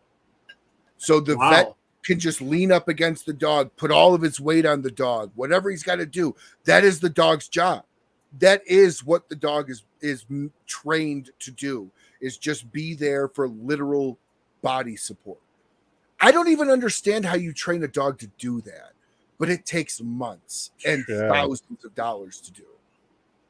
So the vet can just lean up against the dog, put all of its weight on the dog, whatever he's got to do. That is the dog's job. That is what the dog is trained to do, is just be there for literal body support. I don't even understand how you train a dog to do that, but it takes months and thousands of dollars to do.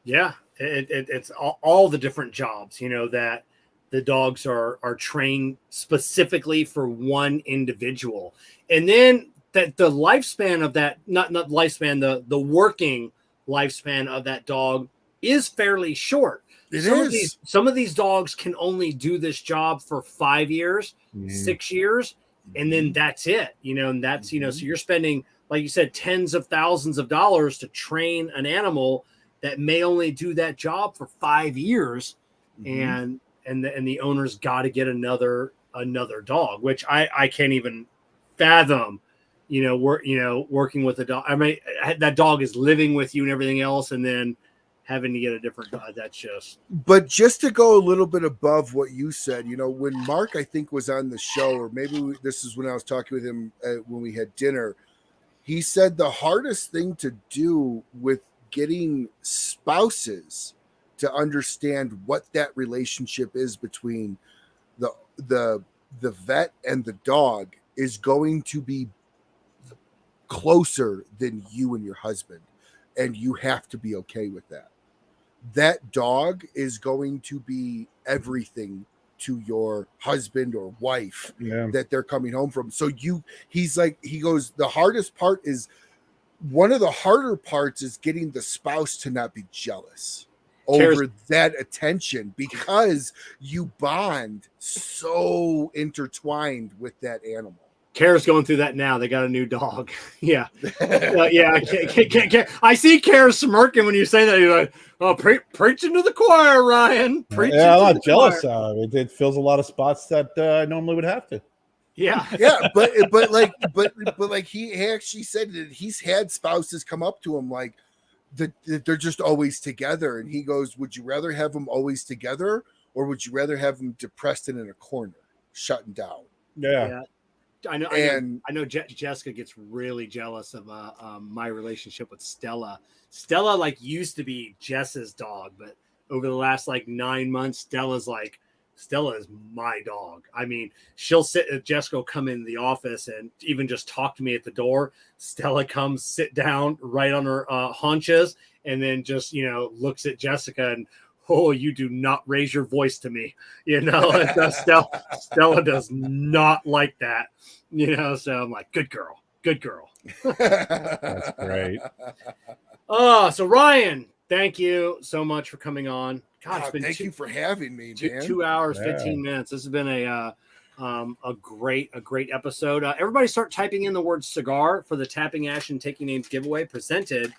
Yeah, it's all the different jobs, you know, that the dogs are trained specifically for one individual. And then that the lifespan of that, not lifespan, the working lifespan of that dog is fairly short. Some of these dogs can only do this job for 5 years, 6 years, and then that's it, you know, and that's, you know, so you're spending, like you said, tens of thousands of dollars to train an animal that may only do that job for 5 years. And the owner's got to get another dog, which I can't even fathom, you know, working with a dog. I mean, that dog is living with you and everything else, and then having to get a different dog. That's just. But just to go a little bit above what you said, you know, when Mark, I think, was on the show, or maybe this is when I was talking with him when we had dinner, he said the hardest thing to do with getting spouses to understand what that relationship is between the vet and the dog is going to be closer than you and your husband, and you have to be okay with that. That dog is going to be everything to your husband or wife that they're coming home from. So he goes, the hardest part is, one of the harder parts is getting the spouse to not be jealous over that attention, because you bond so intertwined with that animal. Kerr's going through that now. They got a new dog. Yeah. I see Kerr smirking when you say that. You're like, oh, preaching to the choir, Ryan. I'm not jealous of it. It fills a lot of spots that I normally would have to. Yeah. but like he actually said that he's had spouses come up to him like that they're just always together, and he goes, would you rather have them always together, or would you rather have them depressed and in a corner shutting down? Yeah. I know Jessica gets really jealous of my relationship with Stella. Stella like used to be Jess's dog, but over the last like 9 months, Stella is my dog. I mean, she'll Jessica will come in the office and even just talk to me at the door. Stella comes, sit down right on her haunches, and then just, you know, looks at Jessica and, oh, you do not raise your voice to me. You know, Stella does not like that, you know, so I'm like, good girl. That's great. So Ryan, thank you so much for coming on. God, it's been thank you for having me, man. 2 hours, 15 minutes. This has been a great episode. Everybody start typing in the word cigar for the Tapping Ash and Taking Names giveaway presented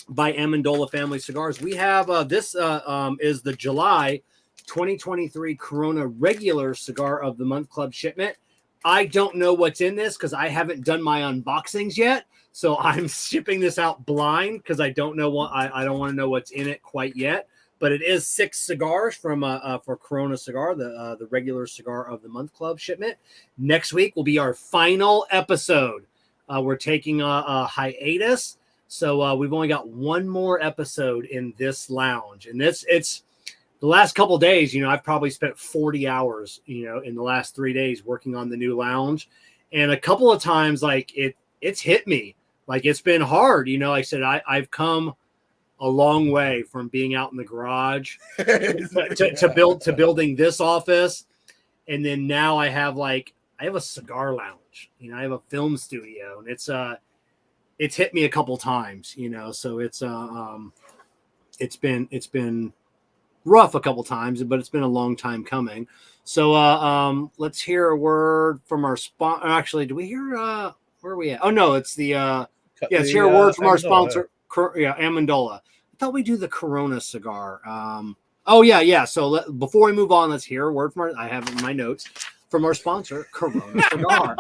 by Amendola Family Cigars. We have this is the July 2023 Corona Regular Cigar of the Month Club shipment. I don't know what's in this because I haven't done my unboxings yet, so I'm shipping this out blind because I don't know I don't want to know what's in it quite yet. But it is 6 cigars from for Corona Cigar, the Regular Cigar of the Month Club shipment. Next week will be our final episode. We're taking a hiatus. So we've only got one more episode in this lounge, and it's the last couple of days. You know, I've probably spent 40 hours, you know, in the last 3 days working on the new lounge, and a couple of times, like it's hit me, like it's been hard. You know, like I said, I've come a long way from being out in the garage to building this office, and then now I have a cigar lounge. You know, I have a film studio, and it's hit me a couple times, you know, so it's been rough a couple times, but it's been a long time coming. So let's hear a word from our sponsor. Actually, do we hear where are we at? Oh no, it's let's hear a word from our sponsor, Amendola. thought we do the Corona cigar. Oh yeah. So before we move on, let's hear a word from I have in my notes from our sponsor, Corona Cigar.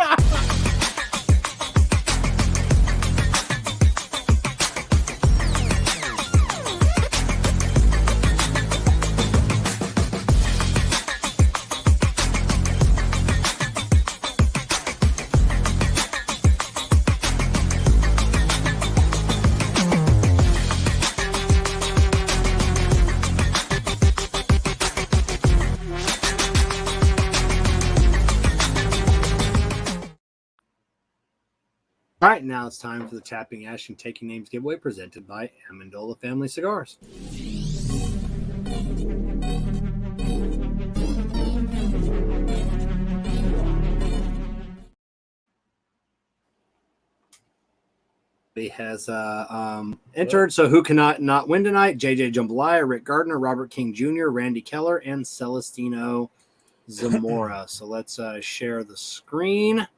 All right, now it's time for the Tapping Ash and Taking Names giveaway presented by Amendola Family Cigars. He has entered, so who cannot not win tonight? JJ Jambalaya, Rick Gardner, Robert King Jr., Randy Keller, and Celestino Zamora. So let's share the screen.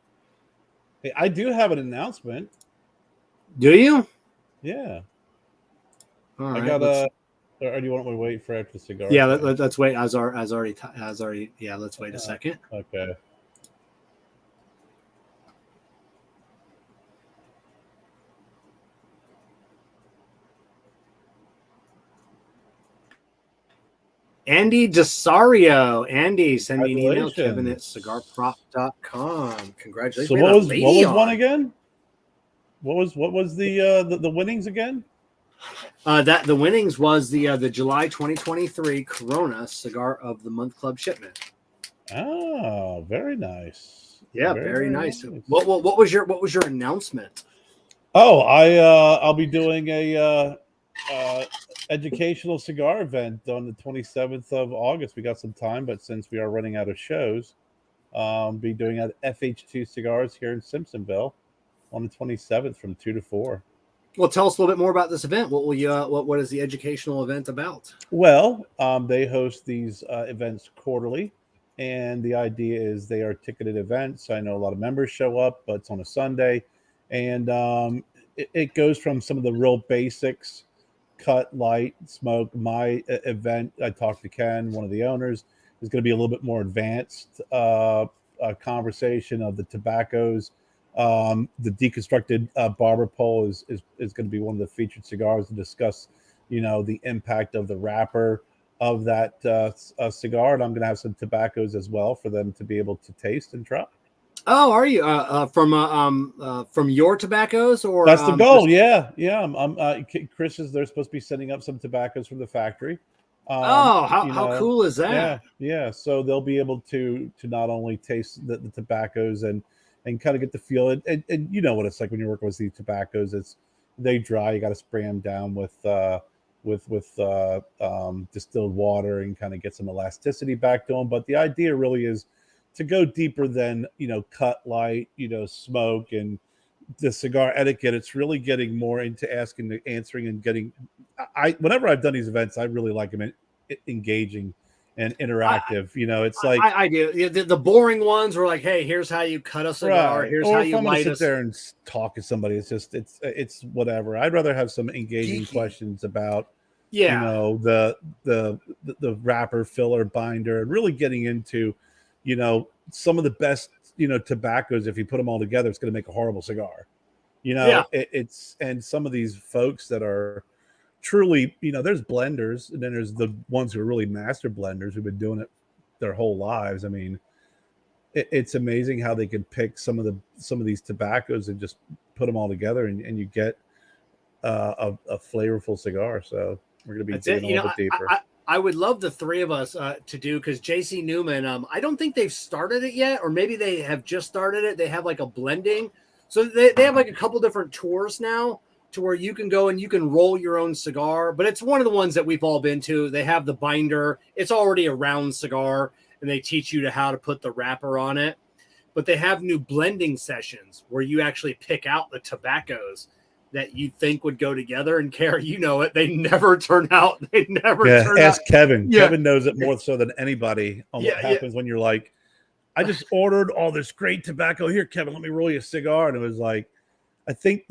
Hey, I do have an announcement. Do you? Yeah. All I right, got or do you want me to wait for after the cigar? Yeah, let's wait. As already. Yeah, let's wait a second. Okay. Andy Desario. Andy, send me an email, Kevin at cigarprop.com. Congratulations. So what was one again? What was the winnings again? That the winnings was the July 2023 Corona Cigar of the Month Club shipment. Oh, very nice. Yeah, very nice. What was your announcement? Oh, I'll be doing a educational cigar event on the 27th of August. We got some time, but since we are running out of shows, be doing at FH2 Cigars here in Simpsonville on the 27th from 2 to 4. Well, tell us a little bit more about this event. What is the educational event about? Well, they host these events quarterly, and the idea is they are ticketed events. I know a lot of members show up, but it's on a Sunday, and it goes from some of the real basics, cut, light, smoke. My event, I talked to Ken, one of the owners, is going to be a little bit more advanced conversation of the tobaccos. The deconstructed barber pole is going to be one of the featured cigars to discuss, the impact of the wrapper of that cigar. And I'm going to have some tobaccos as well for them to be able to taste and try. Oh, are you from your tobaccos or? That's the goal. Yeah. I'm Chris they're supposed to be sending up some tobaccos from the factory. How cool is that? Yeah. So they'll be able to not only taste the tobaccos and kind of get the feel. And you know what it's like when you're working with these tobaccos. They dry. You got to spray them down with distilled water and kind of get some elasticity back to them. But the idea really is to go deeper than, cut, light, smoke and the cigar etiquette. It's really getting more into answering and getting. Whenever I've done these events, I really like them engaging and interactive. It's like I do. The boring ones were like, hey, here's how you cut a cigar. Right. Here's or how if you I'm light sit there and talk to somebody. It's just it's whatever. I'd rather have some engaging questions about the wrapper, filler, binder, and really getting into some of the best tobaccos. If you put them all together, it's going to make a horrible cigar. It's and some of these folks that are truly, there's blenders, and then there's the ones who are really master blenders who've been doing it their whole lives. I mean, it's amazing how they can pick some of these tobaccos and just put them all together, and you get a flavorful cigar. So we're going to be digging a little bit deeper. I would love the three of us to do, because JC Newman, I don't think they've started it yet, or maybe they have just started it. They have like a blending. So they have like a couple different tours now to where you can go and you can roll your own cigar. But it's one of the ones that we've all been to. They have the binder. It's already a round cigar, and they teach you how to put the wrapper on it. But they have new blending sessions where you actually pick out the tobaccos that you think would go together, and Kerr, it, they never turn out. They never turn ask out. Kevin. Yeah. Kevin knows it more so than anybody on what happens when you're like, I just ordered all this great tobacco. Here, Kevin, let me roll you a cigar. And it was like, I think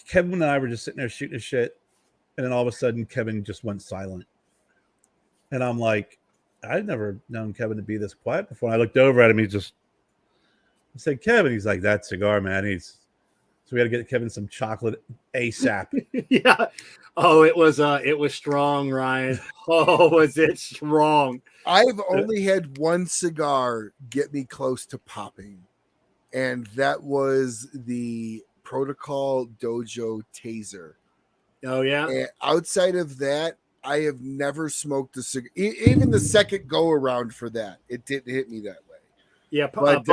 Kevin and I were just sitting there shooting a shit, and then all of a sudden Kevin just went silent. And I'm like, I'd never known Kevin to be this quiet before. And I looked over at him. I said, Kevin. He's like, that cigar, man. So we got to get Kevin some chocolate ASAP. Yeah. Oh, it was strong, Ryan. Oh, was it strong? I've only had one cigar get me close to popping, and that was the Protocol Dojo Taser. Oh, yeah. And outside of that, I have never smoked a cigar. Even the second go around for that, it didn't hit me that way. Yeah, but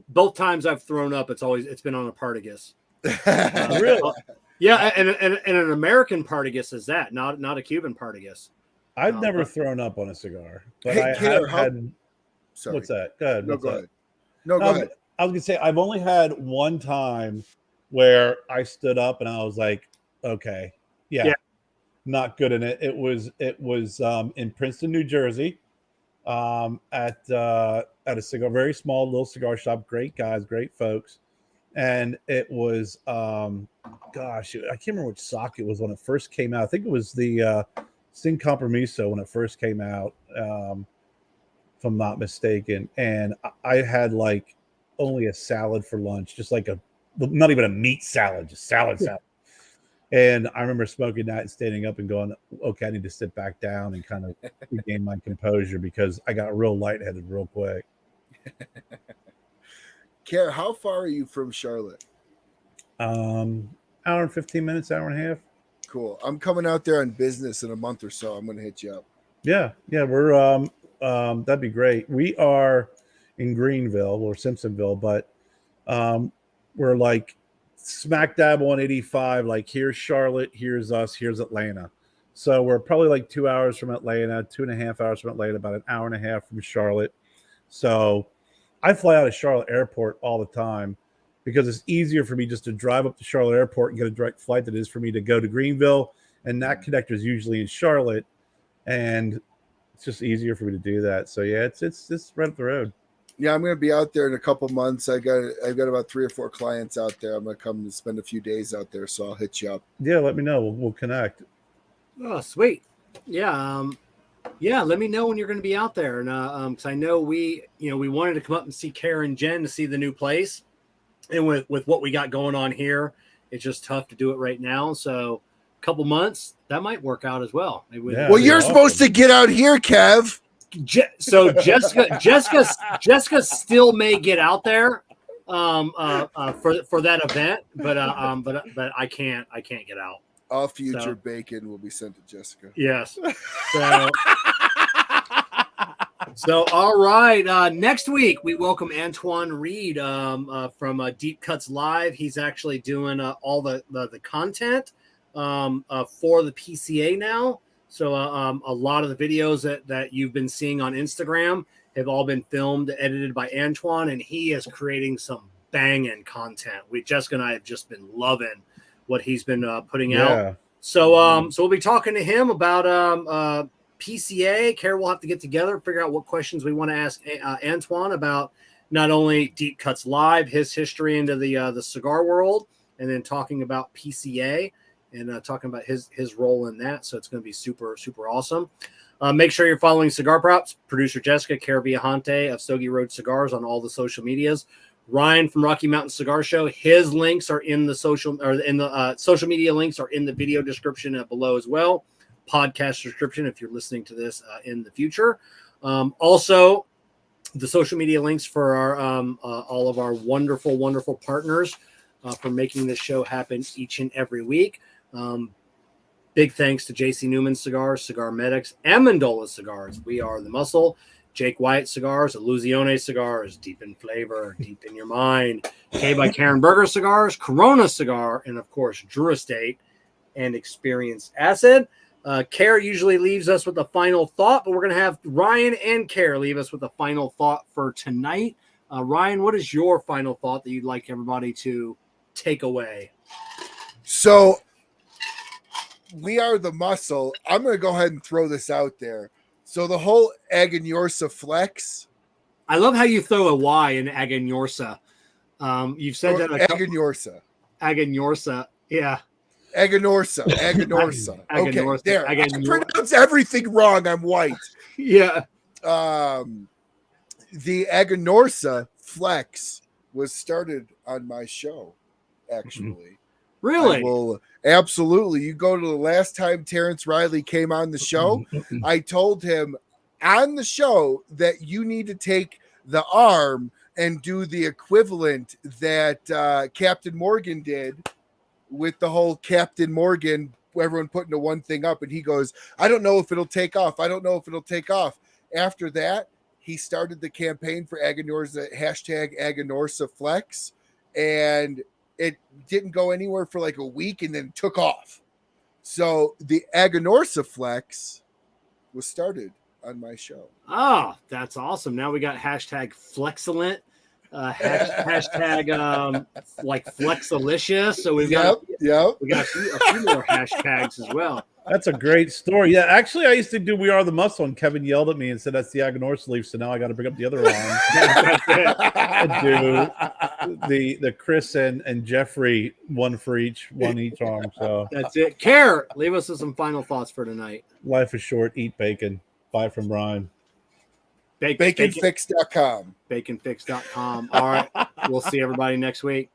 both times I've thrown up, it's been on a Partagas. Really? Yeah, and an American Partagas is that, not a Cuban Partagas. I've never thrown up on a cigar, but Hey, I Kerr, have had. Sorry. What's that? Go ahead. No, What's go that? ahead. No, go ahead. I was gonna say I've only had one time where I stood up and I was like, okay, yeah. Not good in it. It was in Princeton, New Jersey, at a cigar, very small little cigar shop. Great guys, great folks, and it was gosh, I can't remember which sock it was when it first came out. I think it was the Sin Compromiso when it first came out, if I'm not mistaken. And I had like only a salad for lunch, just like not even a meat salad, just salad. And I remember smoking that and standing up and going, okay, I need to sit back down and kind of regain my composure because I got real lightheaded real quick. Kerr, how far are you from Charlotte? Hour and 15 minutes, hour and a half. Cool. I'm coming out there on business in a month or so. I'm going to hit you up. Yeah, we're that'd be great. We are in Greenville or Simpsonville, but we're like smack dab on 85. Like here's Charlotte, here's us, here's Atlanta. So we're probably like 2 hours from Atlanta, 2.5 hours from Atlanta, about an hour and a half from Charlotte. So I fly out of Charlotte Airport all the time because it's easier for me just to drive up to Charlotte Airport and get a direct flight than it is for me to go to Greenville. And that connector is usually in Charlotte, and it's just easier for me to do that. So yeah, it's right up the road. Yeah, I'm going to be out there in a couple months. I've got about 3 or 4 clients out there. I'm going to come and spend a few days out there, so I'll hit you up. Yeah, let me know. We'll connect. Oh, sweet. Yeah, let me know when you're going to be out there, and because I know we wanted to come up and see Kerr and Jen to see the new place, and with what we got going on here, it's just tough to do it right now. So, a couple months that might work out as well. Well, you're supposed to get out here, Kev. So Jessica still may get out there for that event, but I can't get out. All future bacon will be sent to Jessica. Yes. So all right. Next week we welcome Antoine Reed from Deep Cuts Live. He's actually doing all the content for the PCA now. So a lot of the videos that you've been seeing on Instagram have all been filmed, edited by Antoine, and he is creating some banging content. Jessica and I have just been loving what he's been putting out. So we'll be talking to him about PCA. Kerr will have to get together, figure out what questions we want to ask Antoine about not only Deep Cuts Live, his history into the cigar world, and then talking about PCA. And talking about his role in that. So it's going to be super, super awesome. Make sure you're following Cigar Props, producer Jessica, Kerr Viajante of Stogie Road Cigars on all the social medias. Ryan from Rocky Mountain Cigar Show. His links are in the social media links are in the video description below as well. Podcast description if you're listening to this in the future. Also, the social media links for our all of our wonderful, wonderful partners for making this show happen each and every week. Big thanks to JC Newman Cigars, CigarMedics, Amendola Cigars. We are the muscle. Jake Wyatt Cigars, Illusione Cigars, deep in flavor, deep in your mind. K by Karen Berger Cigars, Corona Cigar, and of course, Drew Estate and Experienced Acid. Kerr usually leaves us with a final thought, but we're going to have Ryan and Kerr leave us with a final thought for tonight. Ryan, what is your final thought that you'd like everybody to take away? So, we are the muscle. I'm going to go ahead and throw this out there. So the whole Aganorsa flex. I love how you throw a Y in Aganorsa. You've said that. Aganorsa. Aganorsa. Yeah. Aganorsa. Okay, Aganorsa. there. I Aganor- pronounce everything wrong. I'm white. Yeah. The Aganorsa Flex was started on my show, actually. Really? Well, absolutely. You go to the last time Terrence Riley came on the show, I told him on the show that you need to take the arm and do the equivalent that Captain Morgan did with the whole Captain Morgan, everyone putting the one thing up. And he goes, I don't know if it'll take off. I don't know if it'll take off. After that, he started the campaign for Aganorsa, #Aganorsa Flex. And it didn't go anywhere for like a week and then took off. So the Aganorsa Flex was started on my show. Oh, that's awesome. Now we got #Flexilent, hashtag like Flexalicious. So we've got we got a few more hashtags as well. That's a great story. Yeah, actually, I used to do We Are the Muscle, and Kevin yelled at me and said that's the Aganorsa leaf. So now I got to bring up the other one. do the Chris and Jeffrey, one each arm. So that's it. Kerr, leave us with some final thoughts for tonight. Life is short. Eat bacon. Bye from Brian. Baconfix.com. Baconfix.com. All right. We'll see everybody next week.